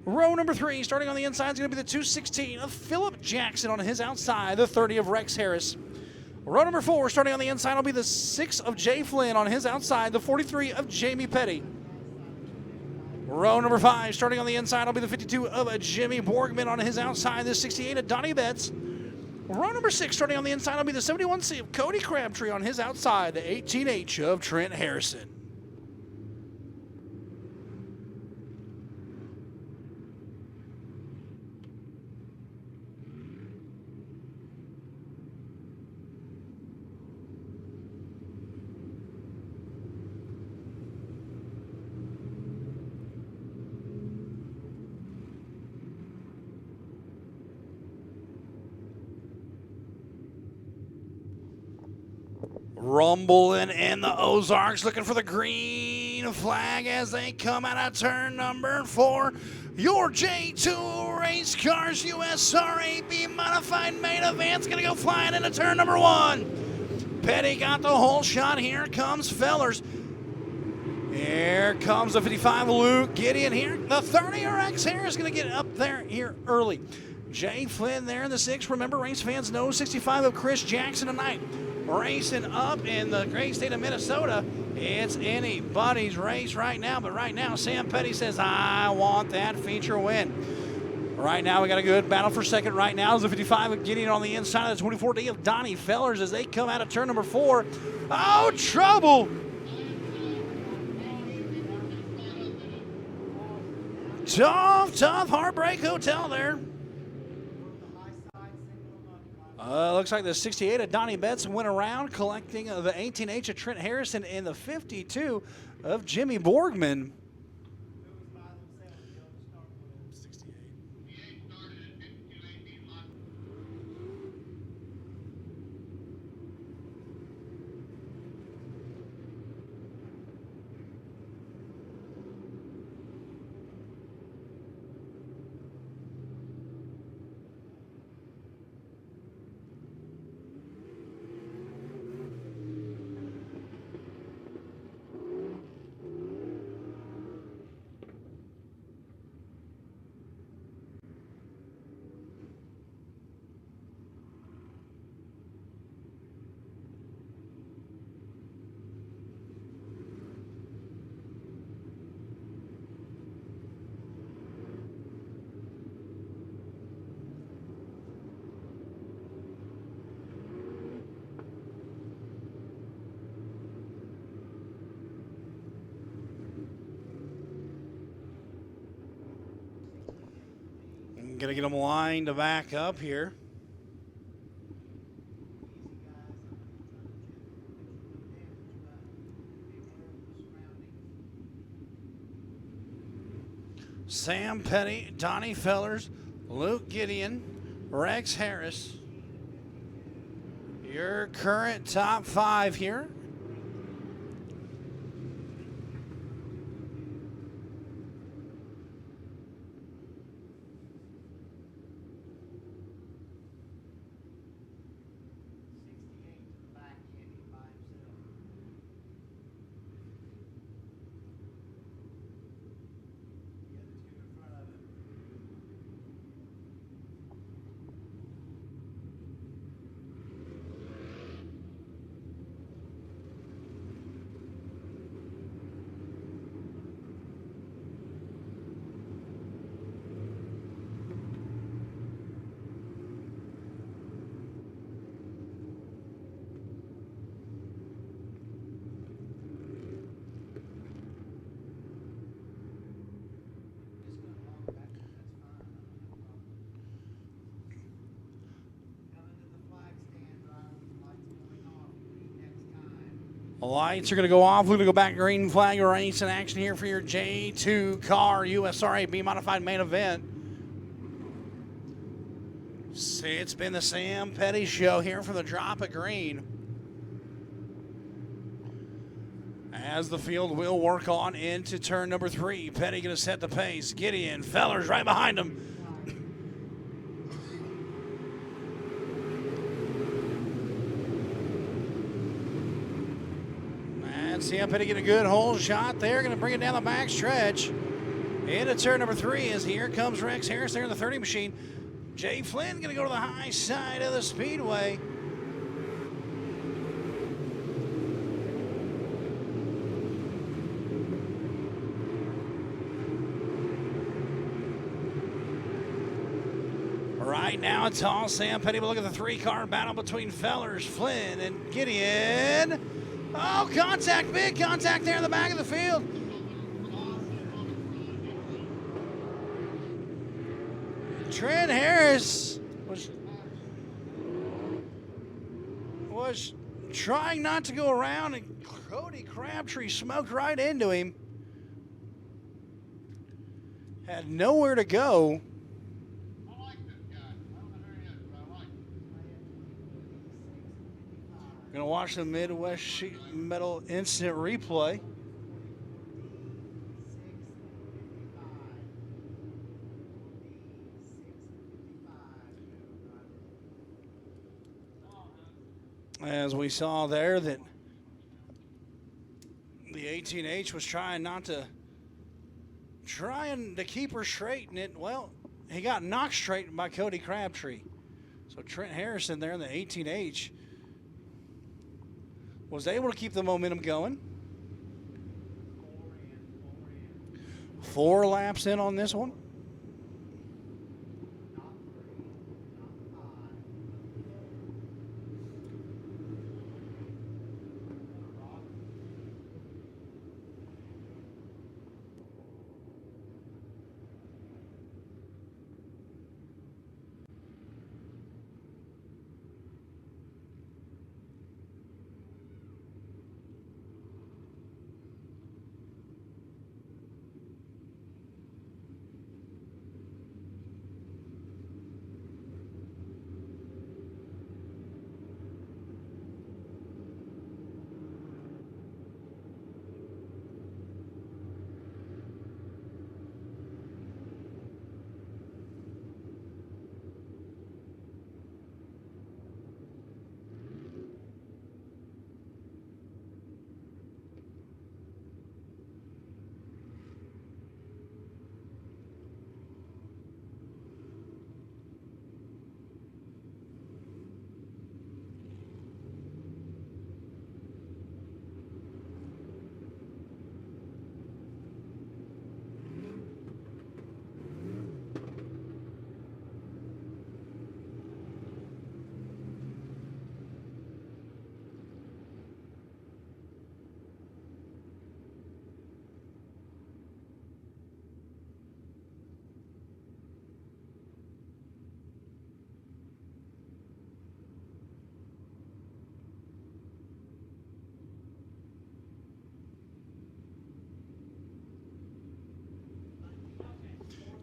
Row number 3, starting on the inside, is going to be the 216 of Phillip Jackson. On his outside, the 30 of Rex Harris. Row number 4, starting on the inside, will be the 6 of Jay Flynn. On his outside, the 43 of Jamie Petty. Row number 5, starting on the inside, will be the 52 of Jimmy Borgman. On his outside, the 68 of Donnie Betts. Row number 6, starting on the inside, will be the 71C of Cody Crabtree. On his outside, the 18H of Trent Harrison. Rumbling in the Ozarks, looking for the green flag as they come out of turn number 4. Your J2 Race Cars USRAB Modified main event's going to go flying into turn number 1. Petty got the whole shot. Here comes Fellers. Here comes the 55 Luke Gideon here. The 30 RX here is going to get up there here early. Jay Flynn there in the 6. Remember, race fans know 65 of Chris Jackson tonight. Racing up in the great state of Minnesota. It's anybody's race right now, but right now Sam Petty says, I want that feature win. Right now we got a good battle for second right now. Is the 55 of Gideon on the inside of the 24D of Donnie Fellers as they come out of turn number 4. Oh, trouble! Tough Heartbreak Hotel there. Looks like the 68 of Donnie Betts went around collecting the 18H of Trent Harrison and the 52 of Jimmy Borgman. Gonna get them lined to back up here. Sam Petty, Donnie Fellers, Luke Gideon, Rex Harris. Your current top 5 here. The lights are going to go off. We're going to go back green flag race in action here for your J2 car USRA Modified main event. It's been the Sam Petty Show here from the drop of green. As the field will work on into turn number 3. Petty going to set the pace. Gideon, Fellers right behind him. Sam Petty get a good hole shot there. Going to bring it down the back stretch. Into turn number 3 as here comes Rex Harris there in the 30 machine. Jay Flynn going to go to the high side of the speedway. Right now it's all Sam Petty. But look at the 3-car battle between Fellers, Flynn, and Gideon. Oh, contact, big contact there in the back of the field. Trent Harris was trying not to go around, and Cody Crabtree smoked right into him. Had nowhere to go. Gonna watch the Midwest Sheet Metal Instant Replay. As we saw there that the 18H was trying to keep her straight, and well, he got knocked straight by Cody Crabtree. So Trent Harrison there in the 18H was able to keep the momentum going. 4 laps in on this one.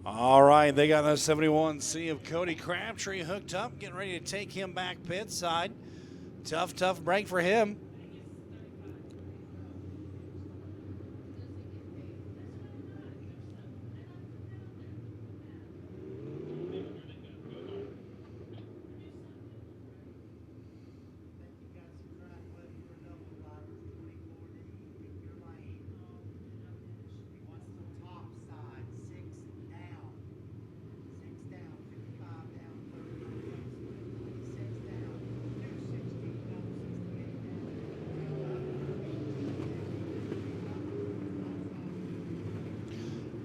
All right, they got the 71C of Cody Crabtree hooked up, getting ready to take him back pit side. Tough break for him.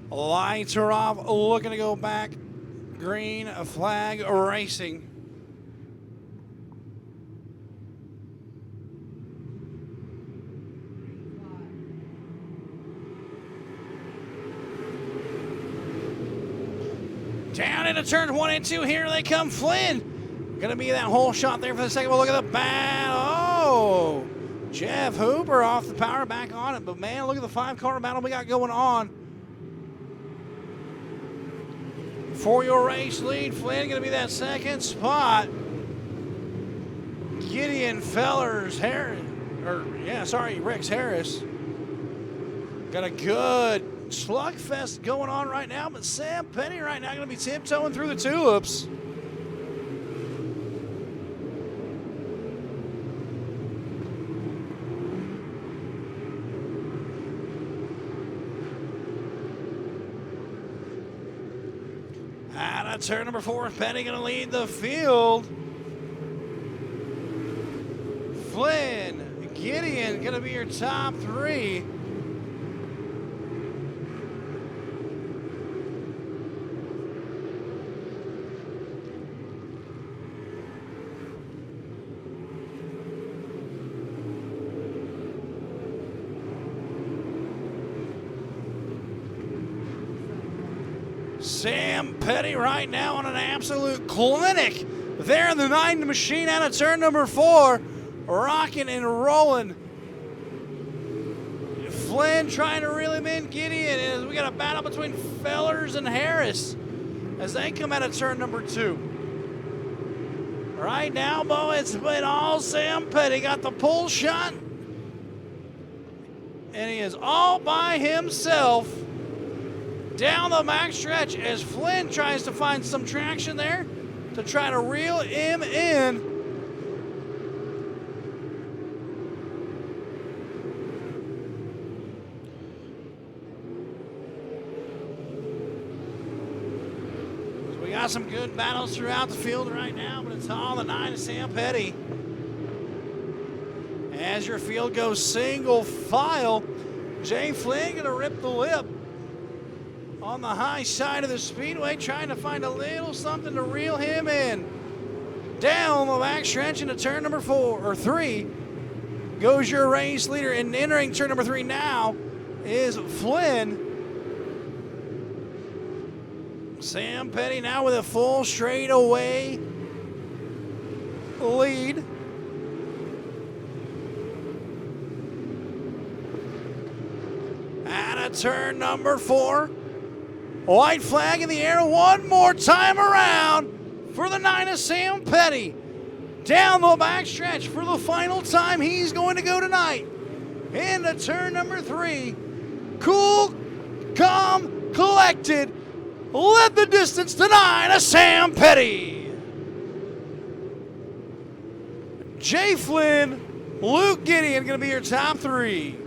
Lights are off, looking to go back. Green flag racing. Down into turns 1 and 2. Here they come. Flynn. Gonna be that whole shot there for the second. Well, look at the battle. Oh, Jeff Hooper off the power, back on it. But man, look at the 5-car battle we got going on. For your race lead, Flynn gonna be that second spot. Gideon Fellers, Rex Harris. Got a good slugfest going on right now, but Sam Petty right now gonna be tiptoeing through the tulips. Out of turn number 4, Petty gonna lead the field. Flynn, Gideon gonna be your top 3. Sam Petty right now on an absolute clinic there in the 9 machine out of turn number 4. Rocking and rolling. Flynn trying to reel him in. Gideon, as we got a battle between Fellers and Harris as they come out of turn number 2. Right now, Bo, it's been all Sam Petty. Got the pull shot. And he is all by himself down the backstretch as Flynn tries to find some traction there to try to reel him in. So we got some good battles throughout the field right now, but it's all the 9 of Sam Petty. As your field goes single file, Jay Flynn gonna rip the lip on the high side of the speedway, trying to find a little something to reel him in. Down the backstretch into turn number 3 goes your race leader, and entering turn number 3 now is Flynn. Sam Petty now with a full straightaway lead. Out of turn number 4. White flag in the air one more time around for the 9 of Sam Petty. Down the backstretch for the final time he's going to go tonight. Into turn number 3. Cool, calm, collected. Led the distance to 9 of Sam Petty. Jay Flynn, Luke Gideon going to be your top 3.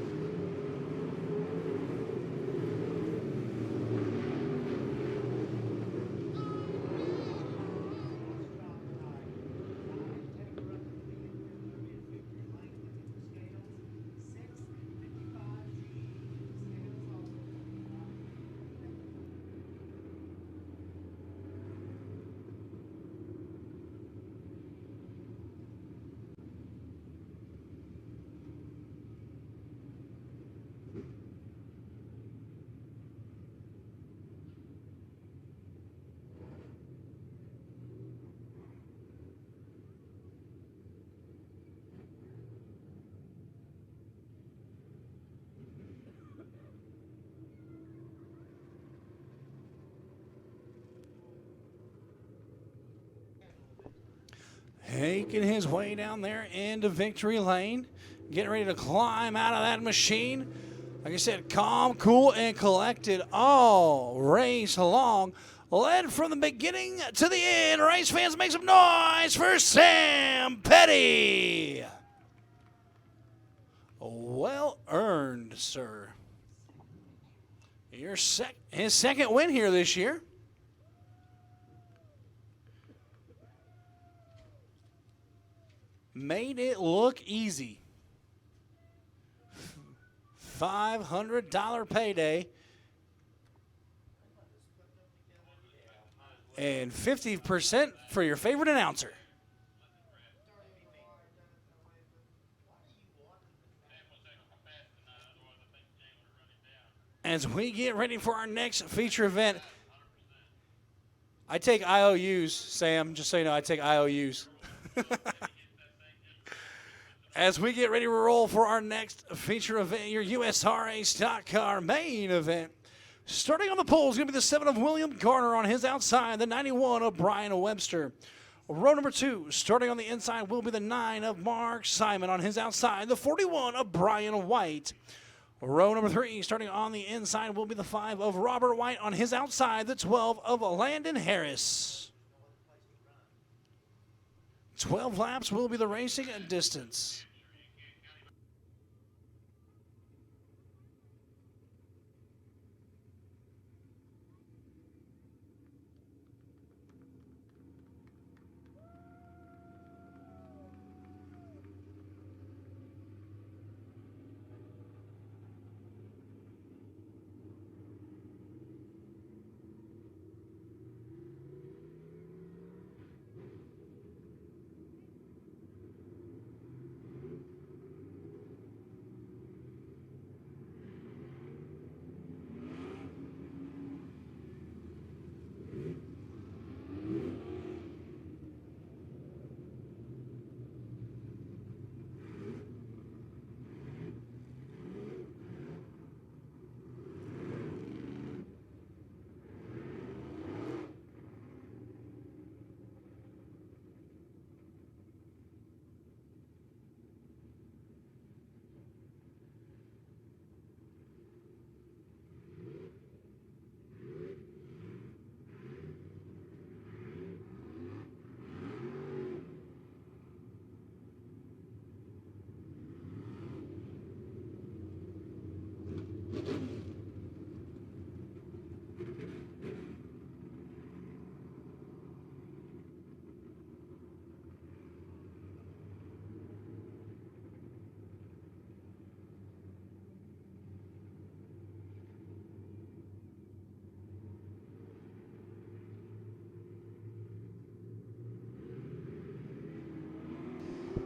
making his way down there into victory lane, getting ready to climb out of that machine. Like I said, calm, cool, and collected all race long. Led from the beginning to the end. Race fans, make some noise for Sam Petty. Well earned, sir. His second win here this year. Made it look easy. $500 payday. And 50% for your favorite announcer. As we get ready for our next feature event, I take IOUs, Sam, just so you know, I take IOUs. As we get ready to roll for our next feature event, your USRA stock car main event. Starting on the pole is going to be the 7 of William Garner on his outside, the 91 of Brian Webster. Row number 2, starting on the inside, will be the 9 of Mark Simon on his outside, the 41 of Brian White. Row number 3, starting on the inside, will be the 5 of Robert White on his outside, the 12 of Landon Harris. 12 laps will be the racing distance.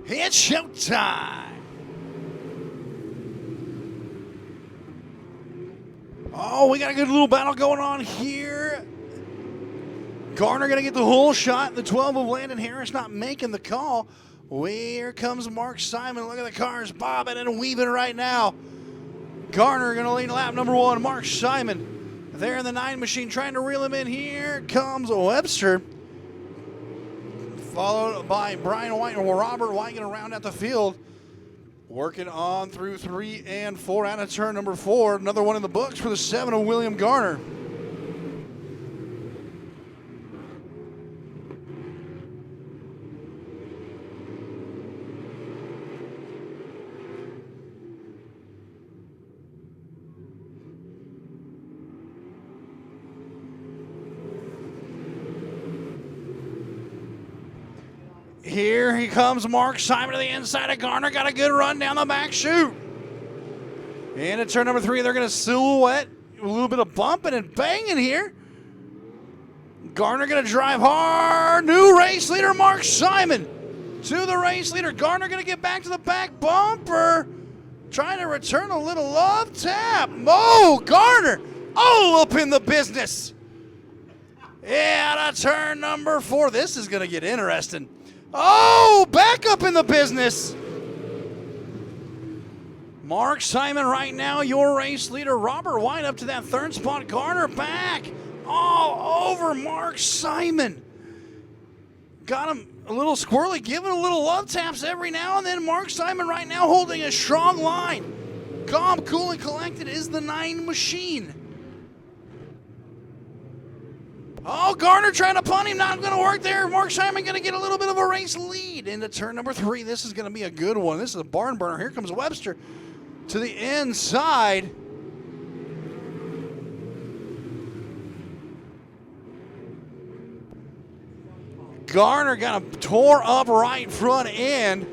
It's showtime. Oh, we got a good little battle going on here. Garner going to get the whole shot. The 12 of Landon Harris not making the call. Here comes Mark Simon. Look at the cars bobbing and weaving right now. Garner going to lead lap number 1. Mark Simon there in the 9 machine trying to reel him in. Here comes Webster, followed by Brian White and Robert White going to round out the field. Working on through 3 and 4 out of turn number 4. Another one in the books for the 7 of William Garner. Here he comes, Mark Simon to the inside of Garner. Got a good run down the back chute. And at turn number 3, they're going to silhouette. A little bit of bumping and banging here. Garner going to drive hard. New race leader, Mark Simon. To the race leader. Garner going to get back to the back bumper. Trying to return a little love tap. Garner all up in the business. Yeah, out of turn number 4. This is going to get interesting. Back up in the business. Mark Simon right now, your race leader. Robert White up to that 3rd spot. Garner back all over Mark Simon. got him a little squirrely, giving a little love taps every now and then. Mark Simon right now holding a strong line. Calm, cool, and collected is the 9 machine. Oh, Garner trying to punt him. Not going to work there. Mark Simon going to get a little bit of a race lead into turn number 3. This is going to be a good one. This is a barn burner. Here comes Webster to the inside. Garner got a tore up right front end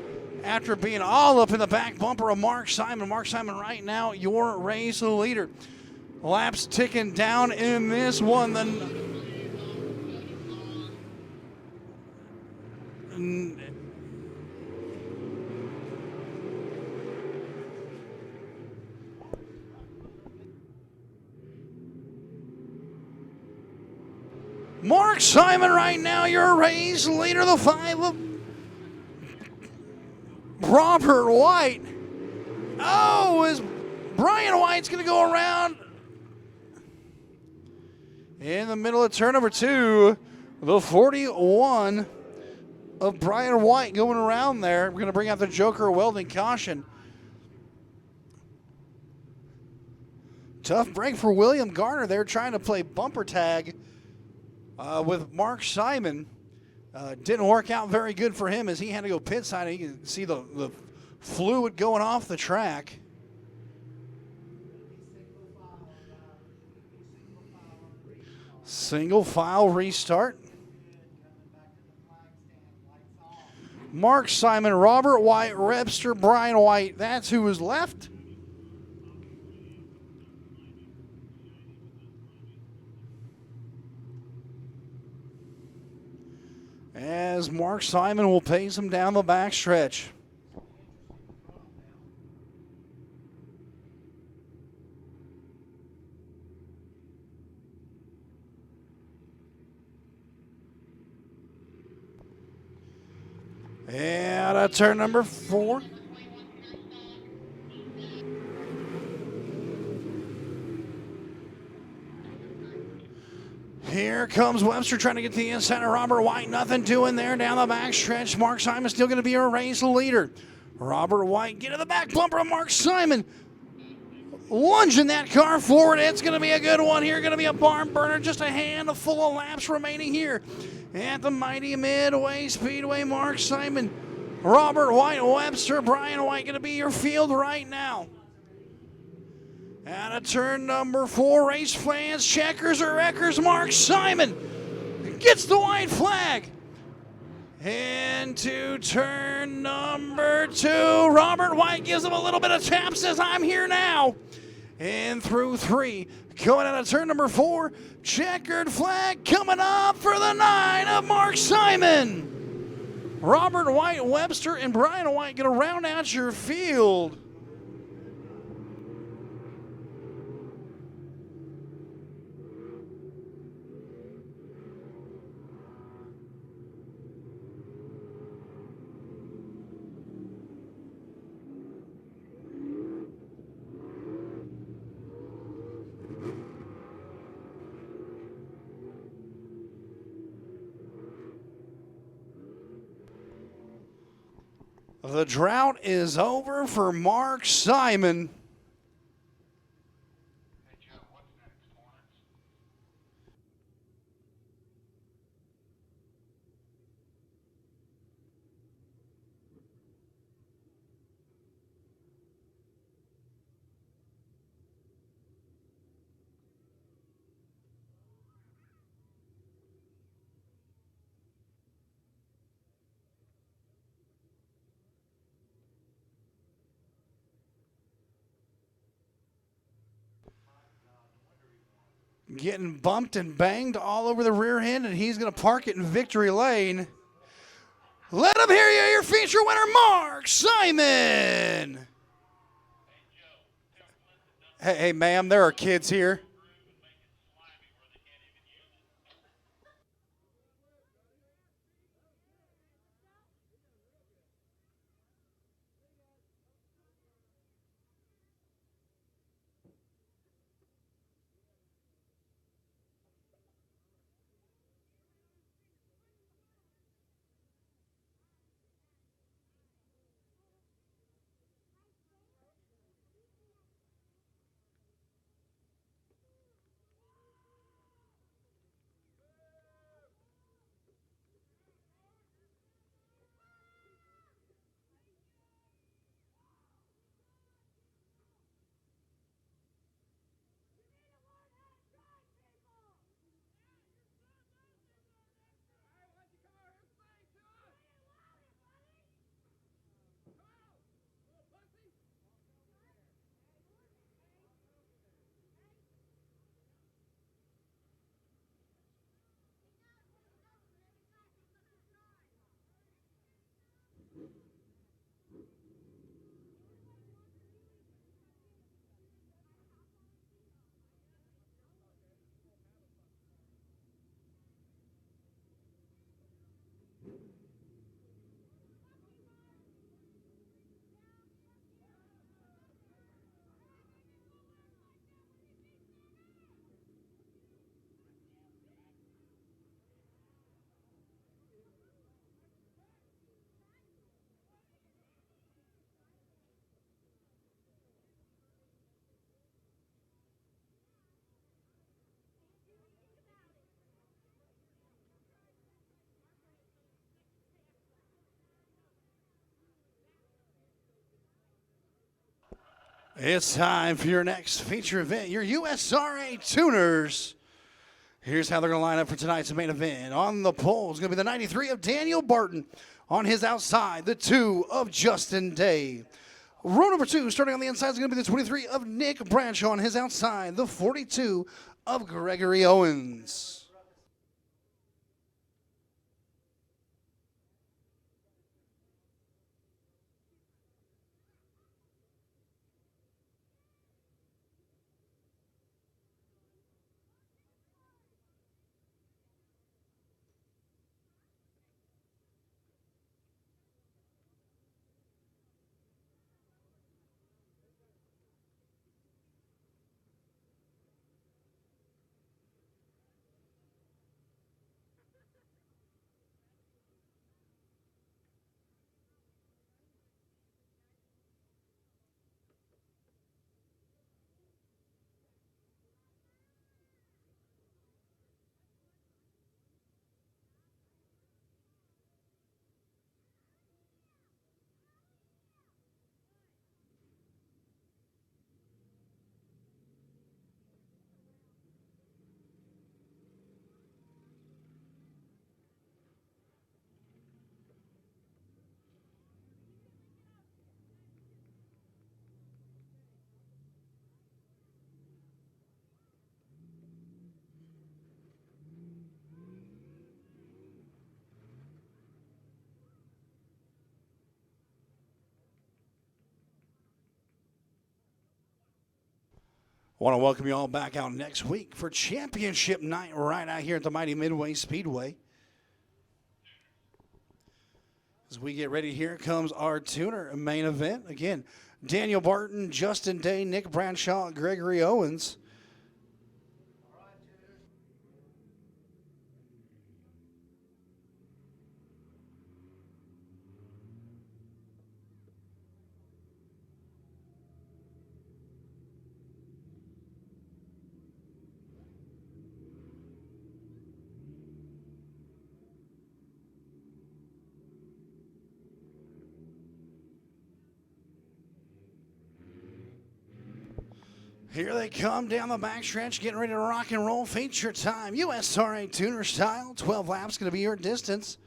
after being all up in the back bumper of Mark Simon. Mark Simon right now your race leader. Laps ticking down in this one. Mark Simon right now, your race leader, the 5 of Robert White. Oh, is Brian White's going to go around in the middle of turn number 2. The 41 of Brian White going around there. We're going to bring out the Joker welding caution. Tough break for William Garner. They're trying to play bumper tag with Mark Simon. Didn't work out very good for him as he had to go pit side. And you can see the fluid going off the track. Single file restart. Mark Simon, Robert White, Webster, Brian White. That's who is left. As Mark Simon will pace him down the backstretch. And turn number 4. Here comes Webster trying to get to the inside of Robert White. Nothing doing there down the back stretch. Mark Simon still going to be a race leader. Robert White get to the back bumper of Mark Simon. Lunging that car forward. It's going to be a good one here. Going to be a barn burner. Just a handful of laps remaining here at the mighty Midway Speedway. Mark Simon, Robert White, Webster, Brian White going to be your field right now. Out of turn number 4, race fans, checkers or wreckers, Mark Simon gets the white flag. Into turn number 2, Robert White gives him a little bit of tap, says, I'm here now. And through 3, going out of turn number 4, checkered flag coming up for the 9 of Mark Simon. Robert White, Webster, and Brian White going to round out your field. The drought is over for Mark Simon. Getting bumped and banged all over the rear end, and he's going to park it in victory lane. Let him hear you, your feature winner, Mark Simon. Hey, ma'am, there are kids here. It's time for your next feature event, your USRA Tuners. Here's how they're going to line up for tonight's main event. On the pole is going to be the 93 of Daniel Barton. On his outside, the 2 of Justin Day. Row number 2, starting on the inside, is going to be the 23 of Nick Bradshaw. On his outside, the 42 of Gregory Owens. I want to welcome you all back out next week for championship night right out here at the mighty Midway Speedway. As we get ready, here comes our tuner main event. Again, Daniel Barton, Justin Day, Nick Bradshaw, Gregory Owens. Here they come down the backstretch, getting ready to rock and roll. Feature time, USRA tuner style. 12 laps going to be your distance.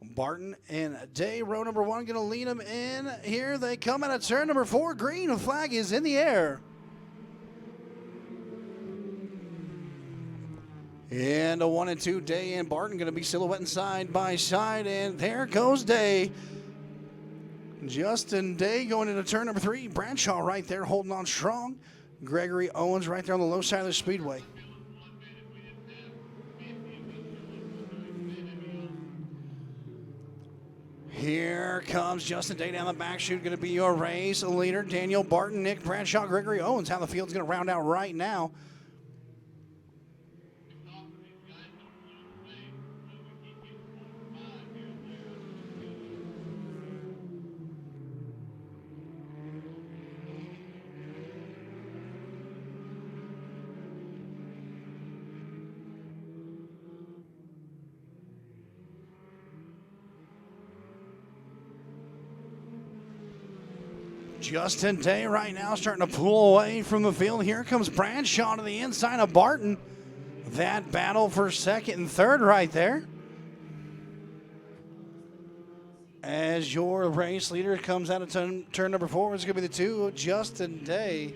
Barton and Day, row number 1, going to lead them in. Here they come out of turn number 4. Green flag is in the air. And a 1 and 2, Day and Barton going to be silhouetting side by side. And there goes Day. Justin Day going into turn number 3. Bradshaw right there holding on strong. Gregory Owens right there on the low side of the speedway. Here comes Justin Day down the back chute. Going to be your race leader. Daniel Barton, Nick Bradshaw, Gregory Owens. How the field's going to round out right now. Justin Day right now starting to pull away from the field. Here comes Bradshaw to the inside of Barton. That battle for second and third right there. As your race leader comes out of turn number 4, it's going to be the 2, Justin Day.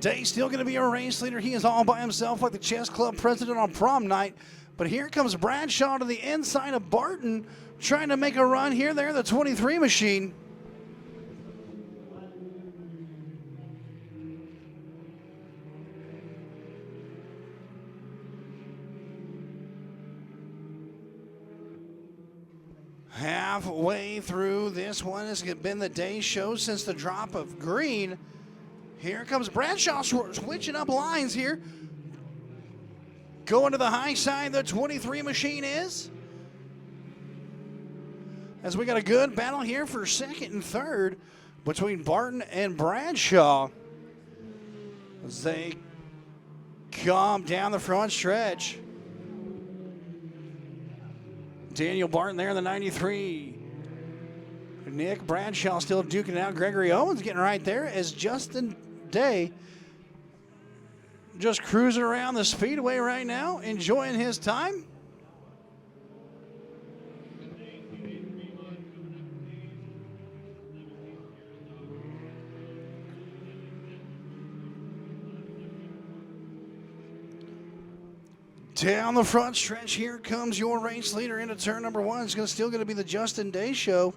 Day still going to be a race leader. He is all by himself like the chess club president on prom night. But here comes Bradshaw to the inside of Barton, trying to make a run here. There, the 23 machine. Halfway through this one has been the Day show since the drop of green. Here comes Bradshaw switching up lines here. Going to the high side, the 23 machine is. As we got a good battle here for second and third between Barton and Bradshaw. As they come down the front stretch. Daniel Barton there in the 93. Nick Bradshaw still duking it out. Gregory Owens getting right there as Justin Day just cruising around the speedway right now, enjoying his time. Down the front stretch, here comes your race leader into turn number one. It's still going to be the Justin Day show,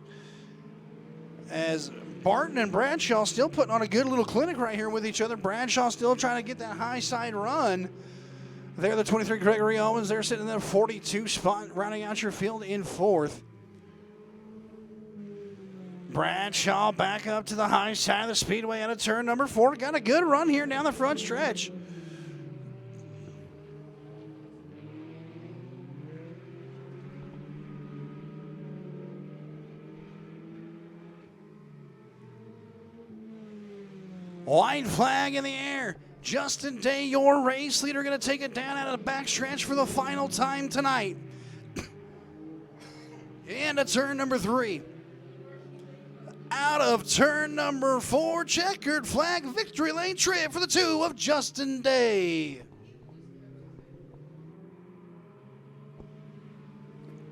as Barton and Bradshaw still putting on a good little clinic right here with each other. Bradshaw still trying to get that high side run. There, the 23 Gregory Owens, they're sitting in the 42 spot, rounding out your field in fourth. Bradshaw back up to the high side of the speedway out of turn number four. Got a good run here down the front stretch. White flag in the air. Justin Day, your race leader, going to take it down out of the back stretch for the final time tonight. Into turn number three. Out of turn number four, checkered flag victory lane trip for the two of Justin Day.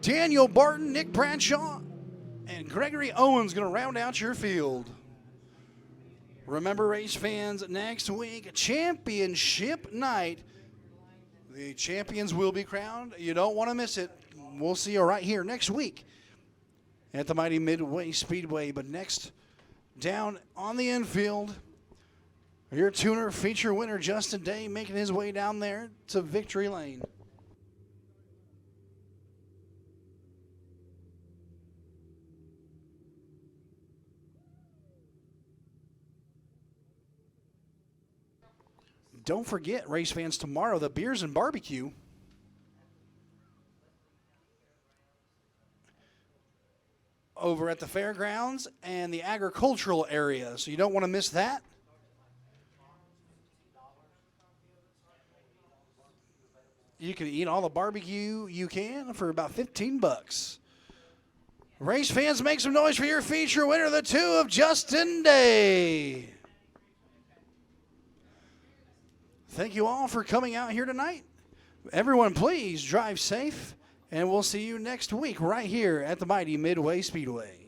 Daniel Barton, Nick Bradshaw, and Gregory Owens going to round out your field. Remember, race fans, next week, championship night. The champions will be crowned. You don't want to miss it. We'll see you right here next week at the mighty Midway Speedway. But next, down on the infield, your tuner feature winner, Justin Day, making his way down there to victory lane. Don't forget, race fans, tomorrow, the Beers and Barbecue. Over at the fairgrounds and the agricultural area. So you don't want to miss that. You can eat all the barbecue you can for about 15 bucks. Race fans, make some noise for your feature winner, the two of Justin Day. Thank you all for coming out here tonight. Everyone, please drive safe, and we'll see you next week right here at the mighty Midway Speedway.